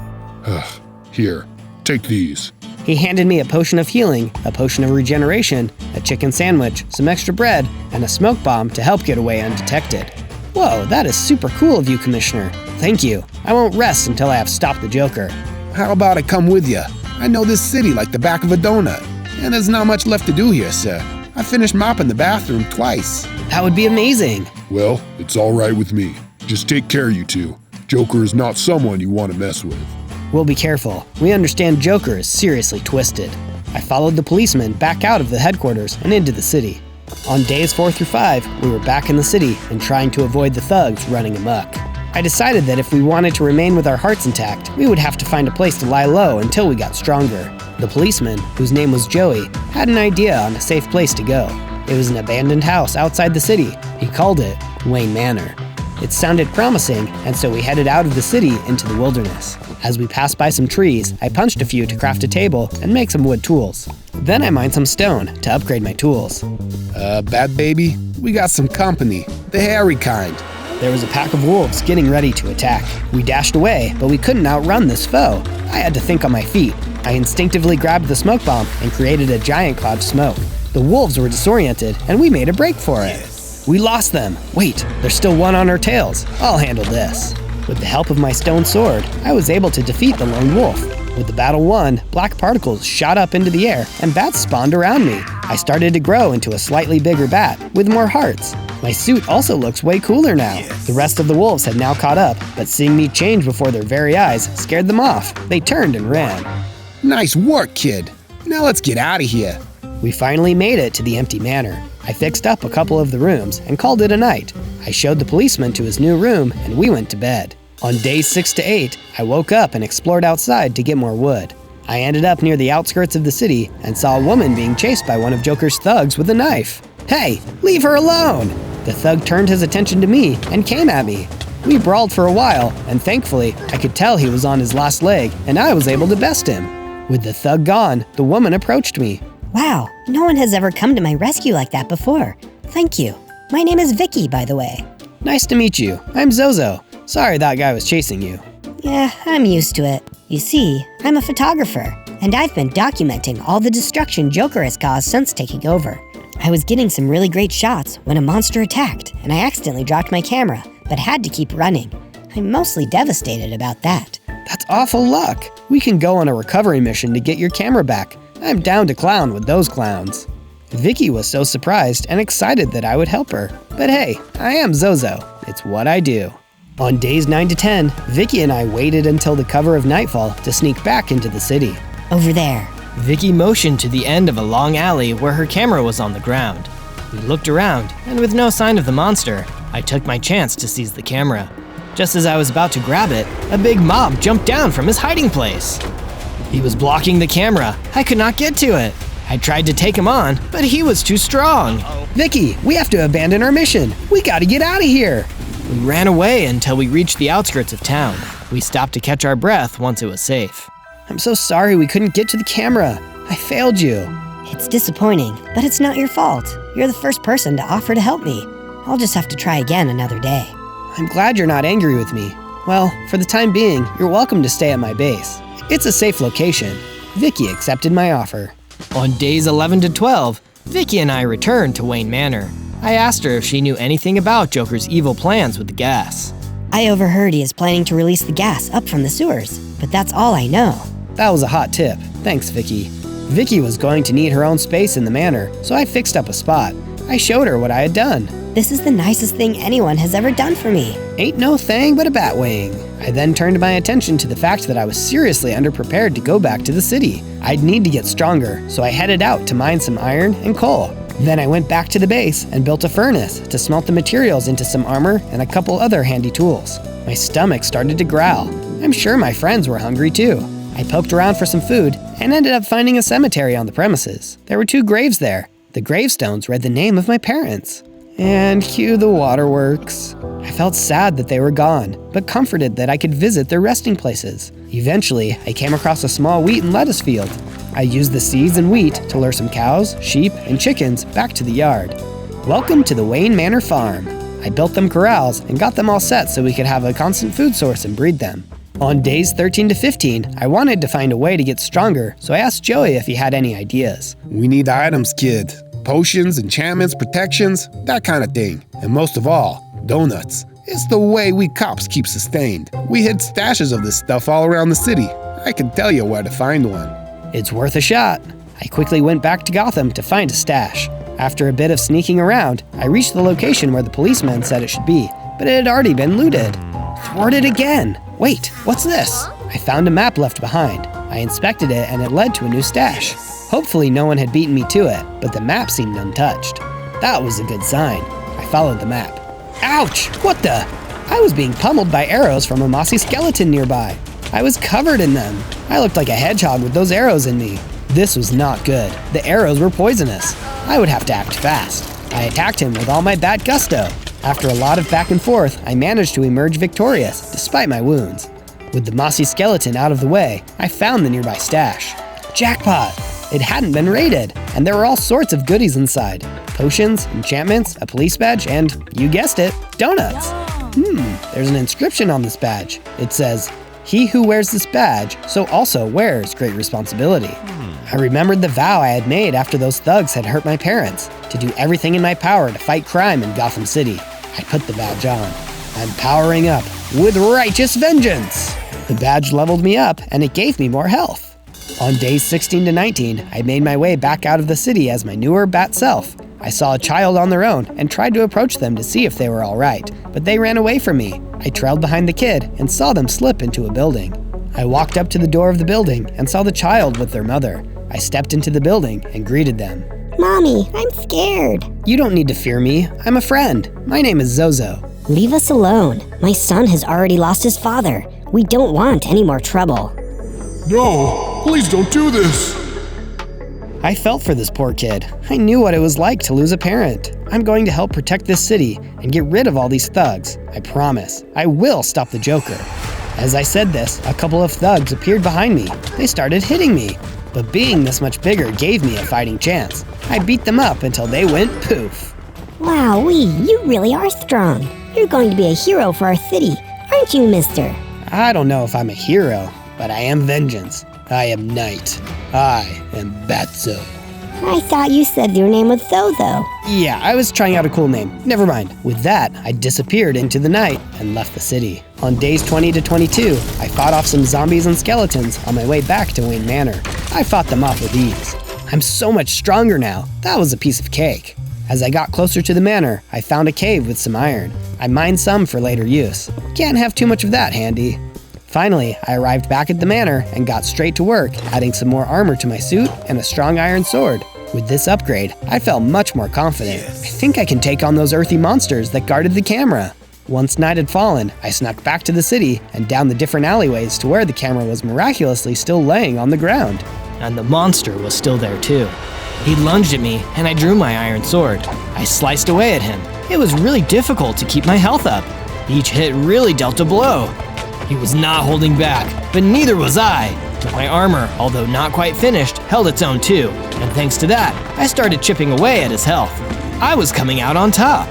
Here, take these. He handed me a potion of healing, a potion of regeneration, a chicken sandwich, some extra bread, and a smoke bomb to help get away undetected. Whoa, that is super cool of you, Commissioner. Thank you. I won't rest until I have stopped the Joker. How about I come with you? I know this city like the back of a donut. And there's not much left to do here, sir. I finished mopping the bathroom twice. That would be amazing. Well, it's all right with me. Just take care, you two. Joker is not someone you want to mess with. We'll be careful. We understand Joker is seriously twisted. I followed the policeman back out of the headquarters and into the city. On days 4 through 5, we were back in the city and trying to avoid the thugs running amok. I decided that if we wanted to remain with our hearts intact, we would have to find a place to lie low until we got stronger. The policeman, whose name was Joey, had an idea on a safe place to go. It was an abandoned house outside the city. He called it Wayne Manor. It sounded promising, and so we headed out of the city into the wilderness. As we passed by some trees, I punched a few to craft a table and make some wood tools. Then I mined some stone to upgrade my tools. Bad baby, we got some company, the hairy kind. There was a pack of wolves getting ready to attack. We dashed away, but we couldn't outrun this foe. I had to think on my feet. I instinctively grabbed the smoke bomb and created a giant cloud of smoke. The wolves were disoriented, and we made a break for it. We lost them. Wait, there's still one on our tails. I'll handle this. With the help of my stone sword, I was able to defeat the lone wolf. With the battle won, black particles shot up into the air and bats spawned around me. I started to grow into a slightly bigger bat with more hearts. My suit also looks way cooler now. The rest of the wolves had now caught up, but seeing me change before their very eyes scared them off. They turned and ran. Nice work, kid. Now let's get out of here. We finally made it to the empty manor. I fixed up a couple of the rooms and called it a night. I showed the policeman to his new room and we went to bed. On days 6 to 8, I woke up and explored outside to get more wood. I ended up near the outskirts of the city and saw a woman being chased by one of Joker's thugs with a knife. Hey, leave her alone! The thug turned his attention to me and came at me. We brawled for a while, and thankfully, I could tell he was on his last leg and I was able to best him. With the thug gone, the woman approached me. Wow, no one has ever come to my rescue like that before. Thank you. My name is Vicky, by the way. Nice to meet you. I'm Zozo. Sorry that guy was chasing you. Yeah, I'm used to it. You see, I'm a photographer, and I've been documenting all the destruction Joker has caused since taking over. I was getting some really great shots when a monster attacked, and I accidentally dropped my camera, but had to keep running. I'm mostly devastated about that. That's awful luck. We can go on a recovery mission to get your camera back. I'm down to clown with those clowns. Vicky was so surprised and excited that I would help her. But hey, I am Zozo. It's what I do. On days 9 to 10, Vicky and I waited until the cover of nightfall to sneak back into the city. Over there. Vicky motioned to the end of a long alley where her camera was on the ground. We looked around, and with no sign of the monster, I took my chance to seize the camera. Just as I was about to grab it, a big mob jumped down from his hiding place. He was blocking the camera. I could not get to it. I tried to take him on, but he was too strong. Vicky, we have to abandon our mission. We gotta get out of here. We ran away until we reached the outskirts of town. We stopped to catch our breath once it was safe. I'm so sorry we couldn't get to the camera. I failed you. It's disappointing, but it's not your fault. You're the first person to offer to help me. I'll just have to try again another day. I'm glad you're not angry with me. Well, for the time being, you're welcome to stay at my base. It's a safe location. Vicky accepted my offer. On days 11 to 12, Vicky and I returned to Wayne Manor. I asked her if she knew anything about Joker's evil plans with the gas. I overheard he is planning to release the gas up from the sewers, but that's all I know. That was a hot tip. Thanks, Vicky. Vicky was going to need her own space in the manor, so I fixed up a spot. I showed her what I had done. This is the nicest thing anyone has ever done for me. Ain't no thing but a bat wing. I then turned my attention to the fact that I was seriously underprepared to go back to the city. I'd need to get stronger, so I headed out to mine some iron and coal. Then I went back to the base and built a furnace to smelt the materials into some armor and a couple other handy tools. My stomach started to growl. I'm sure my friends were hungry too. I poked around for some food and ended up finding a cemetery on the premises. There were 2 graves there. The gravestones read the name of my parents. And cue the waterworks. I felt sad that they were gone, but comforted that I could visit their resting places. Eventually, I came across a small wheat and lettuce field. I used the seeds and wheat to lure some cows, sheep, and chickens back to the yard. Welcome to the Wayne Manor Farm. I built them corrals and got them all set so we could have a constant food source and breed them. On days 13 to 15, I wanted to find a way to get stronger, so I asked Joey if he had any ideas. We need items, kid. Potions, enchantments, protections, that kind of thing. And most of all, donuts. It's the way we cops keep sustained. We hid stashes of this stuff all around the city. I can tell you where to find one. It's worth a shot. I quickly went back to Gotham to find a stash. After a bit of sneaking around, I reached the location where the policeman said it should be, but it had already been looted. Thwarted again. Wait, what's this? I found a map left behind. I inspected it and it led to a new stash. Hopefully no one had beaten me to it, but the map seemed untouched. That was a good sign. I followed the map. Ouch! What the? I was being pummeled by arrows from a mossy skeleton nearby. I was covered in them. I looked like a hedgehog with those arrows in me. This was not good. The arrows were poisonous. I would have to act fast. I attacked him with all my bat gusto. After a lot of back and forth, I managed to emerge victorious, despite my wounds. With the mossy skeleton out of the way, I found the nearby stash. Jackpot! It hadn't been raided, and there were all sorts of goodies inside. Potions, enchantments, a police badge, and, you guessed it, donuts. There's an inscription on this badge. It says, "He who wears this badge, so also wears great responsibility." I remembered the vow I had made after those thugs had hurt my parents, to do everything in my power to fight crime in Gotham City. I put the badge on. I'm powering up with righteous vengeance. The badge leveled me up, and it gave me more health. On days 16 to 19, I made my way back out of the city as my newer bat self. I saw a child on their own and tried to approach them to see if they were all right, but they ran away from me. I trailed behind the kid and saw them slip into a building. I walked up to the door of the building and saw the child with their mother. I stepped into the building and greeted them. Mommy, I'm scared. You don't need to fear me. I'm a friend. My name is Zozo. Leave us alone. My son has already lost his father. We don't want any more trouble. No, please don't do this. I felt for this poor kid. I knew what it was like to lose a parent. I'm going to help protect this city and get rid of all these thugs. I promise. I will stop the Joker. As I said this, a couple of thugs appeared behind me. They started hitting me. But being this much bigger gave me a fighting chance. I beat them up until they went poof. Wowee, you really are strong. You're going to be a hero for our city, aren't you, mister? I don't know if I'm a hero, but I am vengeance. I am Knight. I am Batzo. I thought you said your name was Zozo. Yeah, I was trying out a cool name. Never mind. With that, I disappeared into the night and left the city. On days 20 to 22, I fought off some zombies and skeletons on my way back to Wayne Manor. I fought them off with ease. I'm so much stronger now. That was a piece of cake. As I got closer to the manor, I found a cave with some iron. I mined some for later use. Can't have too much of that handy. Finally, I arrived back at the manor and got straight to work, adding some more armor to my suit and a strong iron sword. With this upgrade, I felt much more confident. I think I can take on those earthy monsters that guarded the camera. Once night had fallen, I snuck back to the city and down the different alleyways to where the camera was miraculously still laying on the ground. And the monster was still there too. He lunged at me, and I drew my iron sword. I sliced away at him. It was really difficult to keep my health up. Each hit really dealt a blow. He was not holding back, but neither was I. My armor, although not quite finished, held its own too, and thanks to that, I started chipping away at his health. I was coming out on top.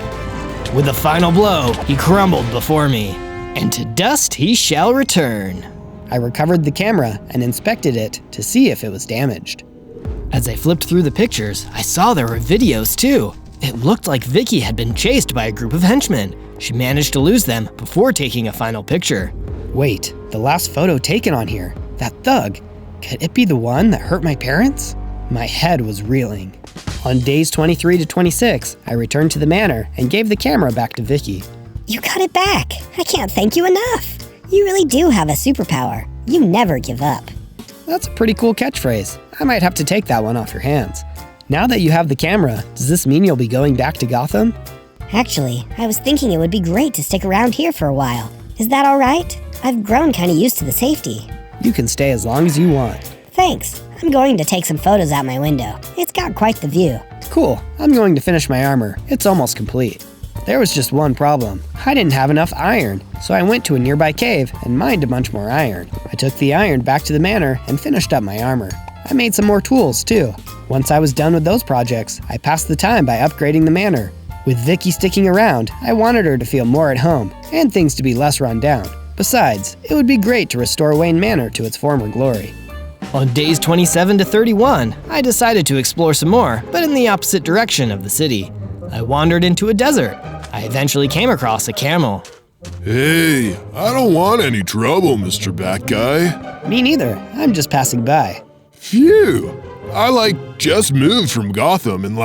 With a final blow, he crumbled before me, and to dust he shall return. I recovered the camera and inspected it to see if it was damaged. As I flipped through the pictures, I saw there were videos too. It looked like Vicky had been chased by a group of henchmen. She managed to lose them before taking a final picture. Wait, the last photo taken on here, that thug, could it be the one that hurt my parents? My head was reeling. On days 23 to 26, I returned to the manor and gave the camera back to Vicky. You got it back. I can't thank you enough. You really do have a superpower. You never give up. That's a pretty cool catchphrase. I might have to take that one off your hands. Now that you have the camera, does this mean you'll be going back to Gotham? Actually, I was thinking it would be great to stick around here for a while. Is that all right? I've grown kind of used to the safety. You can stay as long as you want. Thanks. I'm going to take some photos out my window. It's got quite the view. Cool. I'm going to finish my armor. It's almost complete. There was just one problem. I didn't have enough iron, so I went to a nearby cave and mined a bunch more iron. I took the iron back to the manor and finished up my armor. I made some more tools, too. Once I was done with those projects, I passed the time by upgrading the manor. With Vicky sticking around, I wanted her to feel more at home and things to be less run down. Besides, it would be great to restore Wayne Manor to its former glory. On days 27 to 31, I decided to explore some more, but in the opposite direction of the city. I wandered into a desert. I eventually came across a camel. Hey, I don't want any trouble, Mr. Bat Guy. Me neither. I'm just passing by. Phew. I just moved from Gotham and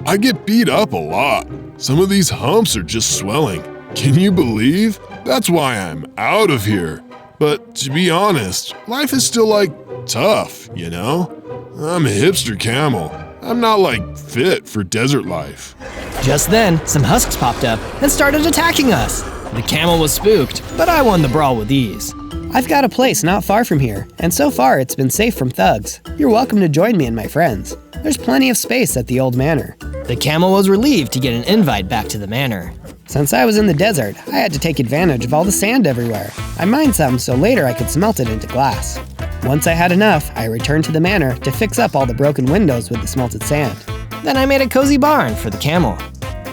I get beat up a lot. Some of these humps are just swelling. Can you believe? That's why I'm out of here. But to be honest, life is still tough, you know? I'm a hipster camel. I'm not fit for desert life. Just then, some husks popped up and started attacking us. The camel was spooked, but I won the brawl with ease. I've got a place not far from here, and so far it's been safe from thugs. You're welcome to join me and my friends. There's plenty of space at the old manor. The camel was relieved to get an invite back to the manor. Since I was in the desert, I had to take advantage of all the sand everywhere. I mined some so later I could smelt it into glass. Once I had enough, I returned to the manor to fix up all the broken windows with the smelted sand. Then I made a cozy barn for the camel.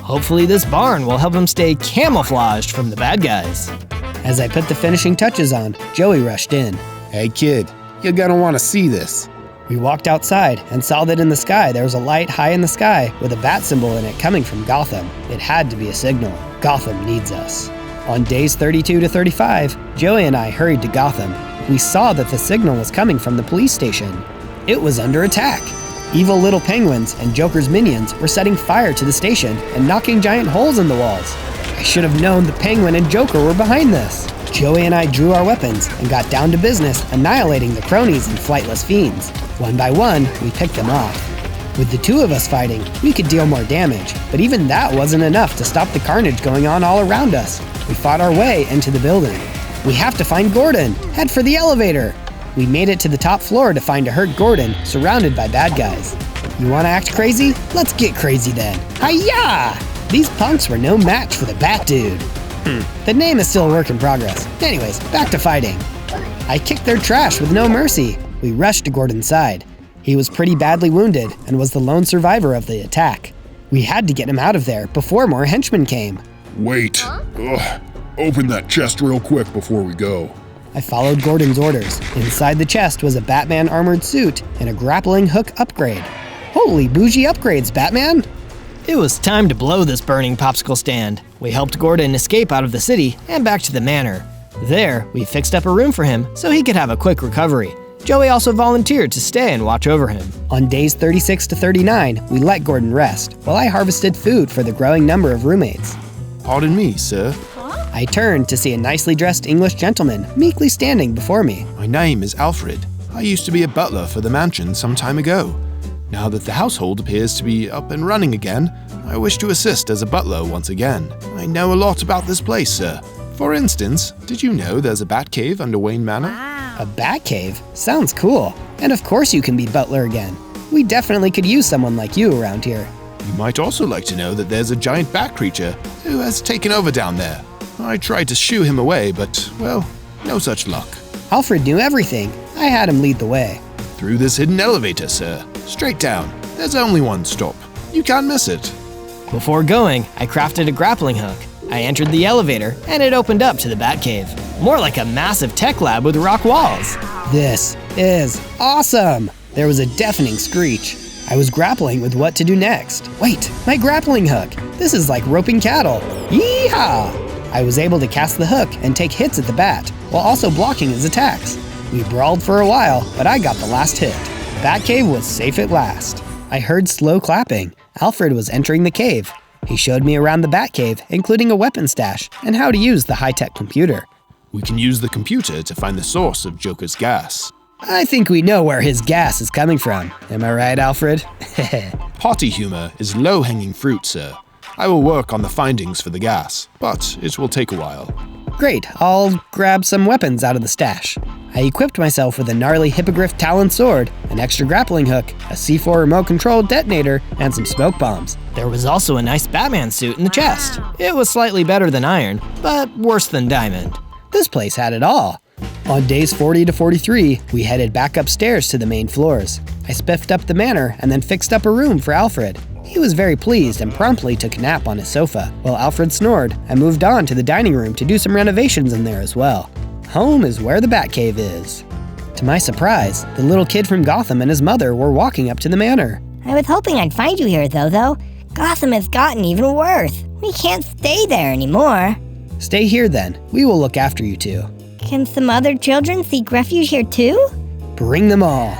Hopefully this barn will help him stay camouflaged from the bad guys. As I put the finishing touches on, Joey rushed in. Hey kid, you're gonna wanna see this. We walked outside and saw that in the sky there was a light high in the sky with a bat symbol in it coming from Gotham. It had to be a signal. Gotham needs us. On days 32 to 35, Joey and I hurried to Gotham. We saw that the signal was coming from the police station. It was under attack. Evil little penguins and Joker's minions were setting fire to the station and knocking giant holes in the walls. I should have known the Penguin and Joker were behind this. Joey and I drew our weapons and got down to business annihilating the cronies and flightless fiends. One by one, we picked them off. With the two of us fighting, we could deal more damage, but even that wasn't enough to stop the carnage going on all around us. We fought our way into the building. We have to find Gordon. Head for the elevator. We made it to the top floor to find a hurt Gordon surrounded by bad guys. You wanna act crazy? Let's get crazy then. Hi-ya! These punks were no match for the Bat Dude. The name is still a work in progress. Anyways, back to fighting. I kicked their trash with no mercy. We rushed to Gordon's side. He was pretty badly wounded and was the lone survivor of the attack. We had to get him out of there before more henchmen came. Wait. Ugh. Open that chest real quick before we go. I followed Gordon's orders. Inside the chest was a Batman armored suit and a grappling hook upgrade. Holy bougie upgrades, Batman! It was time to blow this burning popsicle stand. We helped Gordon escape out of the city and back to the manor. There, we fixed up a room for him so he could have a quick recovery. Joey also volunteered to stay and watch over him. On days 36 to 39, we let Gordon rest, while I harvested food for the growing number of roommates. Pardon me, sir. I turned to see a nicely dressed English gentleman meekly standing before me. My name is Alfred. I used to be a butler for the mansion some time ago. Now that the household appears to be up and running again, I wish to assist as a butler once again. I know a lot about this place, sir. For instance, did you know there's a bat cave under Wayne Manor? A bat cave? Sounds cool. And of course you can be butler again. We definitely could use someone like you around here. You might also like to know that there's a giant bat creature who has taken over down there. I tried to shoo him away, but, well, no such luck. Alfred knew everything. I had him lead the way. Through this hidden elevator, sir. Straight down. There's only one stop. You can't miss it. Before going, I crafted a grappling hook. I entered the elevator, and it opened up to the Batcave. More like a massive tech lab with rock walls. This is awesome! There was a deafening screech. I was grappling with what to do next. Wait, my grappling hook! This is like roping cattle. Yeehaw! I was able to cast the hook and take hits at the bat, while also blocking his attacks. We brawled for a while, but I got the last hit. Batcave was safe at last. I heard slow clapping. Alfred was entering the cave. He showed me around the Batcave, including a weapon stash, and how to use the high-tech computer. We can use the computer to find the source of Joker's gas. I think we know where his gas is coming from. Am I right, Alfred? Potty humor is low-hanging fruit, sir. I will work on the findings for the gas, but it will take a while. Great, I'll grab some weapons out of the stash. I equipped myself with a gnarly hippogriff talon sword, an extra grappling hook, a C4 remote-controlled detonator, and some smoke bombs. There was also a nice Batman suit in the chest. It was slightly better than iron, but worse than diamond. This place had it all. On days 40 to 43, we headed back upstairs to the main floors. I spiffed up the manor and then fixed up a room for Alfred. He was very pleased and promptly took a nap on his sofa. While Alfred snored, I moved on to the dining room to do some renovations in there as well. Home is where the Batcave is. To my surprise, the little kid from Gotham and his mother were walking up to the manor. I was hoping I'd find you here, though. Gotham has gotten even worse. We can't stay there anymore. Stay here then. We will look after you two. Can some other children seek refuge here too? Bring them all.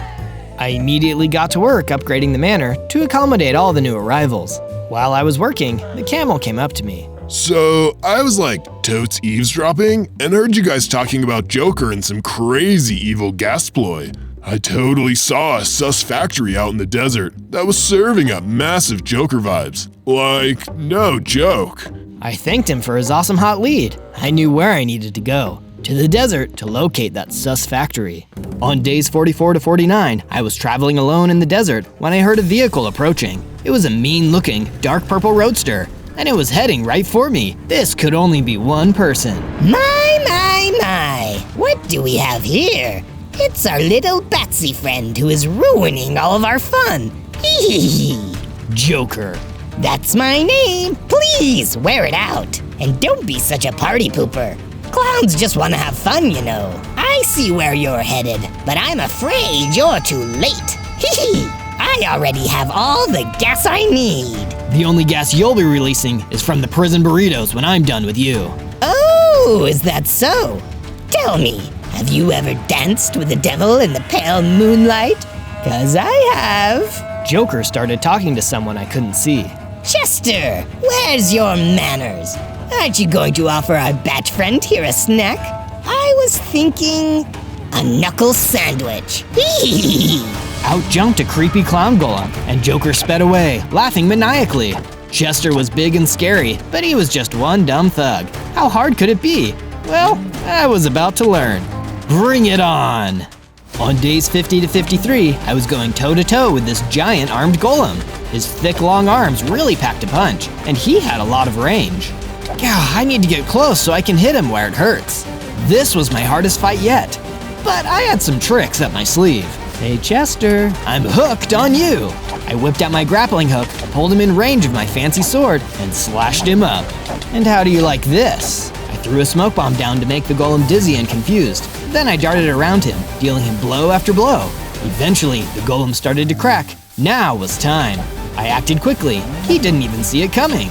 I immediately got to work upgrading the manor to accommodate all the new arrivals. While I was working, the camel came up to me. So, I was like totes eavesdropping and heard you guys talking about Joker and some crazy evil gas ploy. I totally saw a sus factory out in the desert that was serving up massive Joker vibes. Like, no joke. I thanked him for his awesome hot lead. I knew where I needed to go. to the desert to locate that sus factory. On days 44 to 49, I was traveling alone in the desert when I heard a vehicle approaching. It was a mean-looking, dark purple roadster, and it was heading right for me. This could only be one person. My, what do we have here? It's our little Batsy friend who is ruining all of our fun. Joker. That's my name. Please wear it out. And don't be such a party pooper. Clowns just want to have fun, you know. I see where you're headed, but I'm afraid you're too late. I already have all the gas I need. The only gas you'll be releasing is from the prison burritos when I'm done with you. Oh, is that so? Tell me, have you ever danced with the devil in the pale moonlight? 'Cause I have. Joker started talking to someone I couldn't see. Chester, where's your manners? Aren't you going to offer our bat friend here a snack? I was thinking a knuckle sandwich. Out jumped a creepy clown golem, and Joker sped away, laughing maniacally. Chester was big and scary, but he was just one dumb thug. How hard could it be? Well, I was about to learn. Bring it on! On days 50 to 53, I was going toe-to-toe with this giant armed golem. His thick, long arms really packed a punch, and he had a lot of range. I need to get close so I can hit him where it hurts. This was my hardest fight yet, but I had some tricks up my sleeve. Hey Chester, I'm hooked on you. I whipped out my grappling hook, pulled him in range of my fancy sword, and slashed him up. And how do you like this? I threw a smoke bomb down to make the golem dizzy and confused. Then I darted around him, dealing him blow after blow. Eventually, the golem started to crack. Now was time. I acted quickly. He didn't even see it coming.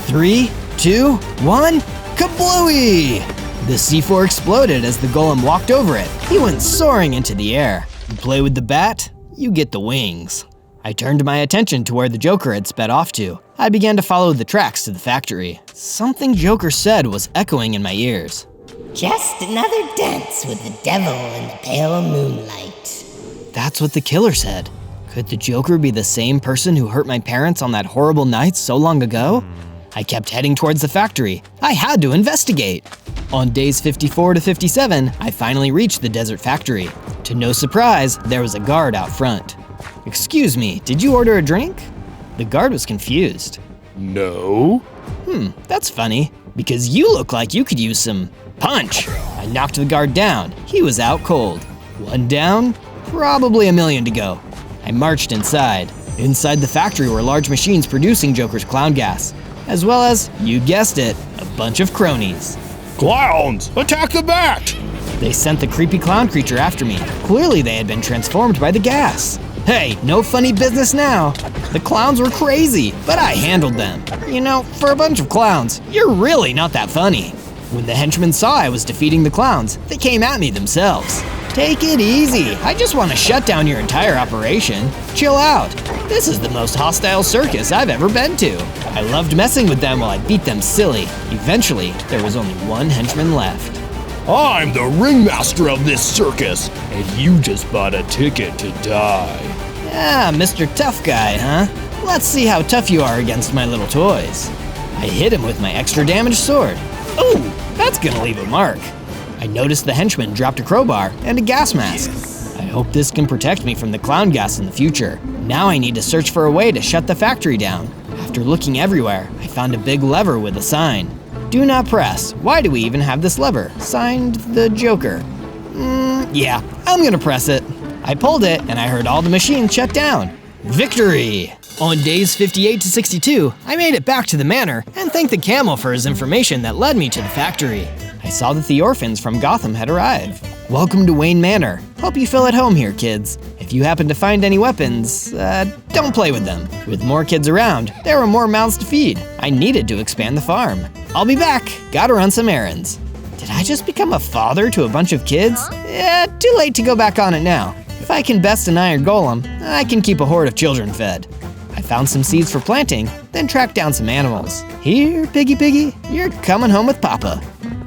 3, 2, 1, kablooey! The C4 exploded as the golem walked over it. He went soaring into the air. You play with the bat, you get the wings. I turned my attention to where the Joker had sped off to. I began to follow the tracks to the factory. Something Joker said was echoing in my ears. Just another dance with the devil in the pale moonlight. That's what the killer said. Could the Joker be the same person who hurt my parents on that horrible night so long ago? I kept heading towards the factory. I had to investigate. On days 54 to 57, I finally reached the desert factory. To no surprise, there was a guard out front. Excuse me, did you order a drink? The guard was confused. No. That's funny, because you look like you could use some punch. I knocked the guard down. He was out cold. One down, probably a million to go. I marched inside. Inside the factory were large machines producing Joker's clown gas, as well as, you guessed it, a bunch of cronies. Clowns, attack the bat! They sent the creepy clown creature after me. Clearly they had been transformed by the gas. Hey, no funny business now. The clowns were crazy, but I handled them. You know, for a bunch of clowns, you're really not that funny. When the henchmen saw I was defeating the clowns, they came at me themselves. Take it easy. I just want to shut down your entire operation. Chill out. This is the most hostile circus I've ever been to. I loved messing with them while I beat them silly. Eventually, there was only one henchman left. I'm the ringmaster of this circus, and you just bought a ticket to die. Ah, Mr. Tough Guy, huh? Let's see how tough you are against my little toys. I hit him with my extra damaged sword. Ooh, that's gonna leave a mark. I noticed the henchman dropped a crowbar and a gas mask. I hope this can protect me from the clown gas in the future. Now I need to search for a way to shut the factory down. After looking everywhere, I found a big lever with a sign. Do not press. Why do we even have this lever? Signed, the Joker. Yeah, I'm gonna press it. I pulled it and I heard all the machines shut down. Victory! On days 58 to 62, I made it back to the manor and thanked the camel for his information that led me to the factory. I saw that the orphans from Gotham had arrived. Welcome to Wayne Manor. Hope you feel at home here, kids. If you happen to find any weapons, don't play with them. With more kids around, there were more mouths to feed. I needed to expand the farm. I'll be back. Gotta run some errands. Did I just become a father to a bunch of kids? Too late to go back on it now. If I can best an iron golem, I can keep a horde of children fed. I found some seeds for planting, then tracked down some animals. Here, piggy, you're coming home with Papa.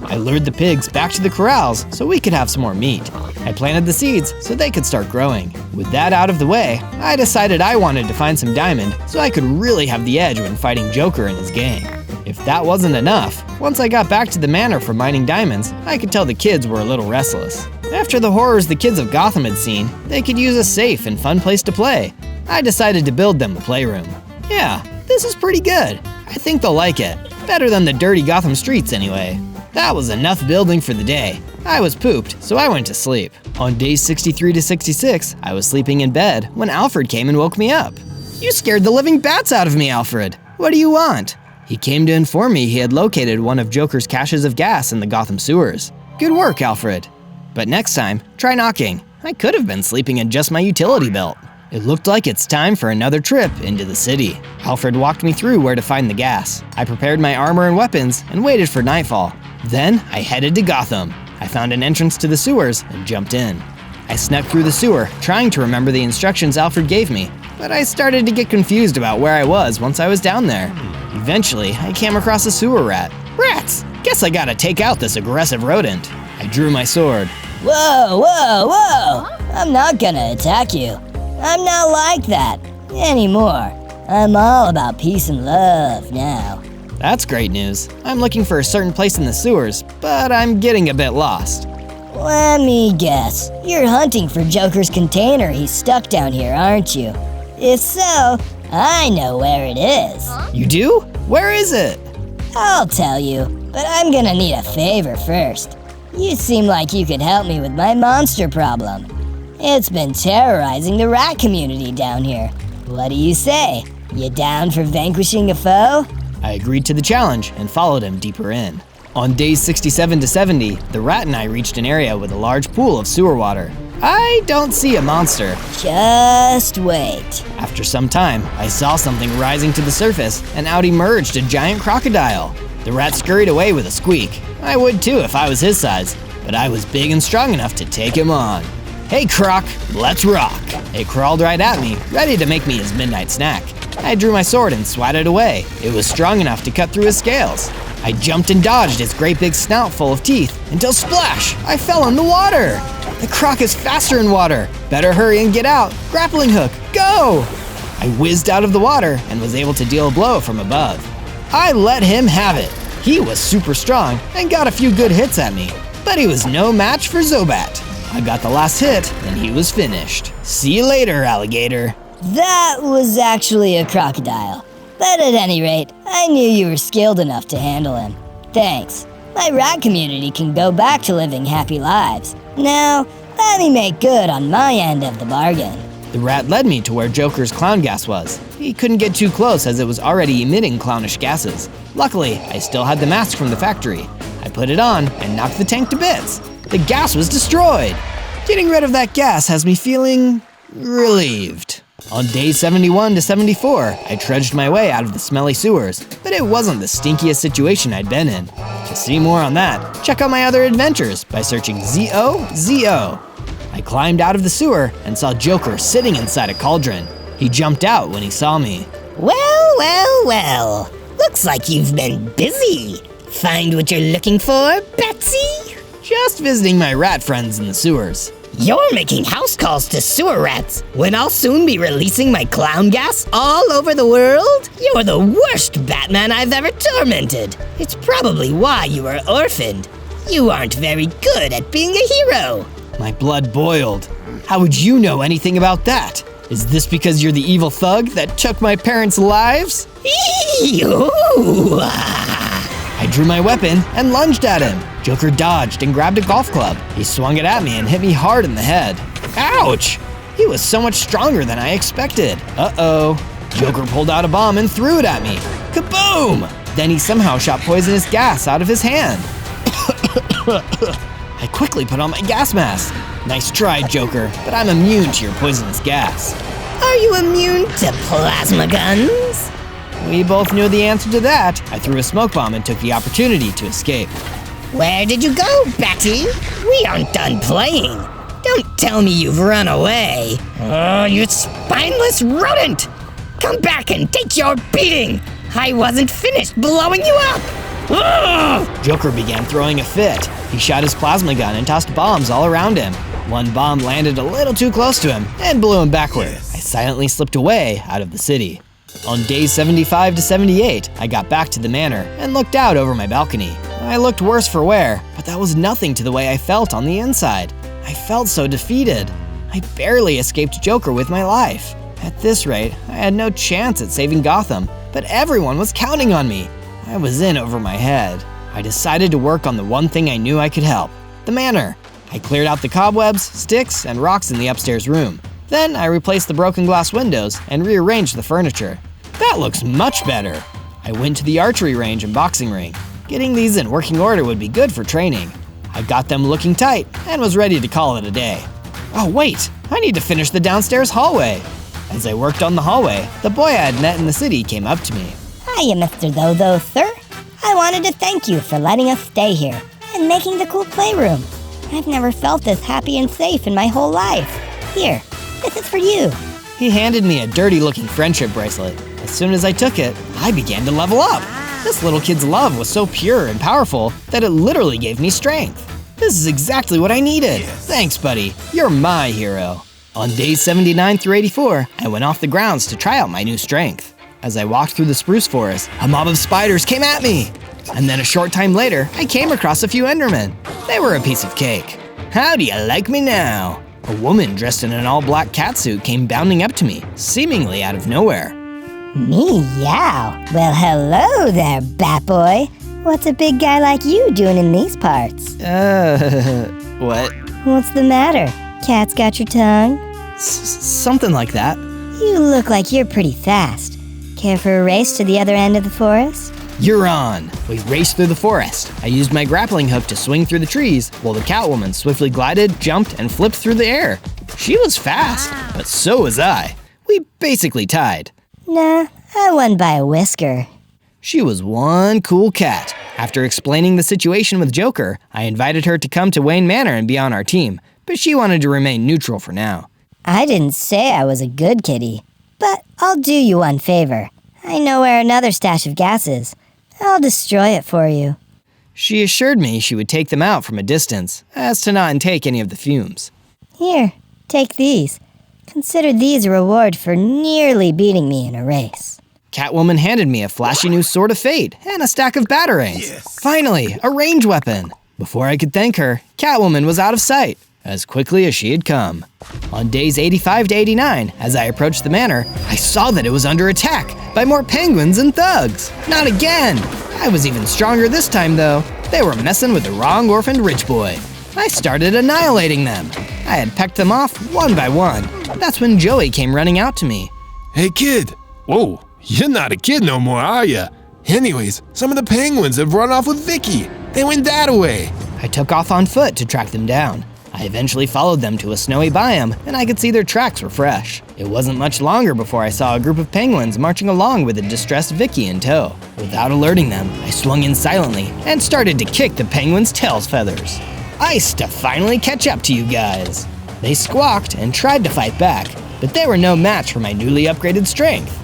I lured the pigs back to the corrals so we could have some more meat. I planted the seeds so they could start growing. With that out of the way, I decided I wanted to find some diamond so I could really have the edge when fighting Joker and his gang. If that wasn't enough, once I got back to the manor for mining diamonds, I could tell the kids were a little restless. After the horrors the kids of Gotham had seen, they could use a safe and fun place to play. I decided to build them a playroom. Yeah, this is pretty good. I think they'll like it. Better than the dirty Gotham streets anyway. That was enough building for the day. I was pooped, so I went to sleep. On days 63 to 66, I was sleeping in bed when Alfred came and woke me up. You scared the living bats out of me, Alfred. What do you want? He came to inform me he had located one of Joker's caches of gas in the Gotham sewers. Good work, Alfred. But next time, try knocking. I could have been sleeping in just my utility belt. It looked like it's time for another trip into the city. Alfred walked me through where to find the gas. I prepared my armor and weapons and waited for nightfall. Then I headed to Gotham. I found an entrance to the sewers and jumped in. I snuck through the sewer, trying to remember the instructions Alfred gave me, but I started to get confused about where I was once I was down there. Eventually, I came across a sewer rat. Rats! Guess I gotta take out this aggressive rodent. I drew my sword. Whoa, whoa, whoa! I'm not gonna attack you. I'm not like that anymore. I'm all about peace and love now. That's great news. I'm looking for a certain place in the sewers, but I'm getting a bit lost. Let me guess. You're hunting for Joker's container he's stuck down here, aren't you? If so, I know where it is. You do? Where is it? I'll tell you, but I'm gonna need a favor first. You seem like you could help me with my monster problem. It's been terrorizing the rat community down here. What do you say? You down for vanquishing a foe? I agreed to the challenge and followed him deeper in. On days 67 to 70, the rat and I reached an area with a large pool of sewer water. I don't see a monster. Just wait. After some time, I saw something rising to the surface, and out emerged a giant crocodile. The rat scurried away with a squeak. I would too if I was his size, but I was big and strong enough to take him on. Hey Croc, let's rock. It crawled right at me, ready to make me his midnight snack. I drew my sword and swatted away. It was strong enough to cut through his scales. I jumped and dodged its great big snout full of teeth until splash, I fell in the water. The croc is faster in water. Better hurry and get out. Grappling hook, go! I whizzed out of the water and was able to deal a blow from above. I let him have it. He was super strong and got a few good hits at me, but he was no match for Zobat. I got the last hit and he was finished. See you later, alligator. That was actually a crocodile. But at any rate, I knew you were skilled enough to handle him. Thanks. My rat community can go back to living happy lives. Now, let me make good on my end of the bargain. The rat led me to where Joker's clown gas was. He couldn't get too close as it was already emitting clownish gases. Luckily, I still had the mask from the factory. I put it on and knocked the tank to bits. The gas was destroyed. Getting rid of that gas has me feeling relieved. On days 71 to 74, I trudged my way out of the smelly sewers, but it wasn't the stinkiest situation I'd been in. To see more on that, check out my other adventures by searching Zozo. I climbed out of the sewer and saw Joker sitting inside a cauldron. He jumped out when he saw me. Well, well, well. Looks like you've been busy. Find what you're looking for, Betsy? Just visiting my rat friends in the sewers. You're making house calls to sewer rats when I'll soon be releasing my clown gas all over the world? You're the worst Batman I've ever tormented. It's probably why you were orphaned. You aren't very good at being a hero. My blood boiled. How would you know anything about that? Is this because you're the evil thug that took my parents' lives? I drew my weapon and lunged at him. Joker dodged and grabbed a golf club. He swung it at me and hit me hard in the head. Ouch! He was so much stronger than I expected. Uh-oh. Joker pulled out a bomb and threw it at me. Kaboom! Then he somehow shot poisonous gas out of his hand. I quickly put on my gas mask. Nice try, Joker, but I'm immune to your poisonous gas. Are you immune to plasma guns? We both knew the answer to that. I threw a smoke bomb and took the opportunity to escape. Where did you go, Betty? We aren't done playing. Don't tell me you've run away. Oh, you spineless rodent! Come back and take your beating! I wasn't finished blowing you up! Ugh! Joker began throwing a fit. He shot his plasma gun and tossed bombs all around him. One bomb landed a little too close to him and blew him backward. I silently slipped away out of the city. On days 75 to 78, I got back to the manor and looked out over my balcony. I looked worse for wear, but that was nothing to the way I felt on the inside. I felt so defeated. I barely escaped Joker with my life. At this rate, I had no chance at saving Gotham, but everyone was counting on me. I was in over my head. I decided to work on the one thing I knew I could help, the manor. I cleared out the cobwebs, sticks, and rocks in the upstairs room. Then I replaced the broken glass windows and rearranged the furniture. That looks much better. I went to the archery range and boxing ring. Getting these in working order would be good for training. I got them looking tight and was ready to call it a day. Oh wait, I need to finish the downstairs hallway. As I worked on the hallway, the boy I had met in the city came up to me. Hiya, Mr. Zozo, sir. I wanted to thank you for letting us stay here and making the cool playroom. I've never felt this happy and safe in my whole life. Here, this is for you. He handed me a dirty-looking friendship bracelet. As soon as I took it, I began to level up. This little kid's love was so pure and powerful that it literally gave me strength. This is exactly what I needed. Thanks, buddy. You're my hero. On days 79 through 84, I went off the grounds to try out my new strength. As I walked through the spruce forest, a mob of spiders came at me. And then a short time later, I came across a few Endermen. They were a piece of cake. How do you like me now? A woman dressed in an all-black catsuit came bounding up to me, seemingly out of nowhere. Meow. Well, hello there, bat boy. What's a big guy like you doing in these parts? What? What's the matter? Cat's got your tongue? Something like that. You look like you're pretty fast. Care for a race to the other end of the forest? You're on. We raced through the forest. I used my grappling hook to swing through the trees, while the Catwoman swiftly glided, jumped, and flipped through the air. She was fast, but so was I. We basically tied. Nah, I won by a whisker. She was one cool cat. After explaining the situation with Joker, I invited her to come to Wayne Manor and be on our team, but she wanted to remain neutral for now. I didn't say I was a good kitty, but I'll do you one favor. I know where another stash of gas is. I'll destroy it for you. She assured me she would take them out from a distance, as to not intake any of the fumes. Here, take these. Consider these a reward for nearly beating me in a race. Catwoman handed me a flashy new sword of fate and a stack of batarangs. Yes. Finally, a range weapon. Before I could thank her, Catwoman was out of sight, as quickly as she had come. On days 85 to 89, as I approached the manor, I saw that it was under attack by more penguins and thugs. Not again! I was even stronger this time, though. They were messing with the wrong orphaned rich boy. I started annihilating them. I had pecked them off one by one. That's when Joey came running out to me. Hey, kid. Whoa, you're not a kid no more, are ya? Anyways, some of the penguins have run off with Vicky. They went that way. I took off on foot to track them down. I eventually followed them to a snowy biome, and I could see their tracks were fresh. It wasn't much longer before I saw a group of penguins marching along with a distressed Vicky in tow. Without alerting them, I swung in silently and started to kick the penguins' tails feathers. Ice to finally catch up to you guys. They squawked and tried to fight back, but they were no match for my newly upgraded strength.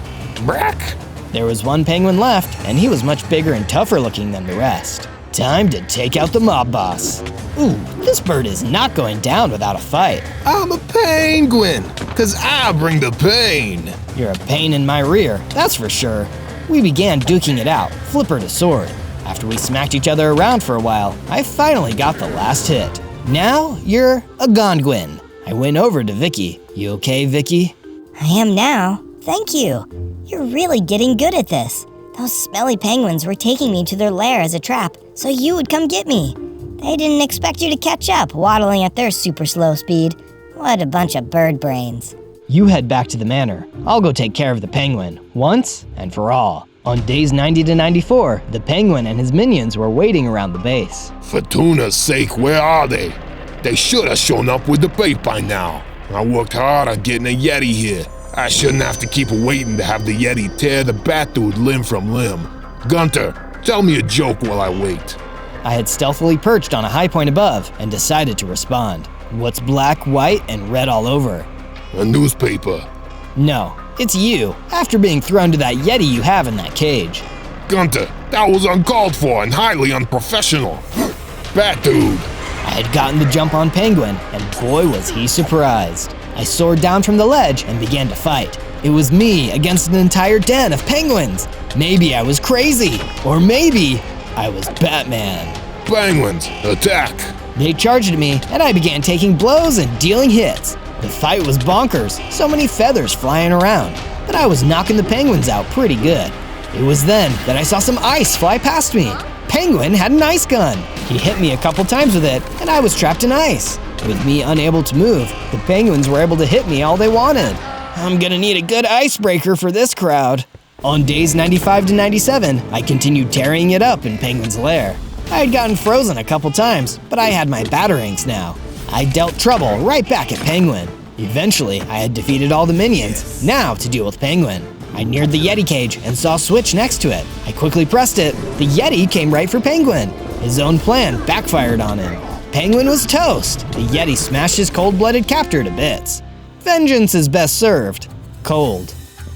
Brack! There was one penguin left, and he was much bigger and tougher looking than the rest. Time to take out the mob boss. Ooh, this bird is not going down without a fight. I'm a penguin, 'cause I bring the pain. You're a pain in my rear, that's for sure. We began duking it out, flipper to sword. After we smacked each other around for a while, I finally got the last hit. Now you're a Gondwyn. I went over to Vicky. You okay, Vicky? I am now. Thank you. You're really getting good at this. Those smelly penguins were taking me to their lair as a trap, so you would come get me. They didn't expect you to catch up, waddling at their super slow speed. What a bunch of bird brains. You head back to the manor. I'll go take care of the penguin, once and for all. On days 90 to 94, the penguin and his minions were waiting around the base. For tuna's sake, where are they? They should have shown up with the bait by now. I worked hard on getting a Yeti here. I shouldn't have to keep waiting to have the Yeti tear the bat dude limb from limb. Gunter, tell me a joke while I wait. I had stealthily perched on a high point above and decided to respond. What's black, white, and red all over? A newspaper. No, it's you, after being thrown to that Yeti you have in that cage. Gunter, that was uncalled for and highly unprofessional. Bat dude. I had gotten the jump on Penguin, and boy was he surprised. I soared down from the ledge and began to fight. It was me against an entire den of penguins. Maybe I was crazy, or maybe I was Batman. Penguins, attack! They charged at me, and I began taking blows and dealing hits. The fight was bonkers, so many feathers flying around, but I was knocking the penguins out pretty good. It was then that I saw some ice fly past me. Penguin had an ice gun. He hit me a couple times with it, and I was trapped in ice. With me unable to move, the penguins were able to hit me all they wanted. I'm gonna need a good icebreaker for this crowd. On days 95 to 97, I continued tearing it up in Penguin's lair. I had gotten frozen a couple times, but I had my batarangs now. I dealt trouble right back at Penguin. Eventually, I had defeated all the minions, now to deal with Penguin. I neared the Yeti cage and saw a switch next to it. I quickly pressed it. The Yeti came right for Penguin. His own plan backfired on him. Penguin was toast. The Yeti smashed his cold-blooded captor to bits. Vengeance is best served cold.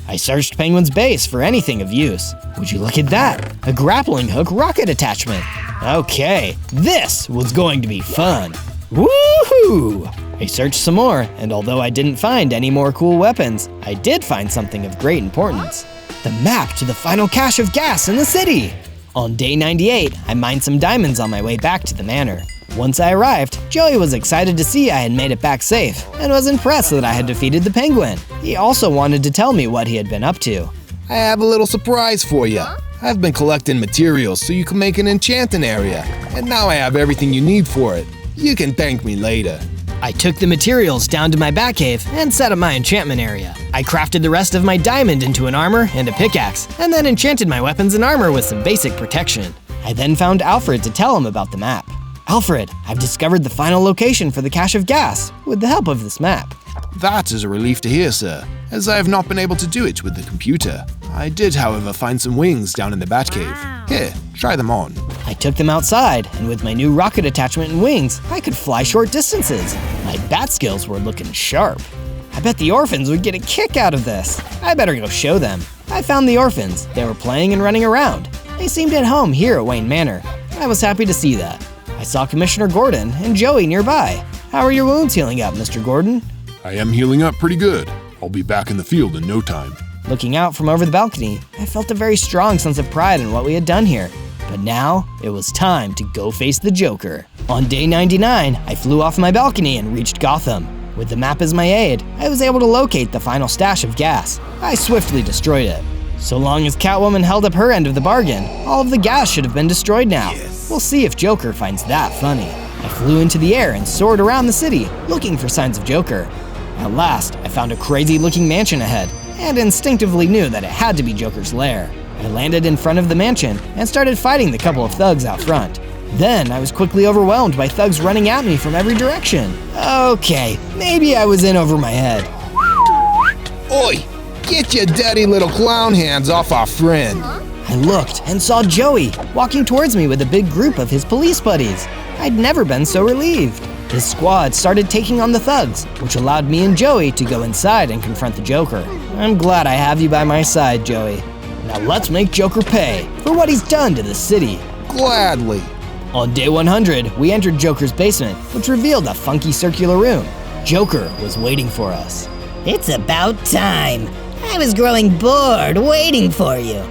I searched Penguin's base for anything of use. Would you look at that? A grappling hook rocket attachment. Okay, this was going to be fun. Woohoo! I searched some more, and although I didn't find any more cool weapons, I did find something of great importance. The map to the final cache of gas in the city! On day 98, I mined some diamonds on my way back to the manor. Once I arrived, Joey was excited to see I had made it back safe, and was impressed that I had defeated the penguin. He also wanted to tell me what he had been up to. I have a little surprise for you. I've been collecting materials so you can make an enchanting area, and now I have everything you need for it. You can thank me later. I took the materials down to my Batcave and set up my enchantment area. I crafted the rest of my diamond into an armor and a pickaxe, and then enchanted my weapons and armor with some basic protection. I then found Alfred to tell him about the map. Alfred, I've discovered the final location for the cache of gas with the help of this map. That is a relief to hear, sir, as I have not been able to do it with the computer. I did, however, find some wings down in the Batcave. Here, try them on. I took them outside, and with my new rocket attachment and wings, I could fly short distances. My bat skills were looking sharp. I bet the orphans would get a kick out of this. I better go show them. I found the orphans. They were playing and running around. They seemed at home here at Wayne Manor. I was happy to see that. I saw Commissioner Gordon and Joey nearby. How are your wounds healing up, Mr. Gordon? I am healing up pretty good. I'll be back in the field in no time. Looking out from over the balcony, I felt a very strong sense of pride in what we had done here. But now, it was time to go face the Joker. On day 99, I flew off my balcony and reached Gotham. With the map as my aid, I was able to locate the final stash of gas. I swiftly destroyed it. So long as Catwoman held up her end of the bargain, all of the gas should have been destroyed now. We'll see if Joker finds that funny. I flew into the air and soared around the city, looking for signs of Joker. At last, I found a crazy-looking mansion ahead, and instinctively knew that it had to be Joker's lair. I landed in front of the mansion and started fighting the couple of thugs out front. Then I was quickly overwhelmed by thugs running at me from every direction. Okay, maybe I was in over my head. Oi! Get your dirty little clown hands off our friend! I looked and saw Joey walking towards me with a big group of his police buddies. I'd never been so relieved. His squad started taking on the thugs, which allowed me and Joey to go inside and confront the Joker. I'm glad I have you by my side, Joey. Now let's make Joker pay for what he's done to the city. Gladly. On day 100, we entered Joker's basement, which revealed a funky circular room. Joker was waiting for us. It's about time. I was growing bored waiting for you.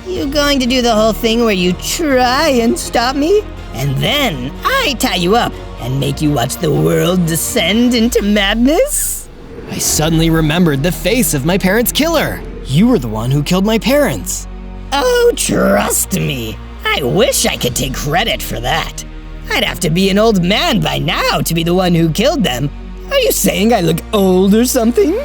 You going to do the whole thing where you try and stop me? And then I tie you up and make you watch the world descend into madness? I suddenly remembered the face of my parents' killer. You were the one who killed my parents. Oh, trust me. I wish I could take credit for that. I'd have to be an old man by now to be the one who killed them. Are you saying I look old or something?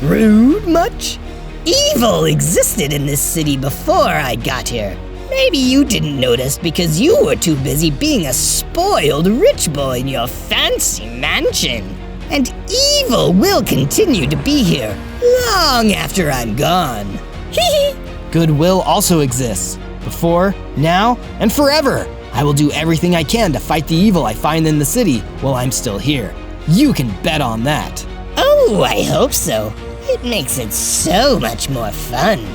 Rude much? Evil existed in this city before I got here. Maybe you didn't notice because you were too busy being a spoiled rich boy in your fancy mansion. And evil will continue to be here long after I'm gone. Hee hee. Goodwill also exists. Before, now, and forever. I will do everything I can to fight the evil I find in the city while I'm still here. You can bet on that. Oh, I hope so. It makes it so much more fun.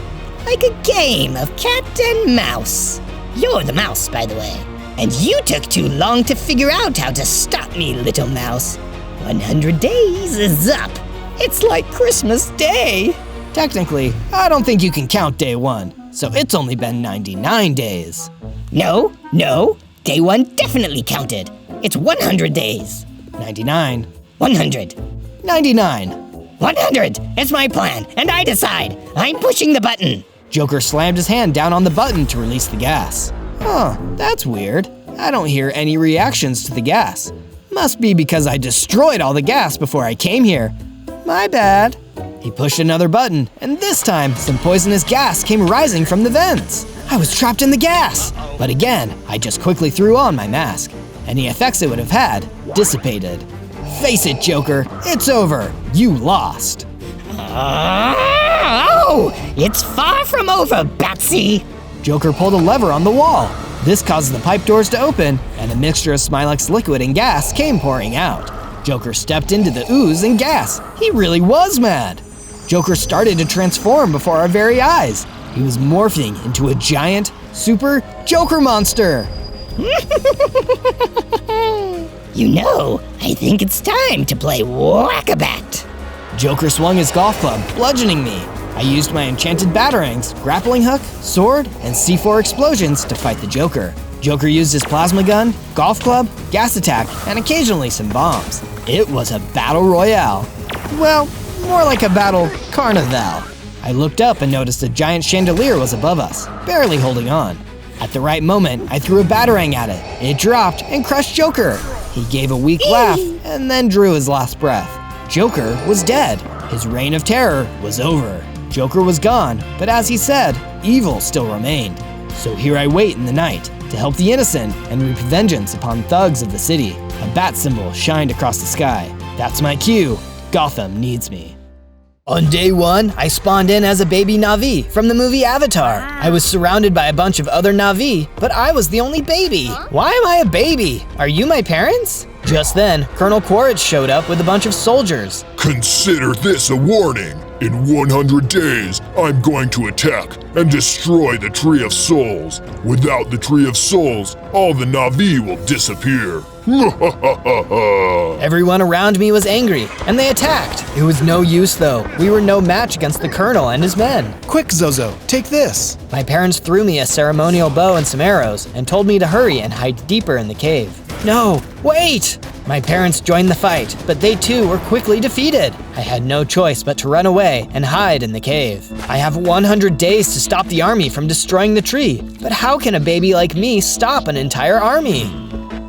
Like a game of cat and mouse. You're the mouse, by the way. And you took too long to figure out how to stop me, little mouse. 100 days is up. It's like Christmas Day. Technically, I don't think you can count day 1, so it's only been 99 days. No, day 1 definitely counted. It's 100 days. 99. 100. 99. 100! It's my plan, and I decide. I'm pushing the button. Joker slammed his hand down on the button to release the gas. Huh, that's weird. I don't hear any reactions to the gas. Must be because I destroyed all the gas before I came here. My bad. He pushed another button, and this time, some poisonous gas came rising from the vents. I was trapped in the gas. But again, I just quickly threw on my mask. Any effects it would have had dissipated. Face it, Joker, it's over. You lost. Oh, it's far from over, Batsy. Joker pulled a lever on the wall. This caused the pipe doors to open, and a mixture of Smilex liquid and gas came pouring out. Joker stepped into the ooze and gas. He really was mad. Joker started to transform before our very eyes. He was morphing into a giant, super Joker monster. You know, I think it's time to play Whack-A-Bat. Joker swung his golf club, bludgeoning me. I used my enchanted batarangs, grappling hook, sword, and C4 explosions to fight the Joker. Joker used his plasma gun, golf club, gas attack, and occasionally some bombs. It was a battle royale. Well, more like a battle carnival. I looked up and noticed a giant chandelier was above us, barely holding on. At the right moment, I threw a batarang at it. It dropped and crushed Joker. He gave a weak laugh and then drew his last breath. Joker was dead. His reign of terror was over. Joker was gone, but as he said, evil still remained. So here I wait in the night to help the innocent and reap vengeance upon thugs of the city. A bat symbol shined across the sky. That's my cue. Gotham needs me. On day 1, I spawned in as a baby Na'vi from the movie Avatar. I was surrounded by a bunch of other Na'vi, but I was the only baby. Why am I a baby? Are you my parents? Just then, Colonel Quaritch showed up with a bunch of soldiers. Consider this a warning. In 100 days, I'm going to attack and destroy the Tree of Souls. Without the Tree of Souls, all the Na'vi will disappear. Everyone around me was angry, and they attacked. It was no use though. We were no match against the Colonel and his men. Quick, Zozo, take this. My parents threw me a ceremonial bow and some arrows, and told me to hurry and hide deeper in the cave. No, wait! My parents joined the fight, but they too were quickly defeated. I had no choice but to run away and hide in the cave. I have 100 days to stop the army from destroying the tree, but how can a baby like me stop an entire army?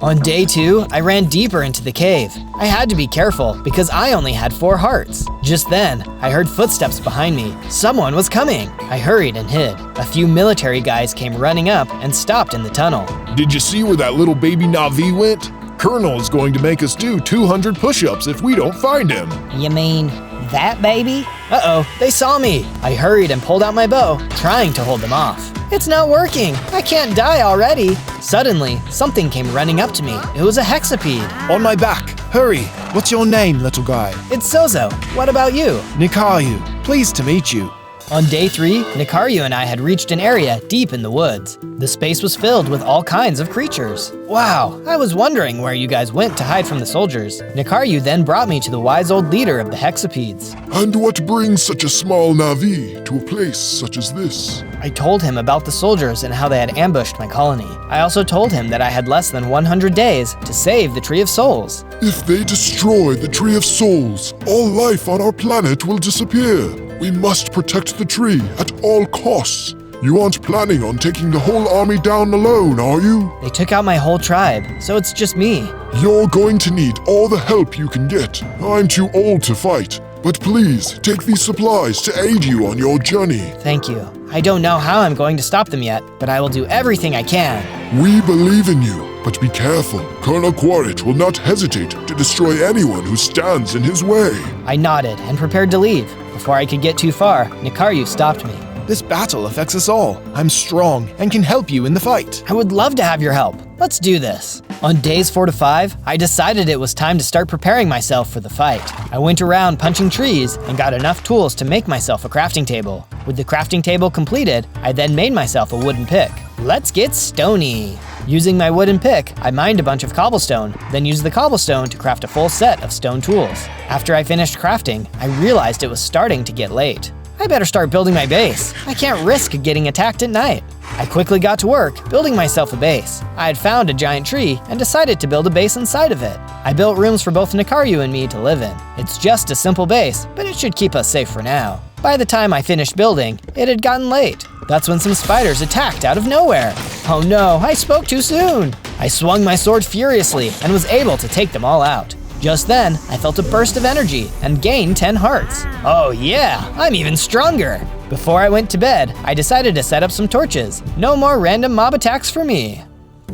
On day 2, I ran deeper into the cave. I had to be careful because I only had 4 hearts. Just then, I heard footsteps behind me. Someone was coming. I hurried and hid. A few military guys came running up and stopped in the tunnel. Did you see where that little baby Na'vi went? Colonel is going to make us do 200 push-ups if we don't find him. You mean that baby? Uh-oh, they saw me. I hurried and pulled out my bow, trying to hold them off. It's not working. I can't die already. Suddenly, something came running up to me. It was a hexapede. On my back. Hurry. What's your name, little guy? It's Zozo. What about you? Nikayu. Pleased to meet you. On day 3, Nikaru and I had reached an area deep in the woods. The space was filled with all kinds of creatures. Wow, I was wondering where you guys went to hide from the soldiers. Nikaru then brought me to the wise old leader of the hexapedes. And what brings such a small Na'vi to a place such as this? I told him about the soldiers and how they had ambushed my colony. I also told him that I had less than 100 days to save the Tree of Souls. If they destroy the Tree of Souls, all life on our planet will disappear. We must protect the tree at all costs. You aren't planning on taking the whole army down alone, are you? They took out my whole tribe, so it's just me. You're going to need all the help you can get. I'm too old to fight, but please take these supplies to aid you on your journey. Thank you. I don't know how I'm going to stop them yet, but I will do everything I can. We believe in you, but be careful. Colonel Quaritch will not hesitate to destroy anyone who stands in his way. I nodded and prepared to leave. Before I could get too far, Nikaru stopped me. This battle affects us all. I'm strong and can help you in the fight. I would love to have your help. Let's do this. On days 4 to 5, I decided it was time to start preparing myself for the fight. I went around punching trees and got enough tools to make myself a crafting table. With the crafting table completed, I then made myself a wooden pick. Let's get stony. Using my wooden pick, I mined a bunch of cobblestone, then used the cobblestone to craft a full set of stone tools. After I finished crafting, I realized it was starting to get late. I better start building my base. I can't risk getting attacked at night. I quickly got to work, building myself a base. I had found a giant tree and decided to build a base inside of it. I built rooms for both Nikaru and me to live in. It's just a simple base, but it should keep us safe for now. By the time I finished building, it had gotten late. That's when some spiders attacked out of nowhere. Oh no, I spoke too soon. I swung my sword furiously and was able to take them all out. Just then, I felt a burst of energy and gained 10 hearts. Oh yeah, I'm even stronger. Before I went to bed, I decided to set up some torches. No more random mob attacks for me.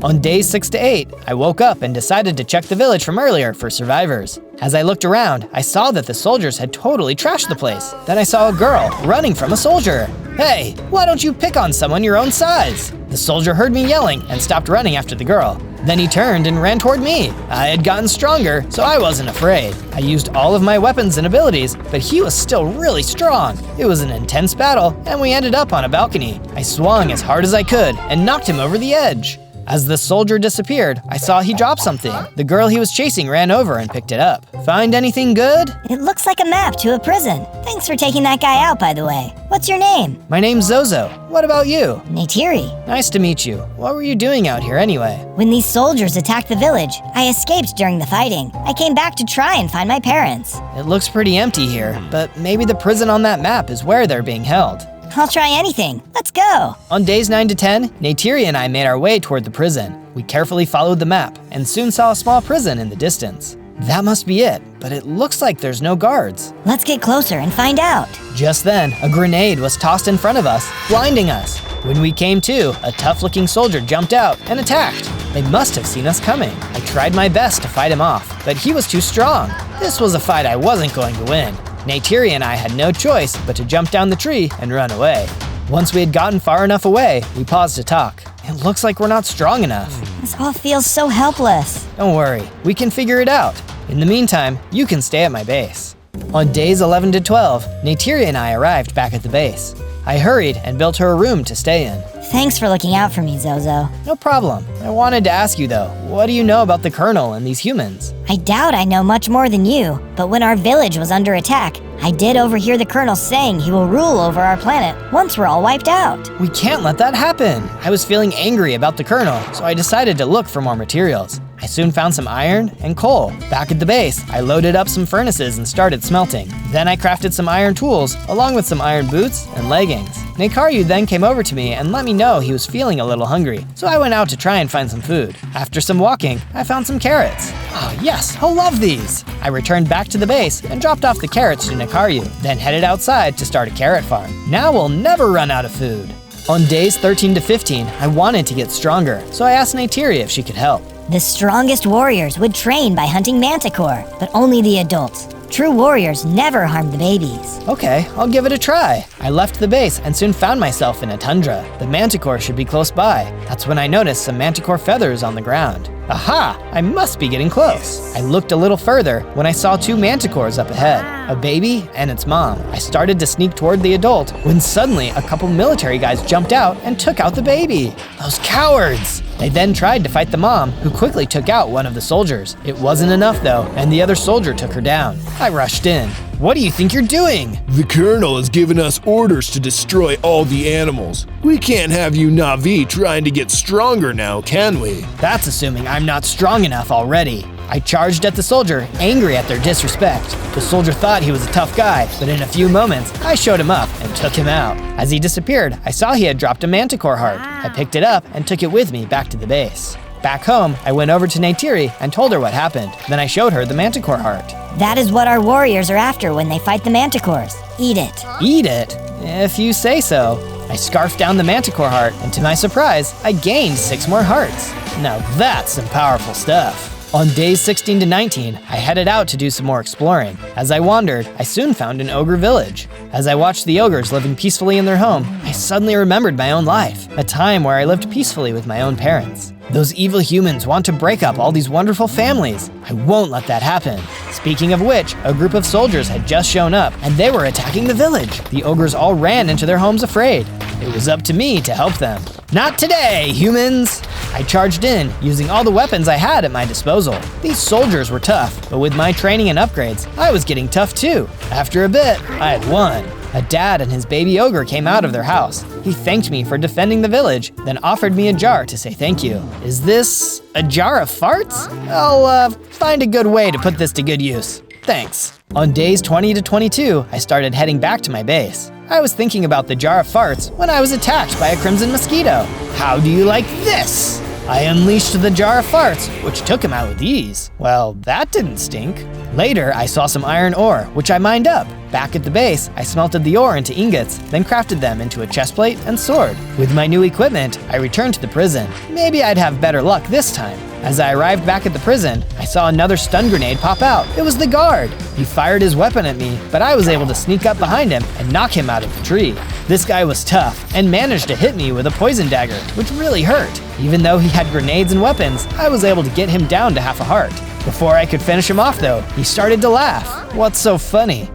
On days 6 to 8, I woke up and decided to check the village from earlier for survivors. As I looked around, I saw that the soldiers had totally trashed the place. Then I saw a girl running from a soldier. Hey, why don't you pick on someone your own size? The soldier heard me yelling and stopped running after the girl. Then he turned and ran toward me. I had gotten stronger, so I wasn't afraid. I used all of my weapons and abilities, but he was still really strong. It was an intense battle, and we ended up on a balcony. I swung as hard as I could and knocked him over the edge. As the soldier disappeared, I saw he dropped something. The girl he was chasing ran over and picked it up. Find anything good? It looks like a map to a prison. Thanks for taking that guy out, by the way. What's your name? My name's Zozo. What about you? Neytiri. Nice to meet you. What were you doing out here anyway? When these soldiers attacked the village, I escaped during the fighting. I came back to try and find my parents. It looks pretty empty here, but maybe the prison on that map is where they're being held. I'll try anything. Let's go. On days 9 to 10, Neytiri and I made our way toward the prison. We carefully followed the map and soon saw a small prison in the distance. That must be it, but it looks like there's no guards. Let's get closer and find out. Just then, a grenade was tossed in front of us, blinding us. When we came to, a tough-looking soldier jumped out and attacked. They must have seen us coming. I tried my best to fight him off, but he was too strong. This was a fight I wasn't going to win. Neytiri and I had no choice but to jump down the tree and run away. Once we had gotten far enough away, we paused to talk. It looks like we're not strong enough. This all feels so helpless. Don't worry, we can figure it out. In the meantime, you can stay at my base. On days 11 to 12, Neytiri and I arrived back at the base. I hurried and built her a room to stay in. Thanks for looking out for me, Zozo. No problem. I wanted to ask you though, what do you know about the Colonel and these humans? I doubt I know much more than you, but when our village was under attack, I did overhear the Colonel saying he will rule over our planet once we're all wiped out. We can't let that happen. I was feeling angry about the Colonel, so I decided to look for more materials. I soon found some iron and coal. Back at the base, I loaded up some furnaces and started smelting. Then I crafted some iron tools, along with some iron boots and leggings. Nikaru then came over to me and let me know he was feeling a little hungry, so I went out to try and find some food. After some walking, I found some carrots. Oh yes, he'll love these! I returned back to the base and dropped off the carrots to Nikaru, then headed outside to start a carrot farm. Now we'll never run out of food. On days 13 to 15, I wanted to get stronger, so I asked Neytiri if she could help. The strongest warriors would train by hunting manticore, but only the adults. True warriors never harm the babies. Okay, I'll give it a try. I left the base and soon found myself in a tundra. The manticore should be close by. That's when I noticed some manticore feathers on the ground. Aha! I must be getting close. I looked a little further when I saw 2 manticores up ahead, a baby and its mom. I started to sneak toward the adult when suddenly a couple military guys jumped out and took out the baby. Those cowards! They then tried to fight the mom, who quickly took out one of the soldiers. It wasn't enough though, and the other soldier took her down. I rushed in. What do you think you're doing? The Colonel has given us orders to destroy all the animals. We can't have you Na'vi trying to get stronger now, can we? That's assuming I'm not strong enough already. I charged at the soldier, angry at their disrespect. The soldier thought he was a tough guy, but in a few moments, I showed him up and took him out. As he disappeared, I saw he had dropped a manticore heart. I picked it up and took it with me back to the base. Back home, I went over to Neytiri and told her what happened. Then I showed her the manticore heart. That is what our warriors are after when they fight the manticores. Eat it. Eat it? If you say so. I scarfed down the manticore heart, and to my surprise, I gained 6 more hearts. Now that's some powerful stuff. On days 16 to 19, I headed out to do some more exploring. As I wandered, I soon found an ogre village. As I watched the ogres living peacefully in their home, I suddenly remembered my own life, a time where I lived peacefully with my own parents. Those evil humans want to break up all these wonderful families. I won't let that happen. Speaking of which, a group of soldiers had just shown up, and they were attacking the village. The ogres all ran into their homes afraid. It was up to me to help them. Not today, humans! I charged in, using all the weapons I had at my disposal. These soldiers were tough, but with my training and upgrades, I was getting tough too. After a bit, I had won. A dad and his baby ogre came out of their house. He thanked me for defending the village, then offered me a jar to say thank you. Is this a jar of farts? I'll find a good way to put this to good use. Thanks. On days 20 to 22, I started heading back to my base. I was thinking about the jar of farts when I was attacked by a crimson mosquito. How do you like this? I unleashed the jar of farts, which took him out with ease. Well, that didn't stink. Later, I saw some iron ore, which I mined up. Back at the base, I smelted the ore into ingots, then crafted them into a chestplate and sword. With my new equipment, I returned to the prison. Maybe I'd have better luck this time. As I arrived back at the prison, I saw another stun grenade pop out. It was the guard. He fired his weapon at me, but I was able to sneak up behind him and knock him out of the tree. This guy was tough and managed to hit me with a poison dagger, which really hurt. Even though he had grenades and weapons, I was able to get him down to half a heart. Before I could finish him off though, he started to laugh. What's so funny?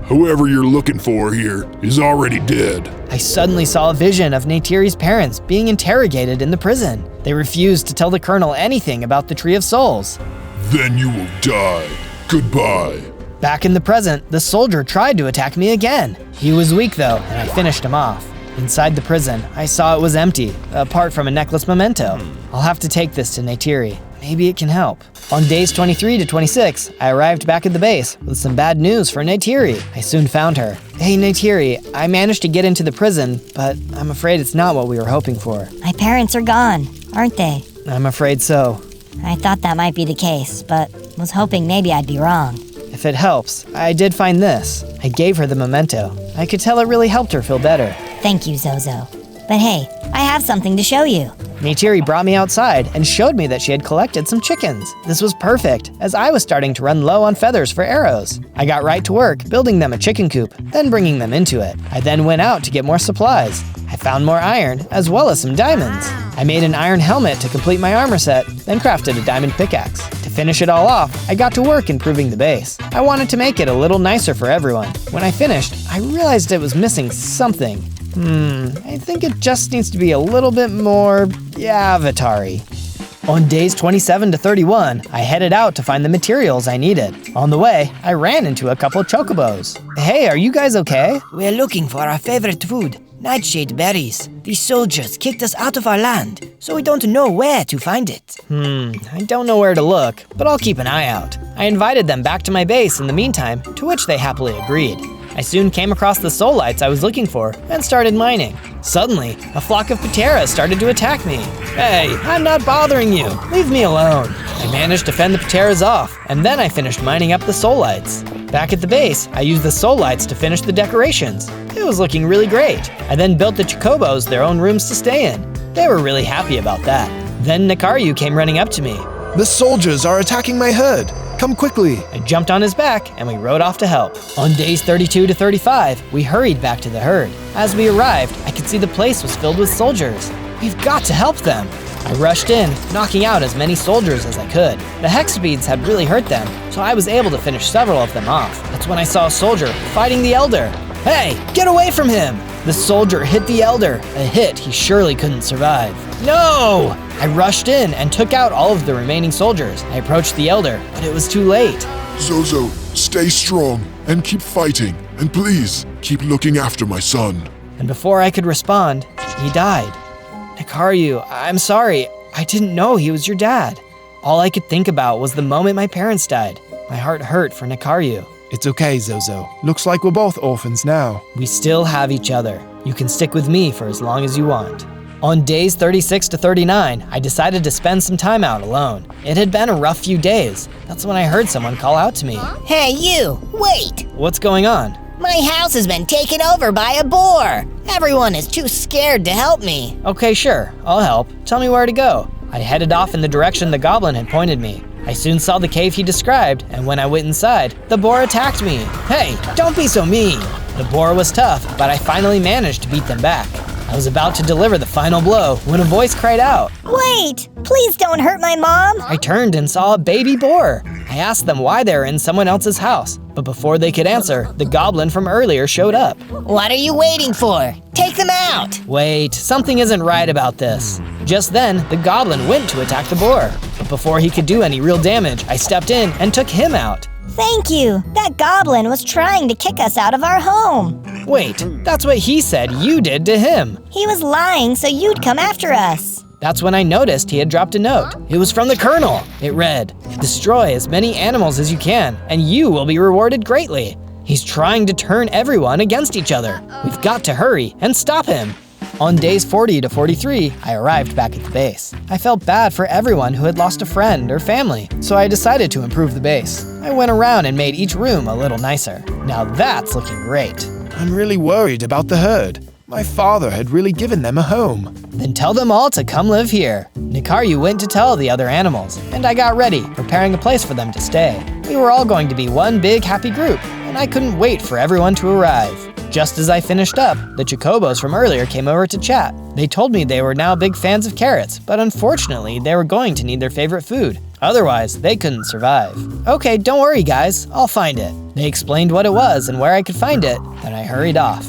Whoever you're looking for here is already dead. I suddenly saw a vision of Neytiri's parents being interrogated in the prison. They refused to tell the colonel anything about the Tree of Souls. Then you will die. Goodbye. Back in the present, the soldier tried to attack me again. He was weak though, and I finished him off. Inside the prison, I saw it was empty, apart from a necklace memento. I'll have to take this to Neytiri. Maybe it can help. On days 23 to 26, I arrived back at the base with some bad news for Neytiri. I soon found her. Hey Neytiri, I managed to get into the prison, but I'm afraid it's not what we were hoping for. My parents are gone, aren't they? I'm afraid so. I thought that might be the case, but was hoping maybe I'd be wrong. If it helps, I did find this. I gave her the memento. I could tell it really helped her feel better. Thank you, Zozo. But hey, I have something to show you. Neytiri brought me outside and showed me that she had collected some chickens. This was perfect, as I was starting to run low on feathers for arrows. I got right to work, building them a chicken coop, then bringing them into it. I then went out to get more supplies. I found more iron, as well as some diamonds. I made an iron helmet to complete my armor set, then crafted a diamond pickaxe. To finish it all off, I got to work improving the base. I wanted to make it a little nicer for everyone. When I finished, I realized it was missing something. I think it just needs to be a little bit more avatar-y. On days 27 to 31, I headed out to find the materials I needed. On the way, I ran into a couple chocobos. Hey, are you guys okay? We're looking for our favorite food, nightshade berries. These soldiers kicked us out of our land, so we don't know where to find it. I don't know where to look, but I'll keep an eye out. I invited them back to my base in the meantime, to which they happily agreed. I soon came across the soul lights I was looking for and started mining. Suddenly, a flock of pateras started to attack me. Hey, I'm not bothering you. Leave me alone. I managed to fend the pateras off, and then I finished mining up the soul lights. Back at the base, I used the soul lights to finish the decorations. It was looking really great. I then built the chocobos their own rooms to stay in. They were really happy about that. Then Nekaru came running up to me. The soldiers are attacking my herd. Come quickly. I jumped on his back and we rode off to help. On days 32 to 35, we hurried back to the herd. As we arrived, I could see the place was filled with soldiers. We've got to help them. I rushed in, knocking out as many soldiers as I could. The hex beads had really hurt them, so I was able to finish several of them off. That's when I saw a soldier fighting the elder. Hey, get away from him! The soldier hit the elder, a hit he surely couldn't survive. No! I rushed in and took out all of the remaining soldiers. I approached the elder, but it was too late. Zozo, stay strong and keep fighting. And please, keep looking after my son. And before I could respond, he died. Nekaru, I'm sorry. I didn't know he was your dad. All I could think about was the moment my parents died. My heart hurt for Nekaru. It's okay, Zozo. Looks like we're both orphans now. We still have each other. You can stick with me for as long as you want. On days 36 to 39, I decided to spend some time out alone. It had been a rough few days. That's when I heard someone call out to me. Hey, you! Wait! What's going on? My house has been taken over by a boar. Everyone is too scared to help me. Okay, sure. I'll help. Tell me where to go. I headed off in the direction the goblin had pointed me. I soon saw the cave he described, and when I went inside, the boar attacked me. Hey, don't be so mean! The boar was tough, but I finally managed to beat them back. I was about to deliver the final blow when a voice cried out. Wait! Please don't hurt my mom! I turned and saw a baby boar. I asked them why they were in someone else's house, but before they could answer, the goblin from earlier showed up. What are you waiting for? Take them out! Wait, something isn't right about this. Just then, the goblin went to attack the boar. But before he could do any real damage, I stepped in and took him out. Thank you. That goblin was trying to kick us out of our home. Wait, that's what he said you did to him. He was lying so you'd come after us. That's when I noticed he had dropped a note. It was from the Colonel. It read, "Destroy as many animals as you can, and you will be rewarded greatly. He's trying to turn everyone against each other. We've got to hurry and stop him." On days 40 to 43, I arrived back at the base. I felt bad for everyone who had lost a friend or family, so I decided to improve the base. I went around and made each room a little nicer. Now that's looking great. I'm really worried about the herd. My father had really given them a home. Then tell them all to come live here. Nikaru went to tell the other animals, and I got ready, preparing a place for them to stay. We were all going to be one big happy group, and I couldn't wait for everyone to arrive. Just as I finished up, the Chocobos from earlier came over to chat. They told me they were now big fans of carrots, but unfortunately they were going to need their favorite food. Otherwise, they couldn't survive. Okay, don't worry guys, I'll find it. They explained what it was and where I could find it, and I hurried off.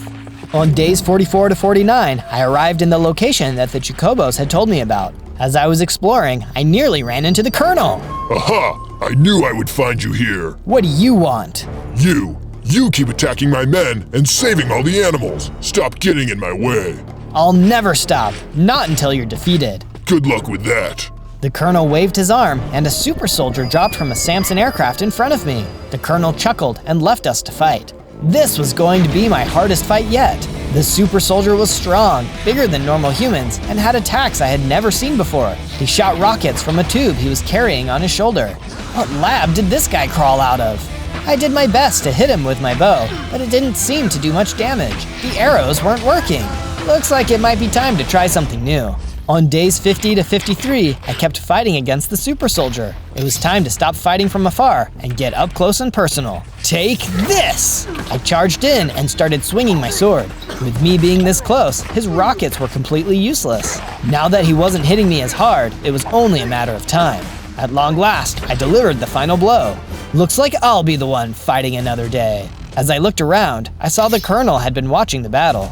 On days 44 to 49, I arrived in the location that the Chocobos had told me about. As I was exploring, I nearly ran into the Colonel. Aha! I knew I would find you here. What do you want? You keep attacking my men and saving all the animals. Stop getting in my way. I'll never stop, not until you're defeated. Good luck with that. The Colonel waved his arm, and a super soldier dropped from a Samson aircraft in front of me. The Colonel chuckled and left us to fight. This was going to be my hardest fight yet. The super soldier was strong, bigger than normal humans, and had attacks I had never seen before. He shot rockets from a tube he was carrying on his shoulder. What lab did this guy crawl out of? I did my best to hit him with my bow, but it didn't seem to do much damage. The arrows weren't working. Looks like it might be time to try something new. On days 50 to 53, I kept fighting against the super soldier. It was time to stop fighting from afar and get up close and personal. Take this! I charged in and started swinging my sword. With me being this close, his rockets were completely useless. Now that he wasn't hitting me as hard, it was only a matter of time. At long last, I delivered the final blow. Looks like I'll be the one fighting another day. As I looked around, I saw the Colonel had been watching the battle.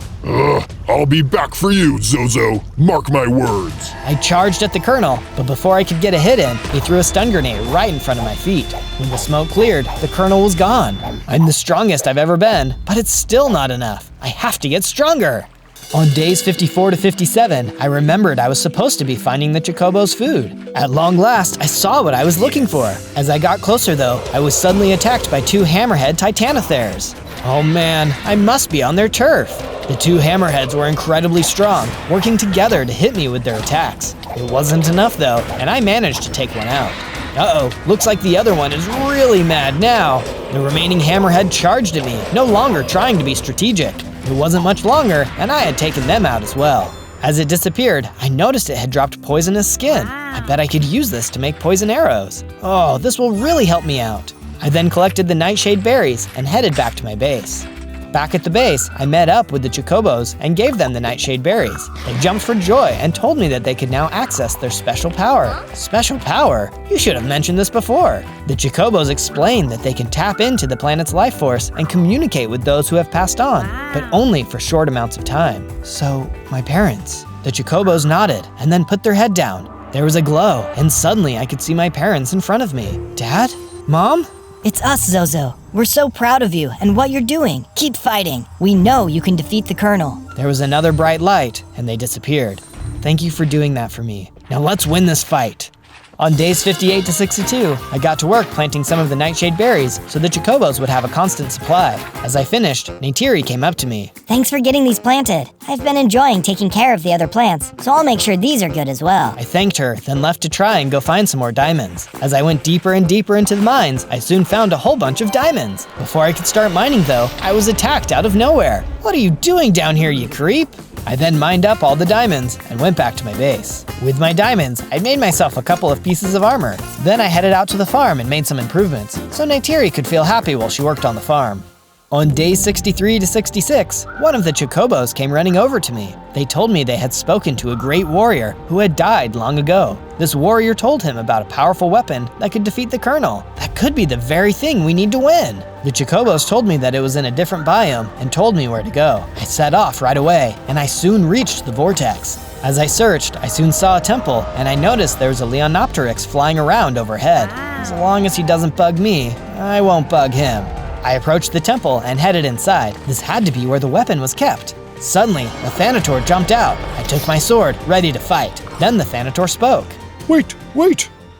I'll be back for you, Zozo. Mark my words. I charged at the Colonel, but before I could get a hit in, he threw a stun grenade right in front of my feet. When the smoke cleared, the Colonel was gone. I'm the strongest I've ever been, but it's still not enough. I have to get stronger. On days 54 to 57, I remembered I was supposed to be finding the Chocobo's food. At long last, I saw what I was looking for. As I got closer though, I was suddenly attacked by two hammerhead titanotheres. Oh man, I must be on their turf. The two hammerheads were incredibly strong, working together to hit me with their attacks. It wasn't enough though, and I managed to take one out. Uh-oh, looks like the other one is really mad now. The remaining hammerhead charged at me, no longer trying to be strategic. It wasn't much longer, and I had taken them out as well. As it disappeared, I noticed it had dropped poisonous skin. I bet I could use this to make poison arrows. Oh, this will really help me out. I then collected the nightshade berries and headed back to my base. Back at the base, I met up with the Chocobos and gave them the nightshade berries. They jumped for joy and told me that they could now access their special power. Special power? You should have mentioned this before. The Chocobos explained that they can tap into the planet's life force and communicate with those who have passed on, but only for short amounts of time. So, my parents. The Chocobos nodded and then put their head down. There was a glow, and suddenly I could see my parents in front of me. Dad? Mom? It's us, Zozo. We're so proud of you and what you're doing. Keep fighting. We know you can defeat the Colonel. There was another bright light, and they disappeared. Thank you for doing that for me. Now let's win this fight. On days 58 to 62, I got to work planting some of the nightshade berries so the Chocobos would have a constant supply. As I finished, Neytiri came up to me. Thanks for getting these planted. I've been enjoying taking care of the other plants, so I'll make sure these are good as well. I thanked her, then left to try and go find some more diamonds. As I went deeper and deeper into the mines, I soon found a whole bunch of diamonds. Before I could start mining though, I was attacked out of nowhere. What are you doing down here, you creep? I then mined up all the diamonds and went back to my base. With my diamonds, I made myself a couple of pieces of armor. Then I headed out to the farm and made some improvements, so Neytiri could feel happy while she worked on the farm. On days 63 to 66, one of the Chocobos came running over to me. They told me they had spoken to a great warrior who had died long ago. This warrior told him about a powerful weapon that could defeat the Colonel. That could be the very thing we need to win. The Chocobos told me that it was in a different biome and told me where to go. I set off right away, and I soon reached the vortex. As I searched, I soon saw a temple, and I noticed there was a Leonopteryx flying around overhead. As long as he doesn't bug me, I won't bug him. I approached the temple and headed inside. This had to be where the weapon was kept. Suddenly, the Thanator jumped out. I took my sword, ready to fight. Then the Thanator spoke. Wait,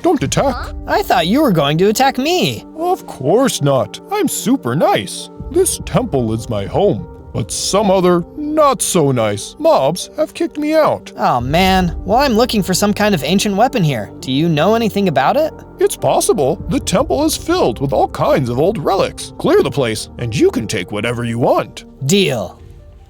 don't attack. I thought you were going to attack me. Of course not. I'm super nice. This temple is my home, but some other not so nice mobs have kicked me out. Oh man, well I'm looking for some kind of ancient weapon here. Do you know anything about it? It's possible. The temple is filled with all kinds of old relics. Clear the place, and you can take whatever you want. Deal.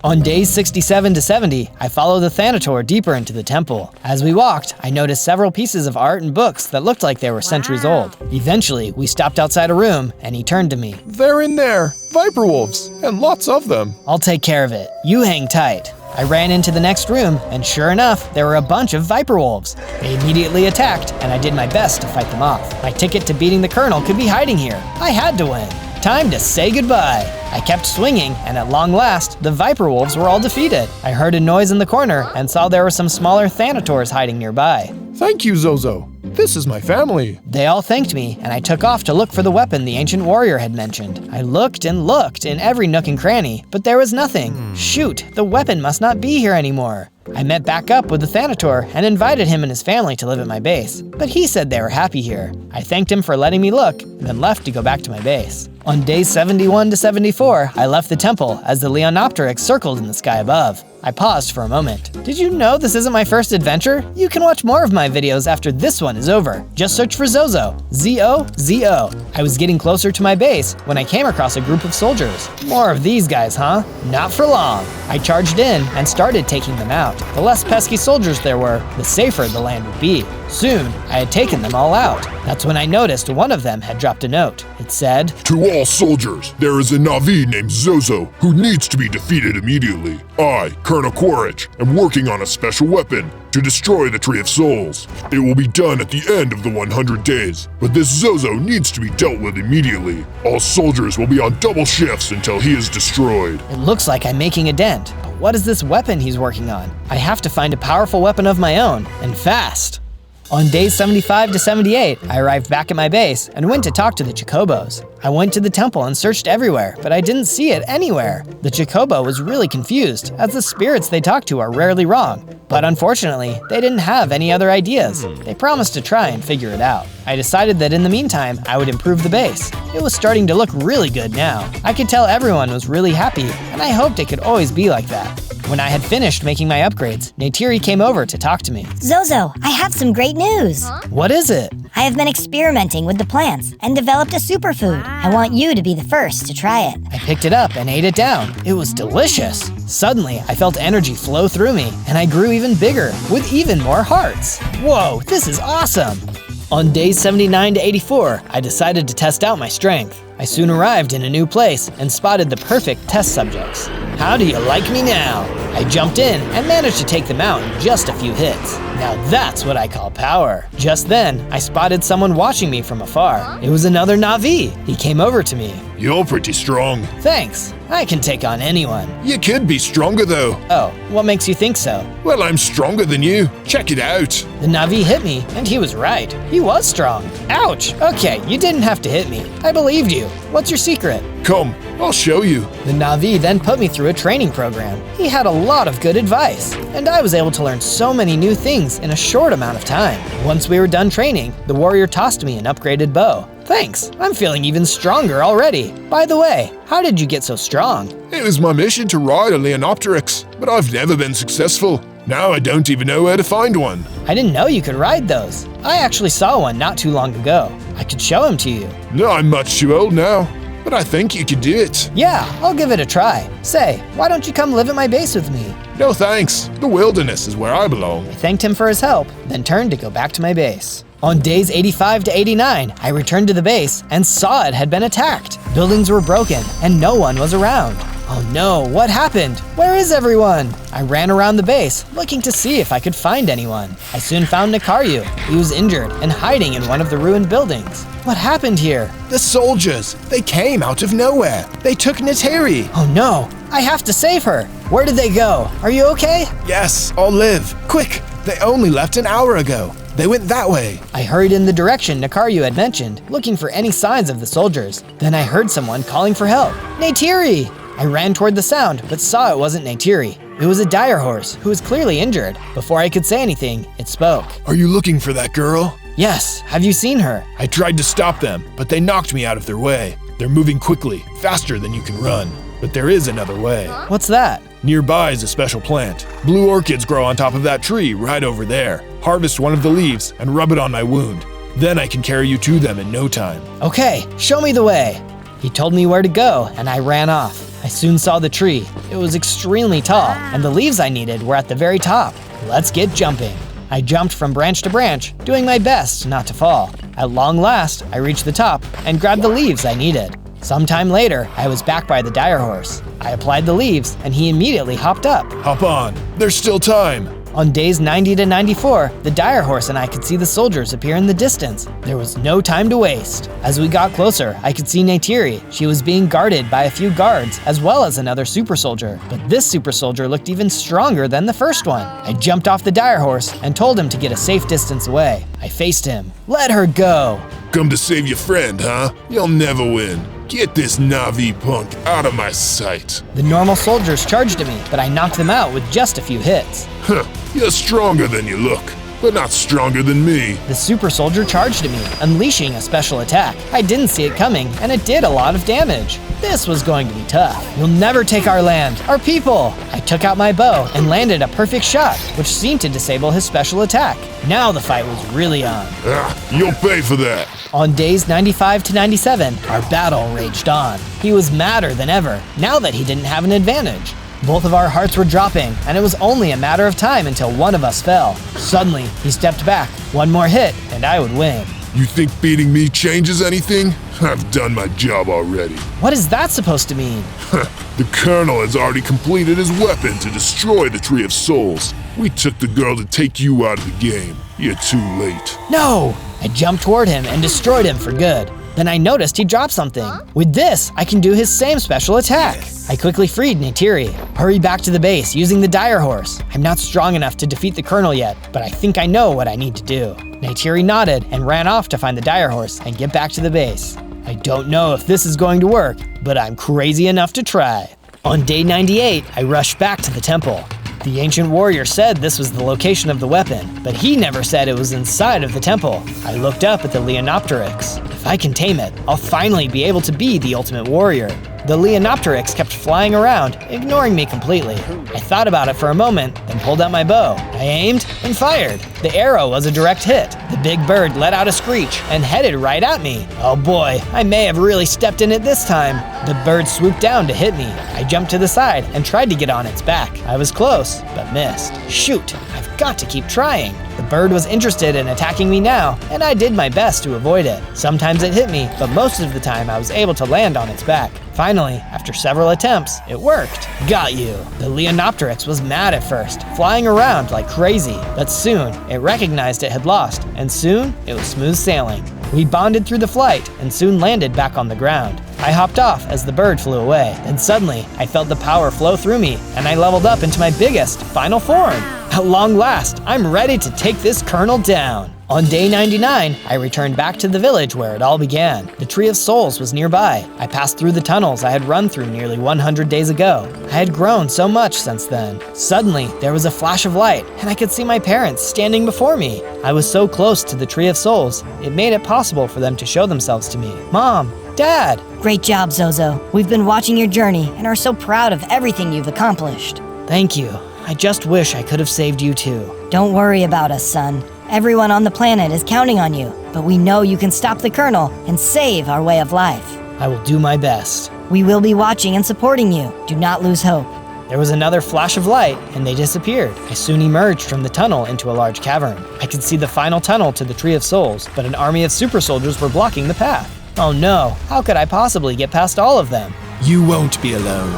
On days 67 to 70, I followed the Thanator deeper into the temple. As we walked, I noticed several pieces of art and books that looked like they were centuries old. Eventually, we stopped outside a room, and he turned to me. They're in there. Viper wolves, and lots of them. I'll take care of it. You hang tight. I ran into the next room, and sure enough, there were a bunch of viper wolves. They immediately attacked, and I did my best to fight them off. My ticket to beating the Colonel could be hiding here. I had to win. Time to say goodbye. I kept swinging, and at long last, the viper wolves were all defeated. I heard a noise in the corner and saw there were some smaller Thanators hiding nearby. Thank you, Zozo. This is my family. They all thanked me, and I took off to look for the weapon the ancient warrior had mentioned. I looked and looked in every nook and cranny, but there was nothing. Shoot, the weapon must not be here anymore. I met back up with the Thanator and invited him and his family to live at my base, but he said they were happy here. I thanked him for letting me look, and then left to go back to my base. On days 71 to 74, I left the temple as the Leonopteryx circled in the sky above. I paused for a moment. Did you know this isn't my first adventure? You can watch more of my videos after this one is over. Just search for Zozo, Z-O-Z-O. I was getting closer to my base when I came across a group of soldiers. More of these guys, huh? Not for long. I charged in and started taking them out. The less pesky soldiers there were, the safer the land would be. Soon, I had taken them all out. That's when I noticed one of them had dropped a note. It said, "To all soldiers, there is a Na'vi named Zozo who needs to be defeated immediately. I, Colonel Quaritch, am working on a special weapon to destroy the Tree of Souls. It will be done at the end of the 100 days, but this Zozo needs to be dealt with immediately. All soldiers will be on double shifts until he is destroyed." It looks like I'm making a dent, but what is this weapon he's working on? I have to find a powerful weapon of my own, and fast. On days 75 to 78, I arrived back at my base and went to talk to the Chocobos. I went to the temple and searched everywhere, but I didn't see it anywhere. The Chocobo was really confused, as the spirits they talk to are rarely wrong. But unfortunately, they didn't have any other ideas. They promised to try and figure it out. I decided that in the meantime, I would improve the base. It was starting to look really good now. I could tell everyone was really happy, and I hoped it could always be like that. When I had finished making my upgrades, Neytiri came over to talk to me. Zozo, I have some great news. What is it? I have been experimenting with the plants and developed a superfood. I want you to be the first to try it. I picked it up and ate it down. It was delicious. Suddenly, I felt energy flow through me, and I grew even bigger, with even more hearts. Whoa, this is awesome! On days 79 to 84, I decided to test out my strength. I soon arrived in a new place and spotted the perfect test subjects. How do you like me now? I jumped in and managed to take them out in just a few hits. Now that's what I call power. Just then, I spotted someone watching me from afar. It was another Na'vi. He came over to me. You're pretty strong. Thanks. I can take on anyone. You could be stronger though. Oh, what makes you think so? Well, I'm stronger than you. Check it out. The Na'vi hit me, and he was right. He was strong. Ouch! Okay, you didn't have to hit me. I believed you. What's your secret? Come, I'll show you. The Na'vi then put me through a training program. He had a lot of good advice, and I was able to learn so many new things in a short amount of time. Once we were done training, the warrior tossed me an upgraded bow. Thanks, I'm feeling even stronger already. By the way, how did you get so strong? It was my mission to ride a Leonopteryx, but I've never been successful. Now I don't even know where to find one. I didn't know you could ride those. I actually saw one not too long ago. I could show him to you. No, I'm much too old now, but I think you could do it. Yeah, I'll give it a try. Say, why don't you come live at my base with me? No thanks, the wilderness is where I belong. I thanked him for his help, then turned to go back to my base. On days 85 to 89, I returned to the base and saw it had been attacked. Buildings were broken and no one was around. Oh no, what happened? Where is everyone? I ran around the base, looking to see if I could find anyone. I soon found Nikaryu. He was injured and hiding in one of the ruined buildings. What happened here? The soldiers! They came out of nowhere! They took Neytiri! Oh no! I have to save her! Where did they go? Are you okay? Yes, all live. Quick! They only left an hour ago. They went that way. I hurried in the direction Nakaryu had mentioned, looking for any signs of the soldiers. Then I heard someone calling for help. Neytiri! I ran toward the sound, but saw it wasn't Neytiri. It was a dire horse, who was clearly injured. Before I could say anything, it spoke. Are you looking for that girl? Yes, have you seen her? I tried to stop them, but they knocked me out of their way. They're moving quickly, faster than you can run. But there is another way. What's that? Nearby is a special plant. Blue orchids grow on top of that tree right over there. Harvest one of the leaves and rub it on my wound. Then I can carry you to them in no time. Okay, show me the way. He told me where to go, and I ran off. I soon saw the tree. It was extremely tall, and the leaves I needed were at the very top. Let's get jumping. I jumped from branch to branch, doing my best not to fall. At long last, I reached the top and grabbed the leaves I needed. Sometime later, I was back by the dire horse. I applied the leaves, and he immediately hopped up. Hop on, there's still time. On days 90 to 94, the dire horse and I could see the soldiers appear in the distance. There was no time to waste. As we got closer, I could see Neytiri. She was being guarded by a few guards, as well as another super soldier. But this super soldier looked even stronger than the first one. I jumped off the dire horse and told him to get a safe distance away. I faced him. Let her go! Come to save your friend, huh? You'll never win. Get this Na'vi punk out of my sight. The normal soldiers charged at me, but I knocked them out with just a few hits. Huh, you're stronger than you look, but not stronger than me. The super soldier charged at me, unleashing a special attack. I didn't see it coming, and it did a lot of damage. This was going to be tough. You'll never take our land, our people! I took out my bow and landed a perfect shot, which seemed to disable his special attack. Now the fight was really on. You'll pay for that. On days 95 to 97, our battle raged on. He was madder than ever, now that he didn't have an advantage. Both of our hearts were dropping, and it was only a matter of time until one of us fell. Suddenly, he stepped back. One more hit, and I would win. You think beating me changes anything? I've done my job already. What is that supposed to mean? The Colonel has already completed his weapon to destroy the Tree of Souls. We took the girl to take you out of the game. You're too late. No! I jumped toward him and destroyed him for good. Then I noticed he dropped something. With this, I can do his same special attack. Yes. I quickly freed Neytiri. Hurry back to the base using the dire horse. I'm not strong enough to defeat the Colonel yet, but I think I know what I need to do. Neytiri nodded and ran off to find the dire horse and get back to the base. I don't know if this is going to work, but I'm crazy enough to try. On day 98, I rushed back to the temple. The ancient warrior said this was the location of the weapon, but he never said it was inside of the temple. I looked up at the Leonopteryx. If I can tame it, I'll finally be able to be the ultimate warrior. The Leonopteryx kept flying around, ignoring me completely. I thought about it for a moment, then pulled out my bow. I aimed and fired. The arrow was a direct hit. The big bird let out a screech and headed right at me. Oh boy, I may have really stepped in it this time. The bird swooped down to hit me. I jumped to the side and tried to get on its back. I was close, but missed. Shoot, I've got to keep trying. The bird was interested in attacking me now, and I did my best to avoid it. Sometimes it hit me, but most of the time I was able to land on its back. Finally, after several attempts, it worked. Got you. The Leonopteryx was mad at first, flying around like crazy, but soon it recognized it had lost, and soon it was smooth sailing. We bonded through the flight and soon landed back on the ground. I hopped off as the bird flew away. Then suddenly, I felt the power flow through me, and I leveled up into my biggest, final form. At long last, I'm ready to take this Colonel down. On day 99, I returned back to the village where it all began. The Tree of Souls was nearby. I passed through the tunnels I had run through nearly 100 days ago. I had grown so much since then. Suddenly, there was a flash of light, and I could see my parents standing before me. I was so close to the Tree of Souls, it made it possible for them to show themselves to me. Mom, Dad! Great job, Zozo. We've been watching your journey and are so proud of everything you've accomplished. Thank you. I just wish I could have saved you too. Don't worry about us, son. Everyone on the planet is counting on you, but we know you can stop the Colonel and save our way of life. I will do my best. We will be watching and supporting you. Do not lose hope. There was another flash of light, and they disappeared. I soon emerged from the tunnel into a large cavern. I could see the final tunnel to the Tree of Souls, but an army of super soldiers were blocking the path. Oh no, how could I possibly get past all of them? You won't be alone.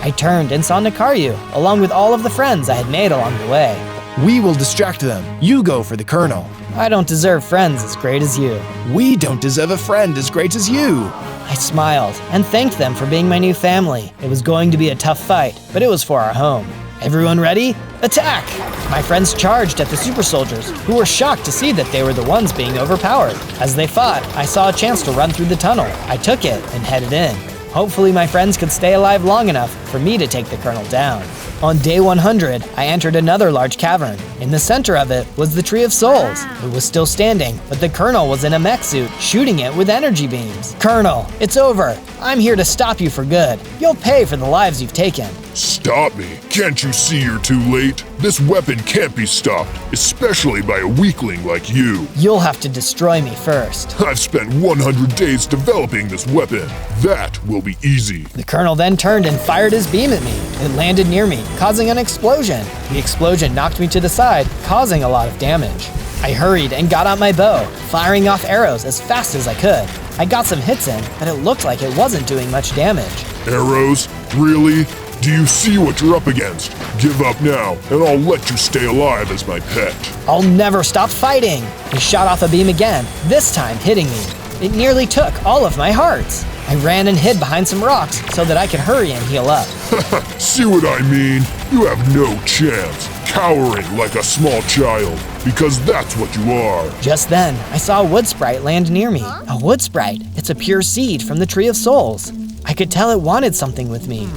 I turned and saw Nakaryu, along with all of the friends I had made along the way. We will distract them. You go for the Colonel. I don't deserve friends as great as you. We don't deserve a friend as great as you. I smiled and thanked them for being my new family. It was going to be a tough fight, but it was for our home. Everyone ready? Attack! My friends charged at the super soldiers, who were shocked to see that they were the ones being overpowered. As they fought, I saw a chance to run through the tunnel. I took it and headed in. Hopefully my friends could stay alive long enough for me to take the colonel down. On day 100, I entered another large cavern. In the center of it was the Tree of Souls. It was still standing, but the colonel was in a mech suit, shooting it with energy beams. Colonel, it's over. I'm here to stop you for good. You'll pay for the lives you've taken. Stop me. Can't you see you're too late? This weapon can't be stopped, especially by a weakling like you. You'll have to destroy me first. I've spent 100 days developing this weapon. That will be easy. The colonel then turned and fired his beam at me. It landed near me, causing an explosion. The explosion knocked me to the side, causing a lot of damage. I hurried and got out my bow, firing off arrows as fast as I could. I got some hits in, but it looked like it wasn't doing much damage. Arrows? Really? Do you see what you're up against? Give up now, and I'll let you stay alive as my pet. I'll never stop fighting! He shot off a beam again, this time hitting me. It nearly took all of my hearts. I ran and hid behind some rocks so that I could hurry and heal up. See what I mean? You have no chance, cowering like a small child, because that's what you are. Just then, I saw a wood sprite land near me. A wood sprite? It's a pure seed from the Tree of Souls. I could tell it wanted something with me.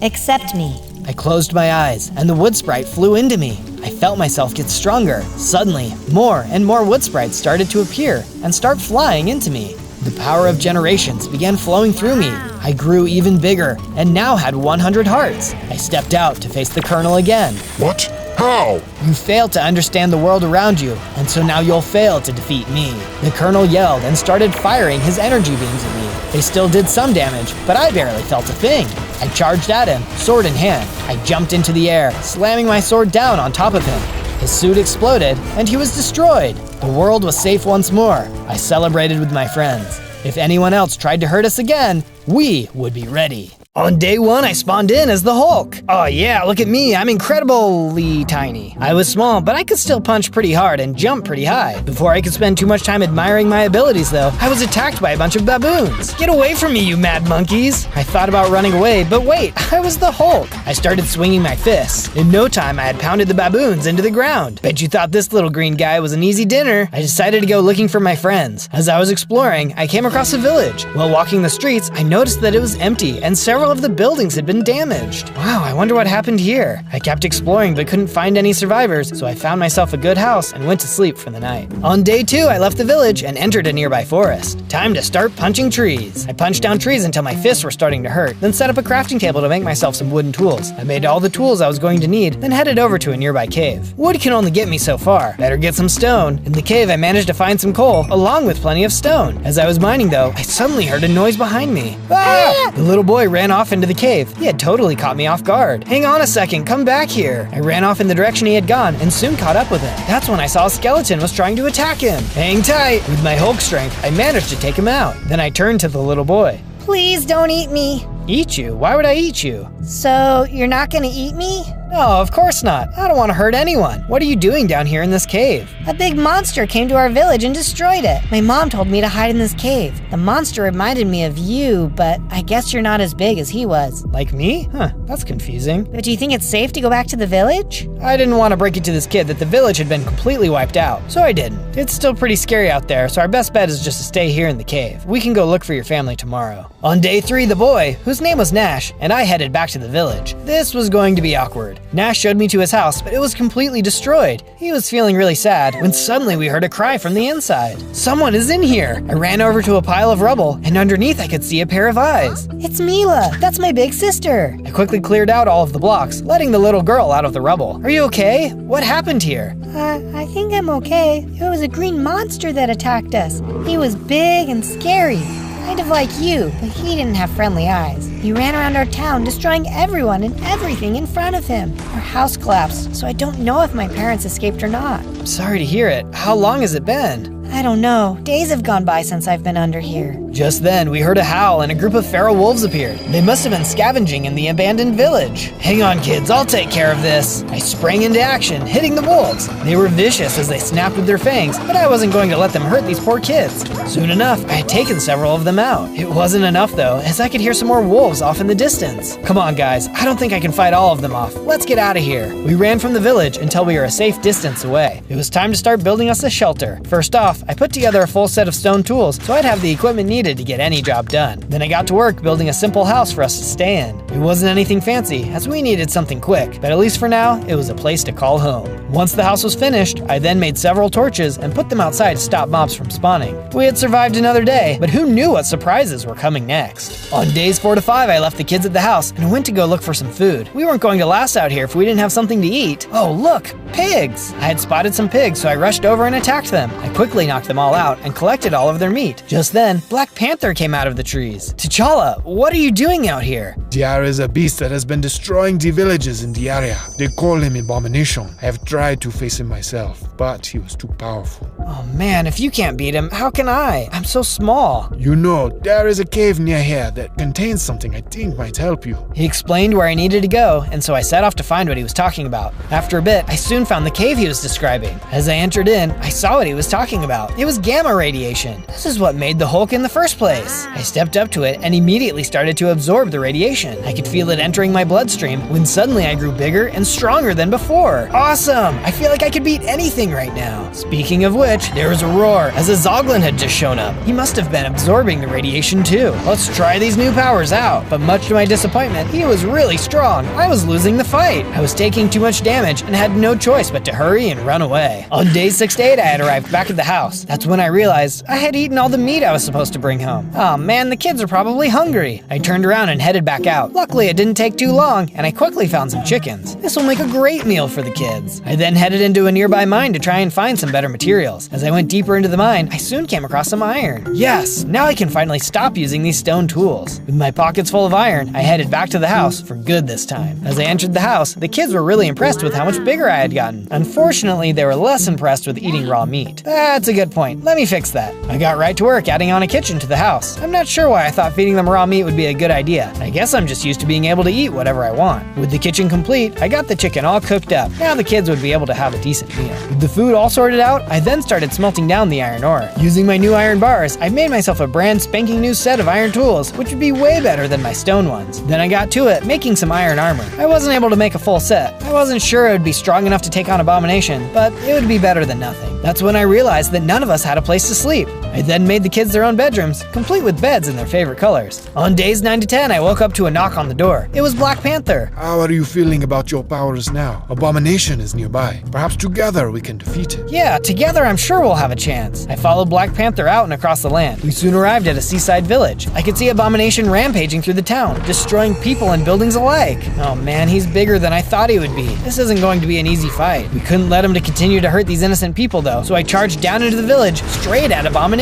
Accept me. I closed my eyes, and the wood sprite flew into me. I felt myself get stronger. Suddenly, more and more wood sprites started to appear and start flying into me. The power of generations began flowing through me. I grew even bigger, and now had 100 hearts. I stepped out to face the colonel again. What? How? You failed to understand the world around you, and so now you'll fail to defeat me. The colonel yelled and started firing his energy beams at me. They still did some damage, but I barely felt a thing. I charged at him, sword in hand. I jumped into the air, slamming my sword down on top of him. His suit exploded, and he was destroyed. The world was safe once more. I celebrated with my friends. If anyone else tried to hurt us again, we would be ready. On day 1, I spawned in as the Hulk. Oh yeah, look at me, I'm incredibly tiny. I was small, but I could still punch pretty hard and jump pretty high. Before I could spend too much time admiring my abilities though, I was attacked by a bunch of baboons. Get away from me, you mad monkeys. I thought about running away, but wait, I was the Hulk. I started swinging my fists. In no time, I had pounded the baboons into the ground. Bet you thought this little green guy was an easy dinner. I decided to go looking for my friends. As I was exploring, I came across a village. While walking the streets, I noticed that it was empty and several of the buildings had been damaged. Wow, I wonder what happened here. I kept exploring but couldn't find any survivors, so I found myself a good house and went to sleep for the night. On day 2, I left the village and entered a nearby forest. Time to start punching trees. I punched down trees until my fists were starting to hurt, then set up a crafting table to make myself some wooden tools. I made all the tools I was going to need, then headed over to a nearby cave. Wood can only get me so far. Better get some stone. In the cave, I managed to find some coal, along with plenty of stone. As I was mining though, I suddenly heard a noise behind me. Ah! The little boy ran off into the cave. He had totally caught me off guard. Hang on a second, come back here. I ran off in the direction he had gone and soon caught up with him. That's when I saw a skeleton was trying to attack him. Hang tight. With my Hulk strength, I managed to take him out. Then I turned to the little boy. Please don't eat me. Eat you? Why would I eat you? So, you're not gonna eat me? No, of course not. I don't want to hurt anyone. What are you doing down here in this cave? A big monster came to our village and destroyed it. My mom told me to hide in this cave. The monster reminded me of you, but I guess you're not as big as he was. Like me? Huh, that's confusing. But do you think it's safe to go back to the village? I didn't want to break it to this kid that the village had been completely wiped out, so I didn't. It's still pretty scary out there, so our best bet is just to stay here in the cave. We can go look for your family tomorrow. On day 3, the boy, whose name was Nash, and I headed back to the village. This was going to be awkward. Nash showed me to his house, but it was completely destroyed. He was feeling really sad when suddenly we heard a cry from the inside. Someone is in here! I ran over to a pile of rubble, and underneath I could see a pair of eyes. It's Mila! That's my big sister! I quickly cleared out all of the blocks, letting the little girl out of the rubble. Are you okay? What happened here? I think I'm okay. It was a green monster that attacked us. He was big and scary. Kind of like you, but he didn't have friendly eyes. He ran around our town, destroying everyone and everything in front of him. Our house collapsed, so I don't know if my parents escaped or not. I'm sorry to hear it. How long has it been? I don't know. Days have gone by since I've been under here. Just then, we heard a howl and a group of feral wolves appeared. They must have been scavenging in the abandoned village. Hang on, kids, I'll take care of this. I sprang into action, hitting the wolves. They were vicious as they snapped with their fangs, but I wasn't going to let them hurt these poor kids. Soon enough, I had taken several of them out. It wasn't enough though, as I could hear some more wolves off in the distance. Come on, guys, I don't think I can fight all of them off. Let's get out of here. We ran from the village until we were a safe distance away. It was time to start building us a shelter. First off, I put together a full set of stone tools so I'd have the equipment needed to get any job done. Then I got to work building a simple house for us to stay in. It wasn't anything fancy, as we needed something quick, but at least for now, it was a place to call home. Once the house was finished, I then made several torches and put them outside to stop mobs from spawning. We had survived another day, but who knew what surprises were coming next? On days 4 to 5, I left the kids at the house and went to go look for some food. We weren't going to last out here if we didn't have something to eat. Oh, look, pigs! I had spotted some pigs, so I rushed over and attacked them. I quickly knocked them all out and collected all of their meat. Just then, Black Panther came out of the trees. T'Challa, what are you doing out here? There is a beast that has been destroying the villages in the area. They call him Abomination. I have tried to face him myself, but he was too powerful. Oh man, if you can't beat him, how can I? I'm so small. You know, there is a cave near here that contains something I think might help you. He explained where I needed to go, and so I set off to find what he was talking about. After a bit, I soon found the cave he was describing. As I entered in, I saw what he was talking about. It was gamma radiation. This is what made the Hulk in the first place. I stepped up to it and immediately started to absorb the radiation. I could feel it entering my bloodstream when suddenly I grew bigger and stronger than before. Awesome! I feel like I could beat anything right now. Speaking of which, there was a roar as a Zoglin had just shown up. He must have been absorbing the radiation too. Let's try these new powers out. But much to my disappointment, he was really strong. I was losing the fight. I was taking too much damage and had no choice but to hurry and run away. On days 6 to 8, I had arrived back at the house. That's when I realized I had eaten all the meat I was supposed to bring home. Oh man, the kids are probably hungry. I turned around and headed back out. Luckily, it didn't take too long, and I quickly found some chickens. This will make a great meal for the kids. I then headed into a nearby mine to try and find some better materials. As I went deeper into the mine, I soon came across some iron. Yes, now I can finally stop using these stone tools. With my pockets full of iron, I headed back to the house for good this time. As I entered the house, the kids were really impressed with how much bigger I had gotten. Unfortunately, they were less impressed with eating raw meat. That's a good point. Let me fix that. I got right to work adding on a kitchen to the house. I'm not sure why I thought feeding them raw meat would be a good idea. I guess I'm just used to being able to eat whatever I want. With the kitchen complete, I got the chicken all cooked up. Now the kids would be able to have a decent meal. With the food all sorted out, I then started smelting down the iron ore. Using my new iron bars, I made myself a brand spanking new set of iron tools, which would be way better than my stone ones. Then I got to it, making some iron armor. I wasn't able to make a full set. I wasn't sure it would be strong enough to take on Abomination, but it would be better than nothing. That's when I realized that none of us had a place to sleep. I then made the kids their own bedrooms, complete with beds in their favorite colors. On days 9 to 10, I woke up to a knock on the door. It was Black Panther. How are you feeling about your powers now? Abomination is nearby. Perhaps together we can defeat it. Yeah, together I'm sure we'll have a chance. I followed Black Panther out and across the land. We soon arrived at a seaside village. I could see Abomination rampaging through the town, destroying people and buildings alike. Oh man, he's bigger than I thought he would be. This isn't going to be an easy fight. We couldn't let him to continue to hurt these innocent people though, so I charged down into the village, straight at Abomination.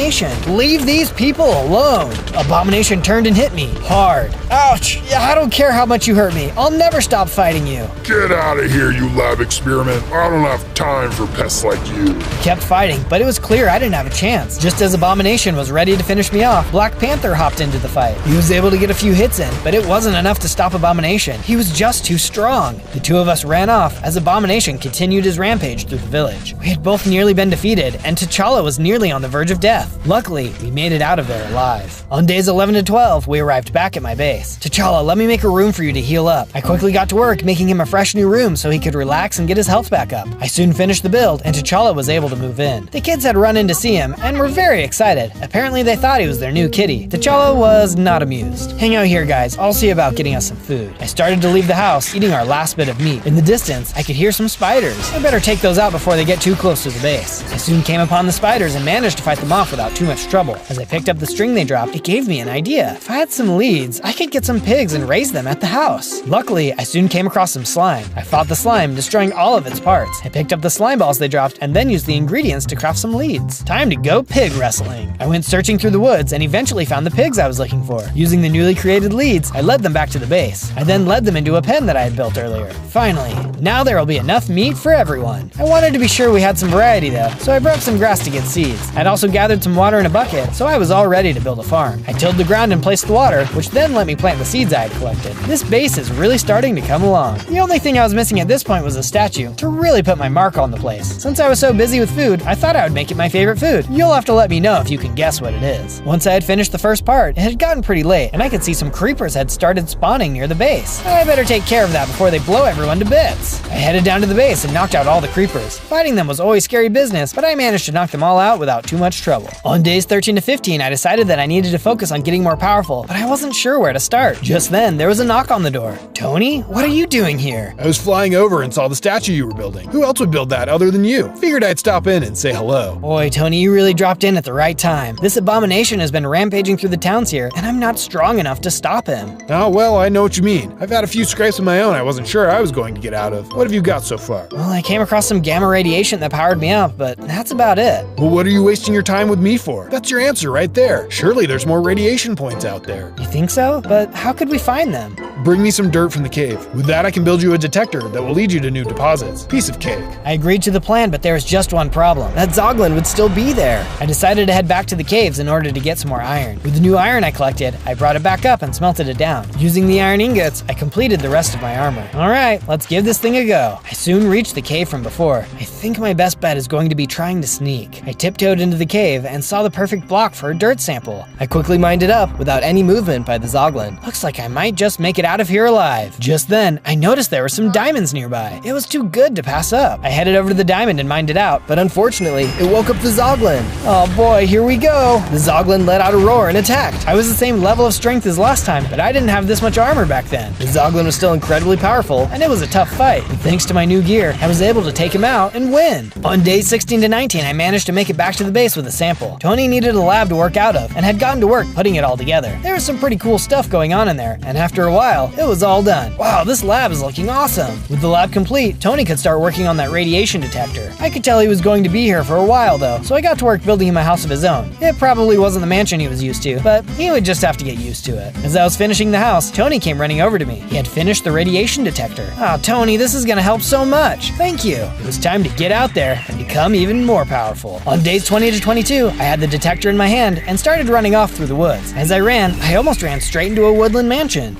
Leave these people alone. Abomination turned and hit me hard. Ouch! I don't care how much you hurt me. I'll never stop fighting you. Get out of here, you lab experiment. I don't have time for pests like you. I kept fighting, but it was clear I didn't have a chance. Just as Abomination was ready to finish me off, Black Panther hopped into the fight. He was able to get a few hits in, but it wasn't enough to stop Abomination. He was just too strong. The two of us ran off as Abomination continued his rampage through the village. We had both nearly been defeated, and T'Challa was nearly on the verge of death. Luckily, we made it out of there alive. On days 11 to 12, we arrived back at my base. T'Challa, let me make a room for you to heal up. I quickly got to work making him a fresh new room so he could relax and get his health back up. I soon finished the build, and T'Challa was able to move in. The kids had run in to see him and were very excited. Apparently, they thought he was their new kitty. T'Challa was not amused. Hang out here, guys. I'll see about getting us some food. I started to leave the house, eating our last bit of meat. In the distance, I could hear some spiders. I better take those out before they get too close to the base. base. I soon came upon the spiders and managed to fight them off without too much trouble. As I picked up the string they dropped, it gave me an idea. If I had some leads, I could get some pigs and raise them at the house. Luckily, I soon came across some slime. I fought the slime, destroying all of its parts. I picked up the slime balls they dropped and then used the ingredients to craft some leads. Time to go pig wrestling. I went searching through the woods and eventually found the pigs I was looking for. Using the newly created leads, I led them back to the base. I then led them into a pen that I had built earlier. Finally, now there will be enough meat for everyone. I wanted to be sure we had some variety though, so I broke some grass to get seeds. I'd also gathered some water in a bucket, so I was all ready to build a farm. I tilled the ground and placed the water, which then let me plant the seeds I had collected. This base is really starting to come along. The only thing I was missing at this point was a statue to really put my mark on the place. Since I was so busy with food, I thought I would make it my favorite food. You'll have to let me know if you can guess what it is. Once I had finished the first part, it had gotten pretty late, and I could see some creepers had started spawning near the base. I better take care of that before they blow everyone to bits. I headed down to the base and knocked out all the creepers. Fighting them was always scary business, but I managed to knock them all out without too much trouble. On days 13 to 15, I decided that I needed to focus on getting more powerful, but I wasn't sure where to start. Just then, there was a knock on the door. Tony, what are you doing here? I was flying over and saw the statue you were building. Who else would build that other than you? Figured I'd stop in and say hello. Boy, Tony, you really dropped in at the right time. This abomination has been rampaging through the towns here, and I'm not strong enough to stop him. Oh, well, I know what you mean. I've had a few scrapes of my own I wasn't sure I was going to get out of. What have you got so far? Well, I came across some gamma radiation that powered me up, but that's about it. Well, what are you wasting your time with me for? That's your answer right there. Surely there's more radiation points out there. You think so? But how could we find them? Bring me some dirt from the cave. With that, I can build you a detector that will lead you to new deposits. Piece of cake. I agreed to the plan, but there was just one problem. That Zoglin would still be there. I decided to head back to the caves in order to get some more iron. With the new iron I collected, I brought it back up and smelted it down. Using the iron ingots, I completed the rest of my armor. Alright, let's give this thing a go. I soon reached the cave from before. I think my best bet is going to be trying to sneak. I tiptoed into the cave and saw the perfect block for a dirt sample. I quickly mined it up without any movement by the Zoglin. Looks like I might just make it out of here alive. Just then, I noticed there were some diamonds nearby. It was too good to pass up. I headed over to the diamond and mined it out, but unfortunately, it woke up the Zoglin. Oh boy, here we go. The Zoglin let out a roar and attacked. I was the same level of strength as last time, but I didn't have this much armor back then. The Zoglin was still incredibly powerful, and it was a tough fight. And thanks to my new gear, I was able to take him out and win. On days 16 to 19, I managed to make it back to the base with a sample. Tony needed a lab to work out of, and had gotten to work putting it all together. There was some pretty cool stuff going on in there, and after a while, it was all done. Wow, this lab is looking awesome. With the lab complete, Tony could start working on that radiation detector. I could tell he was going to be here for a while though, so I got to work building him a house of his own. It probably wasn't the mansion he was used to, but he would just have to get used to it. As I was finishing the house, Tony came running over to me. He had finished the radiation detector. Oh, Tony, this is gonna help so much. Thank you. It was time to get out there and become even more powerful. On days 20 to 22, I had the detector in my hand and started running off through the woods. As I ran, I almost ran straight into a woodland mansion.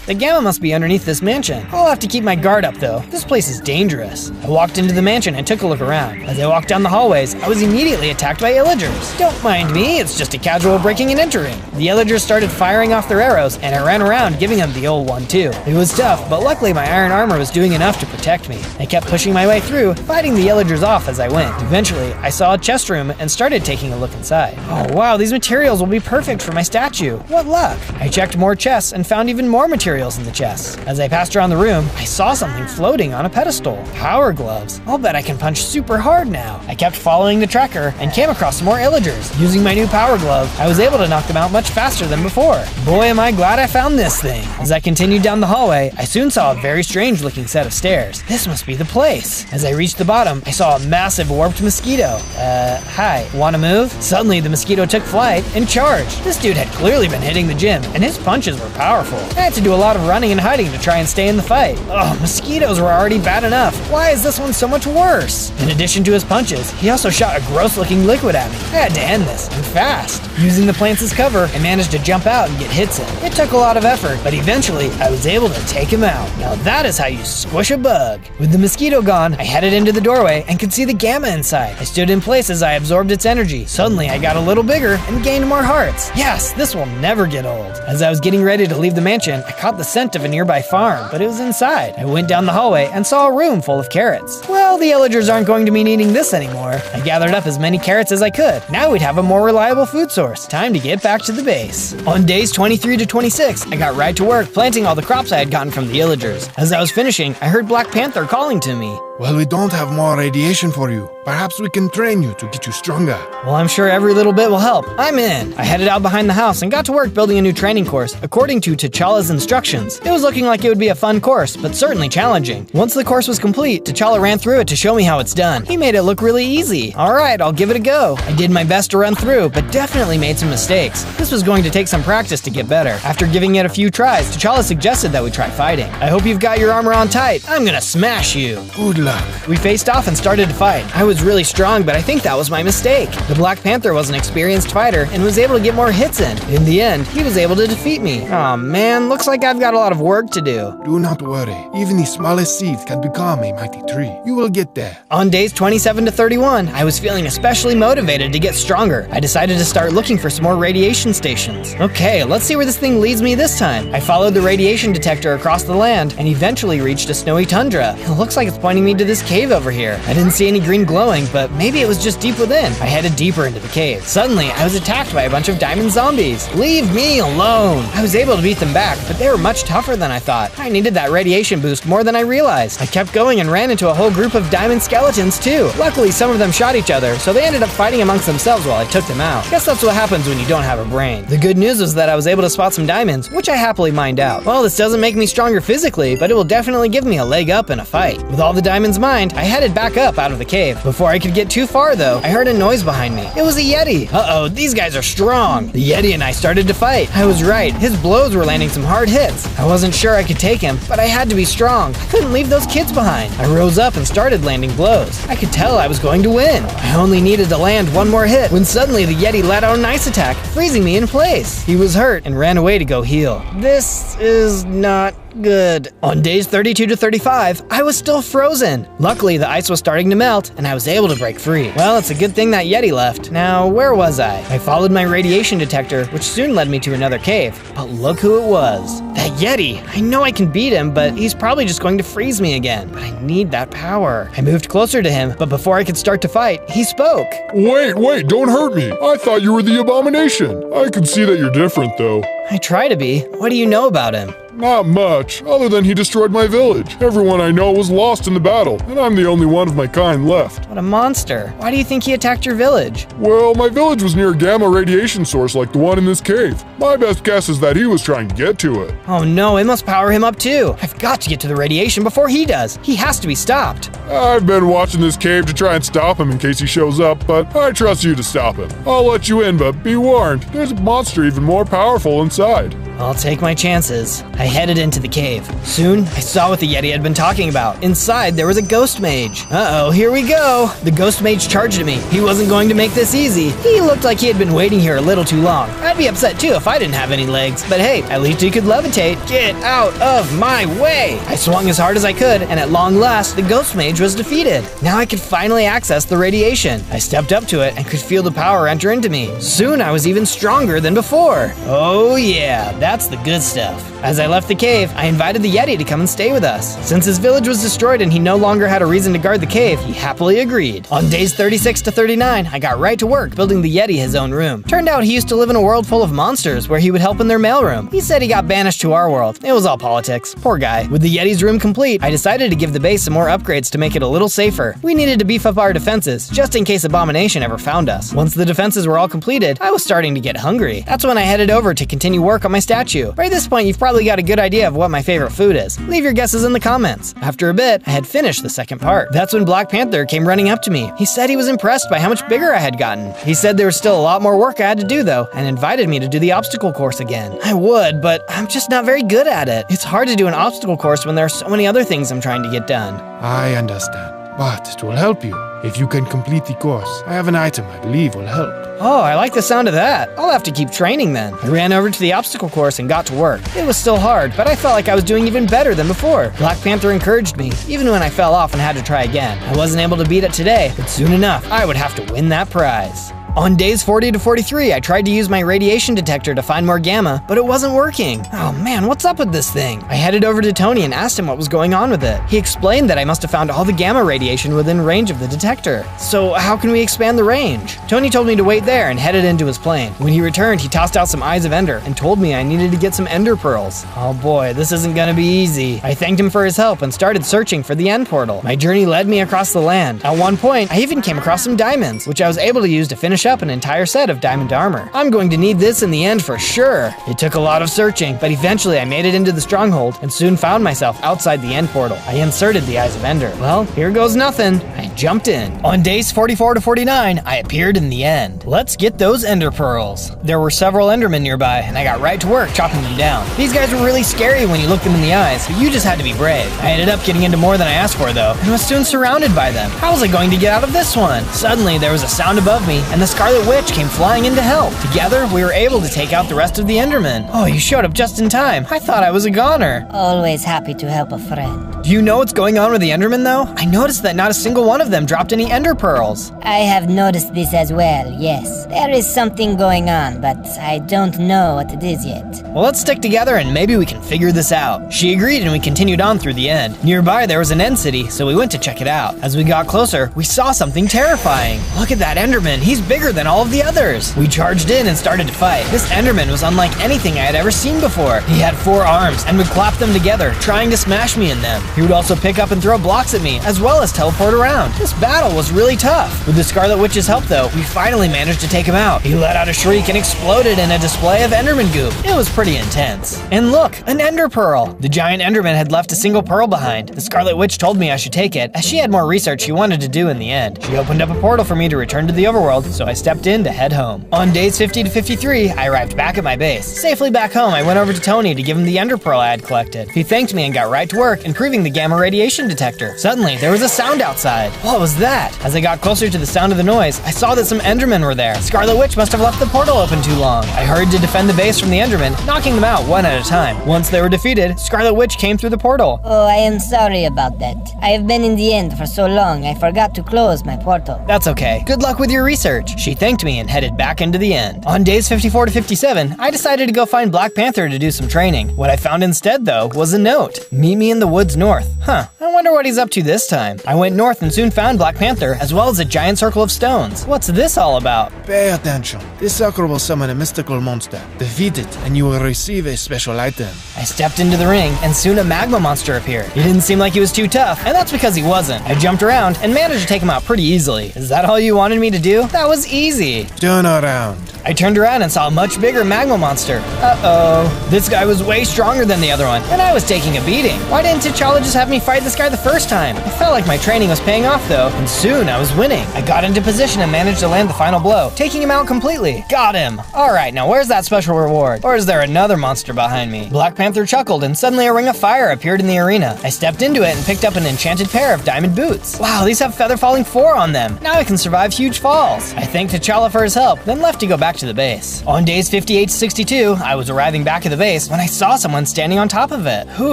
The gamma must be underneath this mansion. I'll have to keep my guard up though. This place is dangerous. I walked into the mansion and took a look around. As I walked down the hallways, I was immediately attacked by illagers. Don't mind me, it's just a casual breaking and entering. The illagers started firing off their arrows, and I ran around giving them the old one too. It was tough, but luckily my iron armor was doing enough to protect me. I kept pushing my way through, fighting the illagers off as I went. Eventually, I saw a chest room and started taking a look inside. Oh wow, these materials will be perfect for my statue. What luck! I checked more chests and found even more materials in the chests. As I passed around the room, I saw something floating on a pedestal. Power gloves. I'll bet I can punch super hard now. I kept following the tracker and came across some more illagers. Using my new power glove, I was able to knock them out much faster than before. Boy, am I glad I found this thing. As I continued down the hallway, I soon saw a very strange looking set of stairs. This must be the place. As I reached the bottom, I saw a massive warped mosquito. Hi, wanna move? Suddenly, the mosquito took flight and charged. This dude had clearly been hitting the gym, and his punches were powerful. I had to do a lot of running and hiding to try and stay in the fight. Oh, mosquitoes were already bad enough. Why is this one so much worse? In addition to his punches, he also shot a gross looking liquid at me. I had to end this, and fast. Using the plants as cover, I managed to jump out and get hits in. It took a lot of effort, but eventually I was able to take him out. Now that is how you squish a bug. With the mosquito gone, I headed into the doorway and could see the gamma inside. I stood in place as I absorbed its energy. Suddenly I got a little bigger and gained more hearts. Yes, this will never get old. As I was getting ready to leave the mansion, I caught the scent of a nearby farm, but it was inside. I went down the hallway and saw a room full of carrots. Well, the illagers aren't going to be needing this anymore. I gathered up as many carrots as I could. Now we'd have a more reliable food source. Time to get back to the base. On days 23 to 26, I got right to work planting all the crops I had gotten from the illagers. As I was finishing, I heard Black Panther calling to me. Well, we don't have more radiation for you. Perhaps we can train you to get you stronger. Well, I'm sure every little bit will help. I'm in. I headed out behind the house and got to work building a new training course according to T'Challa's instructions. It was looking like it would be a fun course, but certainly challenging. Once the course was complete, T'Challa ran through it to show me how it's done. He made it look really easy. All right, I'll give it a go. I did my best to run through, but definitely made some mistakes. This was going to take some practice to get better. After giving it a few tries, T'Challa suggested that we try fighting. I hope you've got your armor on tight. I'm gonna smash you. Good luck. We faced off and started to fight. I was really strong, but I think that was my mistake. The Black Panther was an experienced fighter and was able to get more hits in. In the end, he was able to defeat me. Aw man, looks like I've got a lot of work to do. Do not worry. Even the smallest seeds can become a mighty tree. You will get there. On days 27 to 31, I was feeling especially motivated to get stronger. I decided to start looking for some more radiation stations. Okay, let's see where this thing leads me this time. I followed the radiation detector across the land and eventually reached a snowy tundra. It looks like it's pointing me to this cave over here. I didn't see any green glowing, but maybe it was just deep within. I headed deeper into the cave. Suddenly, I was attacked by a bunch of diamond zombies. Leave me alone! I was able to beat them back, but they were much tougher than I thought. I needed that radiation boost more than I realized. I kept going and ran into a whole group of diamond skeletons too. Luckily, some of them shot each other, so they ended up fighting amongst themselves while I took them out. Guess that's what happens when you don't have a brain. The good news was that I was able to spot some diamonds, which I happily mined out. Well, this doesn't make me stronger physically, but it will definitely give me a leg up in a fight. With all the diamonds mined, I headed back up out of the cave. Before I could get too far though, I heard a noise behind me. It was a Yeti. Uh-oh, these guys are strong. The Yeti and I started to fight. I was right, his blows were landing some hard hits. I wasn't sure I could take him, but I had to be strong. I couldn't leave those kids behind. I rose up and started landing blows. I could tell I was going to win. I only needed to land one more hit when suddenly the Yeti let out a nice attack, freezing me in place. He was hurt and ran away to go heal. This is not good. On days 32 to 35, I was still frozen. Luckily, the ice was starting to melt, and I was able to break free. Well, it's a good thing that Yeti left. Now, where was I? I followed my radiation detector, which soon led me to another cave. But look who it was. That Yeti. I know I can beat him, but he's probably just going to freeze me again. But I need that power. I moved closer to him, but before I could start to fight, he spoke. Wait, don't hurt me. I thought you were the Abomination. I can see that you're different, though. I try to be. What do you know about him? Not much, other than he destroyed my village. Everyone I know was lost in the battle, and I'm the only one of my kind left. What a monster. Why do you think he attacked your village? Well, my village was near a gamma radiation source like the one in this cave. My best guess is that he was trying to get to it. Oh no, it must power him up too. I've got to get to the radiation before he does. He has to be stopped. I've been watching this cave to try and stop him in case he shows up, but I trust you to stop him. I'll let you in, but be warned, there's a monster even more powerful inside. I'll take my chances. I headed into the cave. Soon, I saw what the Yeti had been talking about. Inside, there was a ghost mage. Uh-oh, here we go. The ghost mage charged at me. He wasn't going to make this easy. He looked like he had been waiting here a little too long. I'd be upset too if I didn't have any legs. But hey, at least he could levitate. Get out of my way! I swung as hard as I could, and at long last, the ghost mage was defeated. Now I could finally access the radiation. I stepped up to it and could feel the power enter into me. Soon, I was even stronger than before. Oh yeah, that's the good stuff. As I left the cave, I invited the Yeti to come and stay with us. Since his village was destroyed and he no longer had a reason to guard the cave, he happily agreed. On days 36 to 39, I got right to work building the Yeti his own room. Turned out he used to live in a world full of monsters where he would help in their mailroom. He said he got banished to our world. It was all politics. Poor guy. With the Yeti's room complete, I decided to give the base some more upgrades to make it a little safer. We needed to beef up our defenses, just in case Abomination ever found us. Once the defenses were all completed, I was starting to get hungry. That's when I headed over to continue work on my statue. By this point, you've probably got a good idea of what my favorite food is. Leave your guesses in the comments. After a bit, I had finished the second part. That's when Black Panther came running up to me. He said he was impressed by how much bigger I had gotten. He said there was still a lot more work I had to do though, and invited me to do the obstacle course again. I would, but I'm just not very good at it. It's hard to do an obstacle course when there are so many other things I'm trying to get done. I understand, but it will help you. If you can complete the course, I have an item I believe will help. Oh, I like the sound of that. I'll have to keep training then. I ran over to the obstacle course and got to work. It was still hard, but I felt like I was doing even better than before. Black Panther encouraged me, even when I fell off and had to try again. I wasn't able to beat it today, but soon enough, I would have to win that prize. On days 40 to 43, I tried to use my radiation detector to find more gamma, but it wasn't working. Oh man, what's up with this thing? I headed over to Tony and asked him what was going on with it. He explained that I must have found all the gamma radiation within range of the detector. So how can we expand the range? Tony told me to wait there and headed into his plane. When he returned, he tossed out some eyes of ender and told me I needed to get some ender pearls. Oh boy, this isn't gonna be easy. I thanked him for his help and started searching for the end portal. My journey led me across the land. At one point, I even came across some diamonds, which I was able to use to finish up an entire set of diamond armor. I'm going to need this in the end for sure. It took a lot of searching, but eventually I made it into the stronghold and soon found myself outside the end portal. I inserted the eyes of ender. Well, here goes nothing. I jumped in. On days 44 to 49, I appeared in the end. Let's get those ender pearls. There were several endermen nearby, and I got right to work chopping them down. These guys were really scary when you looked them in the eyes, but you just had to be brave. I ended up getting into more than I asked for though, and was soon surrounded by them. How was I going to get out of this one? Suddenly, there was a sound above me, and the Scarlet Witch came flying in to help. Together, we were able to take out the rest of the endermen. Oh, you showed up just in time. I thought I was a goner. Always happy to help a friend. Do you know what's going on with the endermen though? I noticed that not a single one of them dropped any ender pearls. I have noticed this as well, yes. There is something going on, but I don't know what it is yet. Well, let's stick together and maybe we can figure this out. She agreed and we continued on through the end. Nearby there was an end city, so we went to check it out. As we got closer, we saw something terrifying. Look at that enderman, he's bigger than all of the others. We charged in and started to fight. This enderman was unlike anything I had ever seen before. He had 4 arms and would clap them together, trying to smash me in them. He would also pick up and throw blocks at me, as well as teleport around. This battle was really tough. With the Scarlet Witch's help though, we finally managed to take him out. He let out a shriek and exploded in a display of enderman goop. It was pretty intense. And look, an ender pearl. The giant enderman had left a single pearl behind. The Scarlet Witch told me I should take it, as she had more research she wanted to do in the end. She opened up a portal for me to return to the overworld, so I stepped in to head home. On days 50 to 53, I arrived back at my base. Safely back home, I went over to Tony to give him the ender pearl I had collected. He thanked me and got right to work improving the gamma radiation detector. Suddenly, there was a sound outside. What was that? As I got closer to the sound of the noise, I saw that some endermen were there. Scarlet Witch must have left the portal open too long. I hurried to defend the base from the endermen, knocking them out one at a time. Once they were defeated, Scarlet Witch came through the portal. Oh, I am sorry about that. I have been in the end for so long, I forgot to close my portal. That's okay. Good luck with your research. She thanked me and headed back into the end. On days 54 to 57, I decided to go find Black Panther to do some training. What I found instead, though, was a note. Meet me in the woods north. Huh, I wonder what he's up to this time. I went north and soon found Black Panther, as well as a giant circle of stones. What's this all about? Pay attention. This circle will summon a mystical monster. Defeat it, and you will receive a special item. I stepped into the ring, and soon a magma monster appeared. He didn't seem like he was too tough, and that's because he wasn't. I jumped around and managed to take him out pretty easily. Is that all you wanted me to do? That was easy. Turn around. I turned around and saw a much bigger magma monster. Uh-oh. This guy was way stronger than the other one, and I was taking a beating. Why didn't T'Challa just have me fight this guy the first time? I felt like my training was paying off though, and soon I was winning. I got into position and managed to land the final blow, taking him out completely. Got him. Alright, now where's that special reward? Or is there another monster behind me? Black Panther chuckled and suddenly a ring of fire appeared in the arena. I stepped into it and picked up an enchanted pair of diamond boots. Wow, these have feather falling 4 on them. Now I can survive huge falls. I thanked T'Challa for his help, then left to go back to the base. On days 58 to 62, I was arriving back at the base when I saw someone standing on top of it. Who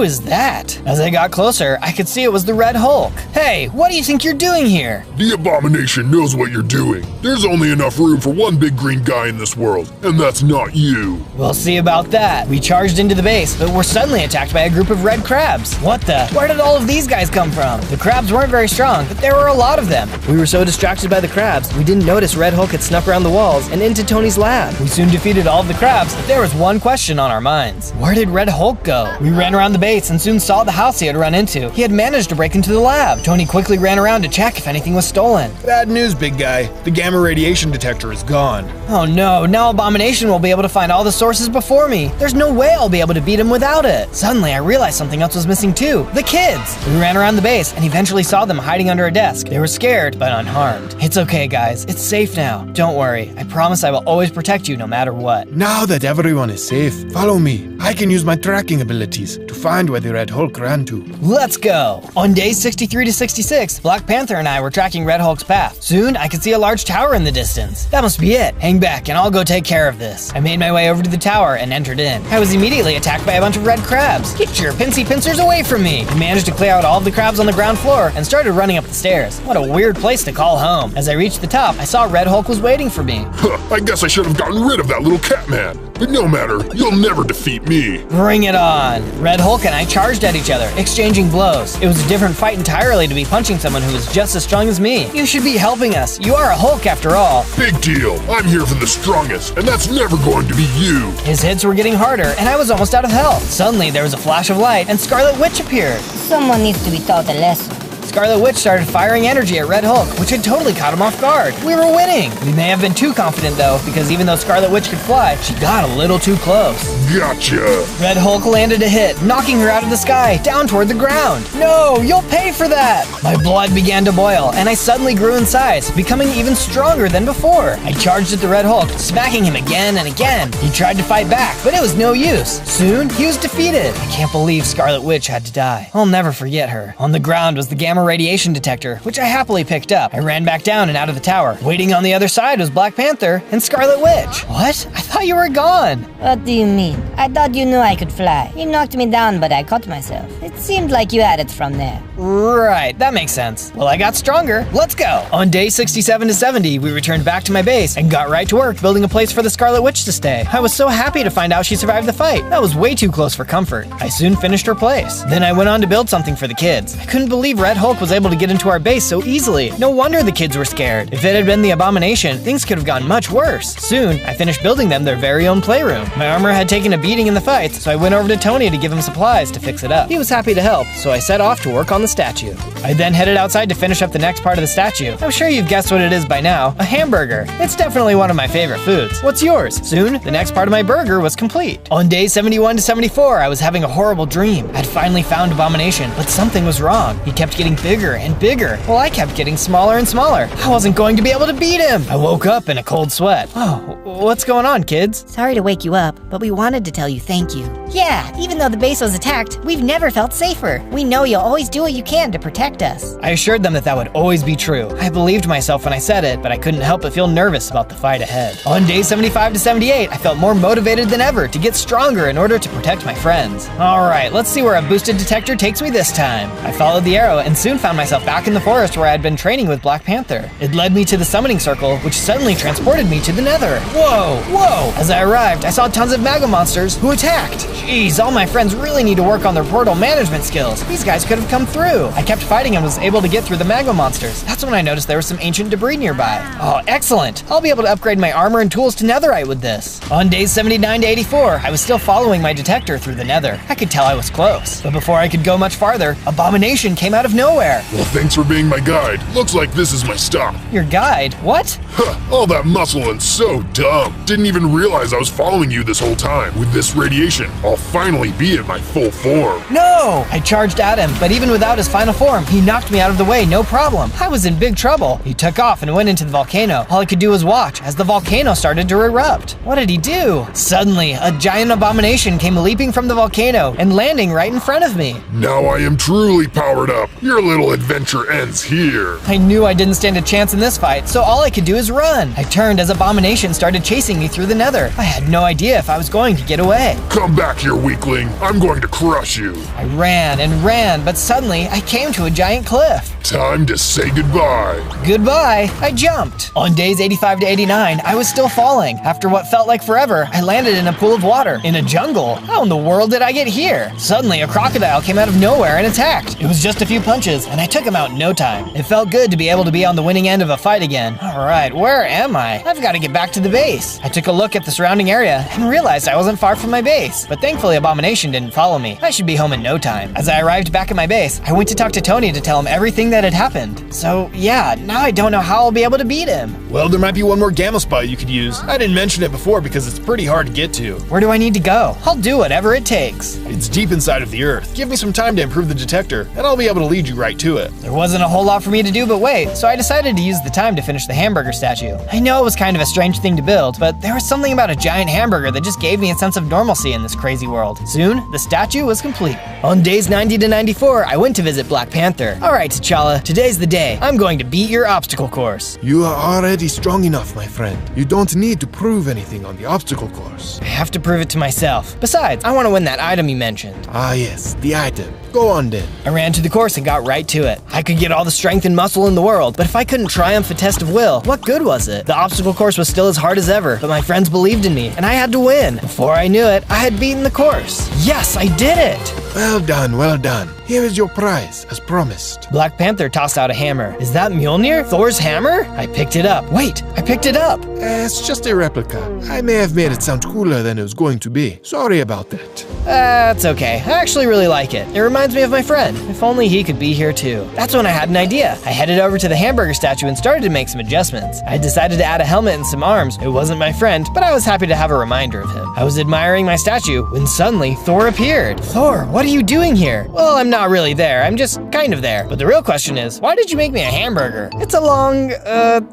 is that? As I got closer, I could see it was the Red Hulk. Hey, what do you think you're doing here? The Abomination knows what you're doing. There's only enough room for one big green guy in this world, and that's not you. We'll see about that. We charged into the base, but were suddenly attacked by a group of red crabs. What the? Where did all of these guys come from? The crabs weren't very strong, but there were a lot of them. We were so distracted by the crabs, we didn't notice Red Hulk had snuck around the walls and into Tony's lab. We soon defeated all of the crabs, but there was one question on our minds. Where did Red Hulk go? We ran around the base and soon saw the house he had run into. He had managed to break into the lab. Tony quickly ran around to check if anything was stolen. Bad news, big guy. The gamma radiation detector is gone. Oh no, now Abomination will be able to find all the sources before me. There's no way I'll be able to beat him without it. Suddenly, I realized something else was missing too. The kids! We ran around the base and eventually saw them hiding under a desk. They were scared, but unharmed. It's okay, guys. It's safe now. Don't worry. I promise I will always always protect you no matter what. Now that everyone is safe, follow me. I can use my tracking abilities to find where the Red Hulk ran to. Let's go! On days 63 to 66, Black Panther and I were tracking Red Hulk's path. Soon, I could see a large tower in the distance. That must be it. Hang back and I'll go take care of this. I made my way over to the tower and entered in. I was immediately attacked by a bunch of red crabs. Get your pincy pincers away from me! I managed to clear out all of the crabs on the ground floor and started running up the stairs. What a weird place to call home. As I reached the top, I saw Red Hulk was waiting for me. I guess I should have gotten rid of that little cat man. But no matter, you'll never defeat me. Bring it on! Red Hulk and I charged at each other, exchanging blows. It was a different fight entirely to be punching someone who was just as strong as me. You should be helping us. You are a Hulk after all. Big deal. I'm here for the strongest, and that's never going to be you. His hits were getting harder, and I was almost out of health. Suddenly, there was a flash of light, and Scarlet Witch appeared. Someone needs to be taught a lesson. Scarlet Witch started firing energy at Red Hulk, which had totally caught him off guard. We were winning! We may have been too confident though, because even though Scarlet Witch could fly, she got a little too close. Gotcha! Red Hulk landed a hit, knocking her out of the sky, down toward the ground. No, you'll pay for that! My blood began to boil, and I suddenly grew in size, becoming even stronger than before. I charged at the Red Hulk, smacking him again and again. He tried to fight back, but it was no use. Soon, he was defeated. I can't believe Scarlet Witch had to die. I'll never forget her. On the ground was the gamma radiation detector, which I happily picked up. I ran back down and out of the tower. Waiting on the other side was Black Panther and Scarlet Witch. What? I thought you were gone. What do you mean? I thought you knew I could fly. You knocked me down, but I caught myself. It seemed like you had it from there. Right, that makes sense. Well, I got stronger. Let's go. On day 67 to 70, we returned back to my base and got right to work building a place for the Scarlet Witch to stay. I was so happy to find out she survived the fight. That was way too close for comfort. I soon finished her place. Then I went on to build something for the kids. I couldn't believe Red Hulk was able to get into our base so easily. No wonder the kids were scared. If it had been the Abomination, things could have gone much worse. Soon, I finished building them their very own playroom. My armor had taken a beating in the fights, so I went over to Tony to give him supplies to fix it up. He was happy to help, so I set off to work on the statue. I then headed outside to finish up the next part of the statue. I'm sure you've guessed what it is by now, a hamburger. It's definitely one of my favorite foods. What's yours? Soon, the next part of my burger was complete. On day 71 to 74, I was having a horrible dream. I'd finally found Abomination, but something was wrong. He kept getting bigger and bigger, while I kept getting smaller and smaller. I wasn't going to be able to beat him. I woke up in a cold sweat. Oh, what's going on, kids? Sorry to wake you up, but we wanted to tell you thank you. Yeah, even though the base was attacked, we've never felt safer. We know you'll always do what you can to protect us. I assured them that that would always be true. I believed myself when I said it, but I couldn't help but feel nervous about the fight ahead. On day 75 to 78, I felt more motivated than ever to get stronger in order to protect my friends. Alright, let's see where a boosted detector takes me this time. I followed the arrow and soon found myself back in the forest where I had been training with Black Panther. It led me to the summoning circle, which suddenly transported me to the Nether. Whoa, whoa! As I arrived, I saw tons of Mago monsters who attacked. Jeez, all my friends really need to work on their portal management skills. These guys could have come through. I kept fighting and was able to get through the Mago monsters. That's when I noticed there was some ancient debris nearby. Oh, excellent! I'll be able to upgrade my armor and tools to netherite with this. On days 79 to 84, I was still following my detector through the Nether. I could tell I was close. But before I could go much farther, Abomination came out of nowhere. Well, thanks for being my guide. Looks like this is my stop. Your guide? What? Huh, all that muscle and so dumb. Didn't even realize I was following you this whole time. With this radiation, I'll finally be at my full form. No! I charged at him, but even without his final form, he knocked me out of the way, no problem. I was in big trouble. He took off and went into the volcano. All I could do was watch as the volcano started to erupt. What did he do? Suddenly, a giant abomination came leaping from the volcano and landing right in front of me. Now I am truly powered up. Your little adventure ends here. I knew I didn't stand a chance in this fight, so all I could do is run. I turned as Abomination started chasing me through the Nether. I had no idea if I was going to get away. Come back here, weakling. I'm going to crush you. I ran and ran, but suddenly I came to a giant cliff. Time to say goodbye. Goodbye. I jumped. On days 85 to 89, I was still falling. After what felt like forever, I landed in a pool of water, in a jungle. How in the world did I get here? Suddenly, a crocodile came out of nowhere and attacked. It was just a few punches, and I took him out in no time. It felt good to be able to be on the winning end of a fight again. Alright, where am I? I've got to get back to the base. I took a look at the surrounding area and realized I wasn't far from my base. But thankfully, Abomination didn't follow me. I should be home in no time. As I arrived back at my base, I went to talk to Tony to tell him everything that had happened. So, yeah, now I don't know how I'll be able to beat him. Well, there might be one more gamma spot you could use. I didn't mention it before because it's pretty hard to get to. Where do I need to go? I'll do whatever it takes. It's deep inside of the earth. Give me some time to improve the detector, and I'll be able to lead you right right to it. There wasn't a whole lot for me to do but wait, so I decided to use the time to finish the hamburger statue. I know it was kind of a strange thing to build, but there was something about a giant hamburger that just gave me a sense of normalcy in this crazy world. Soon, the statue was complete. On days 90 to 94, I went to visit Black Panther. Alright, T'Challa, today's the day. I'm going to beat your obstacle course. You are already strong enough, my friend. You don't need to prove anything on the obstacle course. I have to prove it to myself. Besides, I want to win that item you mentioned. Ah yes, the item. Go on then. I ran to the course and got right to it. I could get all the strength and muscle in the world, but if I couldn't triumph a test of will, what good was it? The obstacle course was still as hard as ever, but my friends believed in me, and I had to win. Before I knew it, I had beaten the course. Yes, I did it! Well done, well done. Here is your prize, as promised. Black Panther tossed out a hammer. Is that Mjolnir? Thor's hammer? I picked it up. Wait, I picked it up! It's just a replica. I may have made it sound cooler than it was going to be. Sorry about that. That's okay. I actually really like it. It reminds me of my friend. If only he could be here too. That's when I had an idea. I headed over to the hamburger statue and started to make some adjustments. I decided to add a helmet and some arms. It wasn't my friend, but I was happy to have a reminder of him. I was admiring my statue when suddenly Thor appeared. Thor, what are you doing here? Well, I'm not really there. I'm just kind of there. But the real question is, why did you make me a hamburger? It's a long,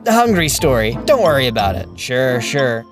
hungry story. Don't worry about it. Sure.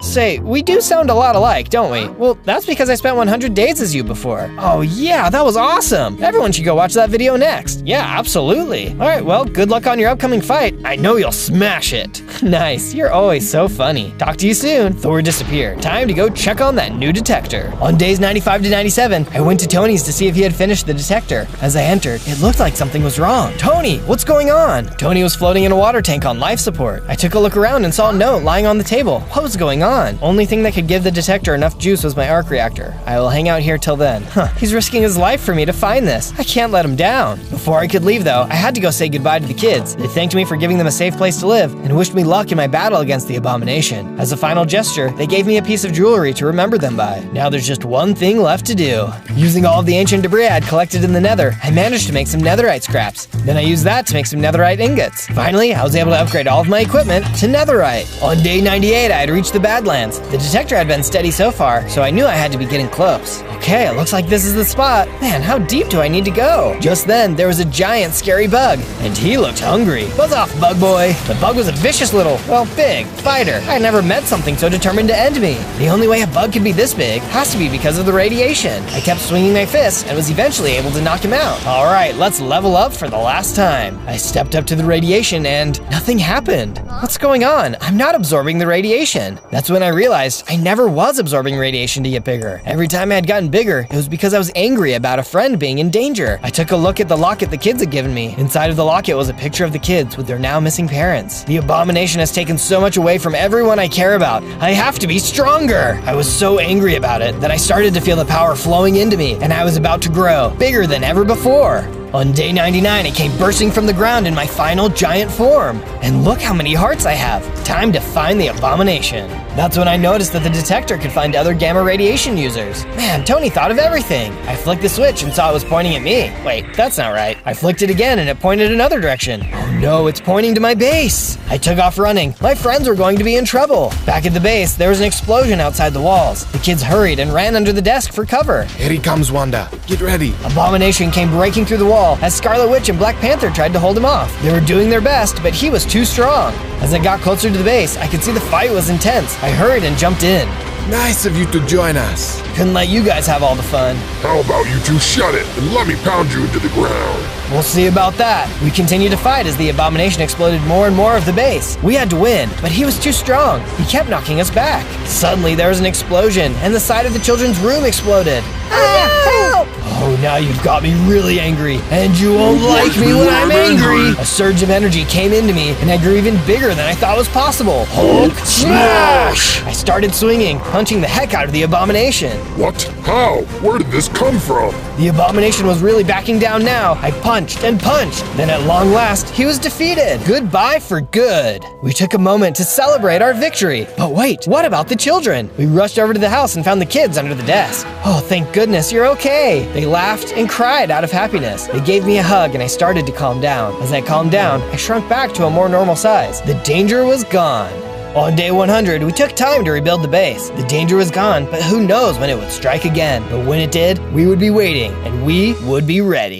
Say, we do sound a lot alike, don't we? Well, that's because I spent 100 days as you before. Oh yeah, that was awesome. Everyone should go watch that video next. Yeah, absolutely. All right, well, good luck on your upcoming fight. I know you'll smash it. Nice, you're always so funny. Talk to you soon. Thor disappeared. Time to go check on that new detector. On days 95 to 97, I went to Tony's to see if he had finished the detector. As I entered, it looked like something was wrong. Tony, what's going on? Tony was floating in a water tank on life support. I took a look around and saw a note lying on the table. What was going on? Only thing that could give the detector enough juice was my arc reactor. I will hang out here till then. He's risking his life for me to find this. I can't let him down. Before I could leave though, I had to go say goodbye to the kids. They thanked me for giving them a safe place to live and wished me luck in my battle against the abomination. As a final gesture, they gave me a piece of jewelry to remember them by. Now there's just one thing left to do. Using all of the ancient debris I had collected in the nether, I managed to make some netherite scraps. Then I used that to make some netherite ingots. Finally, I was able to upgrade all of my equipment to netherite. On day 98, I had reached the Badlands. The detector had been steady so far, so I knew I had to be getting close. Okay, it looks like this is the spot. Man, how deep do I need to go? Just then, there was a giant scary bug, and he looked hungry. Buzz off, bug boy. The bug was a vicious little, well, big spider. I had never met something so determined to end me. The only way a bug could be this big has to be because of the radiation. I kept swinging my fist and was eventually able to knock him out. All right, let's level up for the last time. I stepped up to the radiation and nothing happened. What's going on? I'm not absorbing the radiation. That's when I realized I never was absorbing radiation to get bigger. Every time I had gotten bigger, it was because I was angry about a friend being in danger. I took a look at the locket the kids had given me. Inside of the locket was a picture of the kids with their now missing parents. The abomination has taken so much away from everyone I care about. I have to be stronger. I was so angry about it that I started to feel the power flowing into me, and I was about to grow bigger than ever before. On day 99, it came bursting from the ground in my final giant form. And look how many hearts I have. Time to find the abomination. That's when I noticed that the detector could find other gamma radiation users. Man, Tony thought of everything. I flicked the switch and saw it was pointing at me. Wait, that's not right. I flicked it again and it pointed another direction. Oh no, it's pointing to my base. I took off running. My friends were going to be in trouble. Back at the base, there was an explosion outside the walls. The kids hurried and ran under the desk for cover. Here he comes, Wanda. Get ready. Abomination came breaking through the wall as Scarlet Witch and Black Panther tried to hold him off. They were doing their best, but he was too strong. As I got closer to the base, I could see the fight was intense. I hurried and jumped in. Nice of you to join us. Couldn't let you guys have all the fun. How about you two shut it and let me pound you into the ground? We'll see about that. We continued to fight as the abomination exploded more and more of the base. We had to win, but he was too strong. He kept knocking us back. Suddenly, there was an explosion, and the side of the children's room exploded. Help! Oh, now you've got me really angry, and you won't like me when I'm angry. A surge of energy came into me, and I grew even bigger than I thought was possible. Hulk smash! I started swinging, punching the heck out of the abomination. What? How? Where did this come from? The abomination was really backing down now. I punched and punched. Then at long last, he was defeated. Goodbye for good. We took a moment to celebrate our victory. But wait, what about the children? We rushed over to the house and found the kids under the desk. Oh, thank goodness you're okay. They laughed and cried out of happiness. They gave me a hug and I started to calm down. As I calmed down, I shrunk back to a more normal size. The danger was gone. On day 100, we took time to rebuild the base. The danger was gone, but who knows when it would strike again. But when it did, we would be waiting, and we would be ready.